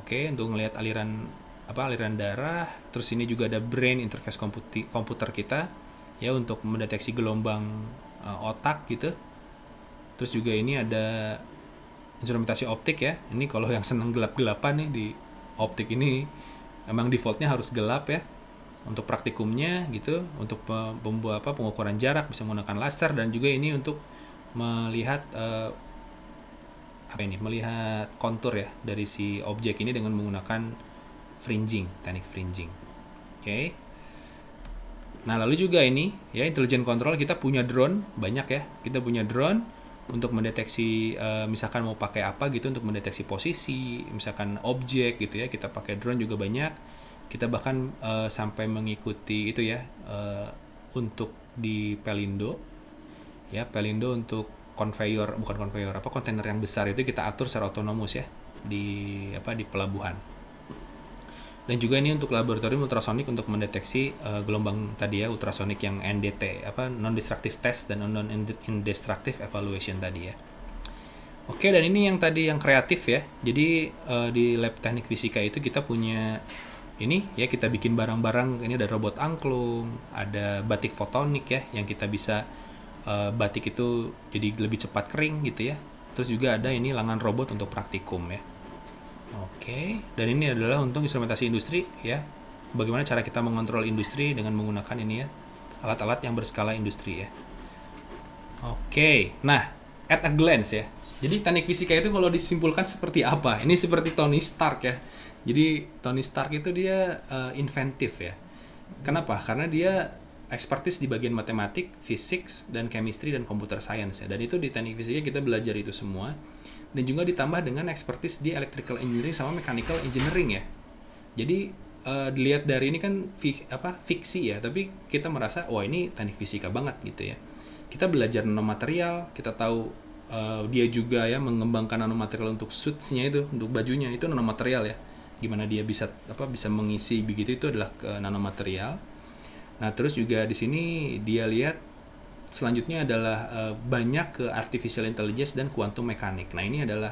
Oke, untuk melihat aliran darah. Terus ini juga ada brain interface komputer kita ya untuk mendeteksi gelombang otak gitu. Terus juga ini ada instrumentasi optik ya. Ini kalau yang seneng gelap-gelapan nih di optik ini emang defaultnya harus gelap ya. Untuk praktikumnya gitu, untuk pengukuran jarak bisa menggunakan laser, dan juga ini untuk melihat melihat kontur ya dari si objek ini dengan menggunakan fringing, teknik fringing. Oke. Nah, lalu juga ini ya intelligent control, kita punya drone banyak ya. Kita punya drone untuk mendeteksi misalkan mau pakai apa gitu untuk mendeteksi posisi, misalkan objek gitu ya. Kita pakai drone juga banyak. Kita bahkan sampai mengikuti itu ya untuk di Pelindo. Ya, Pelindo untuk kontainer yang besar itu kita atur secara otonomus ya di pelabuhan. Dan juga ini untuk laboratorium ultrasonik untuk mendeteksi gelombang tadi ya, ultrasonik yang NDT, non-destructive test dan non-destructive evaluation tadi ya. Oke, dan ini yang tadi yang kreatif ya. Jadi di lab teknik fisika itu kita punya ini ya, kita bikin barang-barang. Ini ada robot angklung, ada batik fotonik ya, yang kita bisa batik itu jadi lebih cepat kering gitu ya. Terus juga ada ini lengan robot untuk praktikum ya. Oke, dan ini adalah untuk instrumentasi industri ya. Bagaimana cara kita mengontrol industri dengan menggunakan ini ya, alat-alat yang berskala industri ya. Oke, nah at a glance ya. Jadi teknik fisika itu kalau disimpulkan seperti apa? Ini seperti Tony Stark ya. Jadi Tony Stark itu dia inventif ya. Kenapa? Karena dia expertise di bagian matematik, fisik, dan chemistry dan computer science ya. Dan itu di teknik fisika kita belajar itu semua. Dan juga ditambah dengan expertise di electrical engineering sama mechanical engineering ya. Jadi dilihat dari ini kan fiksi ya, tapi kita merasa wah ini teknik fisika banget gitu ya. Kita belajar nanomaterial, kita tahu dia juga ya mengembangkan nanomaterial untuk suits-nya itu, untuk bajunya itu nanomaterial ya. Gimana dia bisa mengisi begitu, itu adalah nanomaterial. Nah, terus juga di sini dia lihat selanjutnya adalah banyak ke artificial intelligence dan quantum mechanics. Nah, ini adalah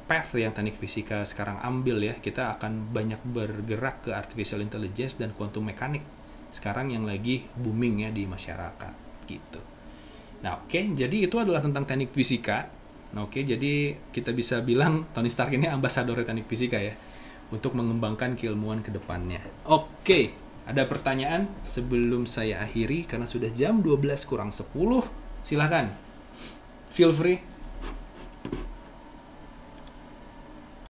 path yang teknik fisika sekarang ambil ya. Kita akan banyak bergerak ke artificial intelligence dan quantum mechanics sekarang yang lagi booming ya di masyarakat gitu. Nah, oke, jadi itu adalah tentang teknik fisika. Nah, oke, jadi kita bisa bilang Tony Stark ini ambasador teknik fisika ya untuk mengembangkan keilmuan ke depannya. Oke. Ada pertanyaan sebelum saya akhiri karena sudah jam 12 kurang 10. Silahkan. Feel free.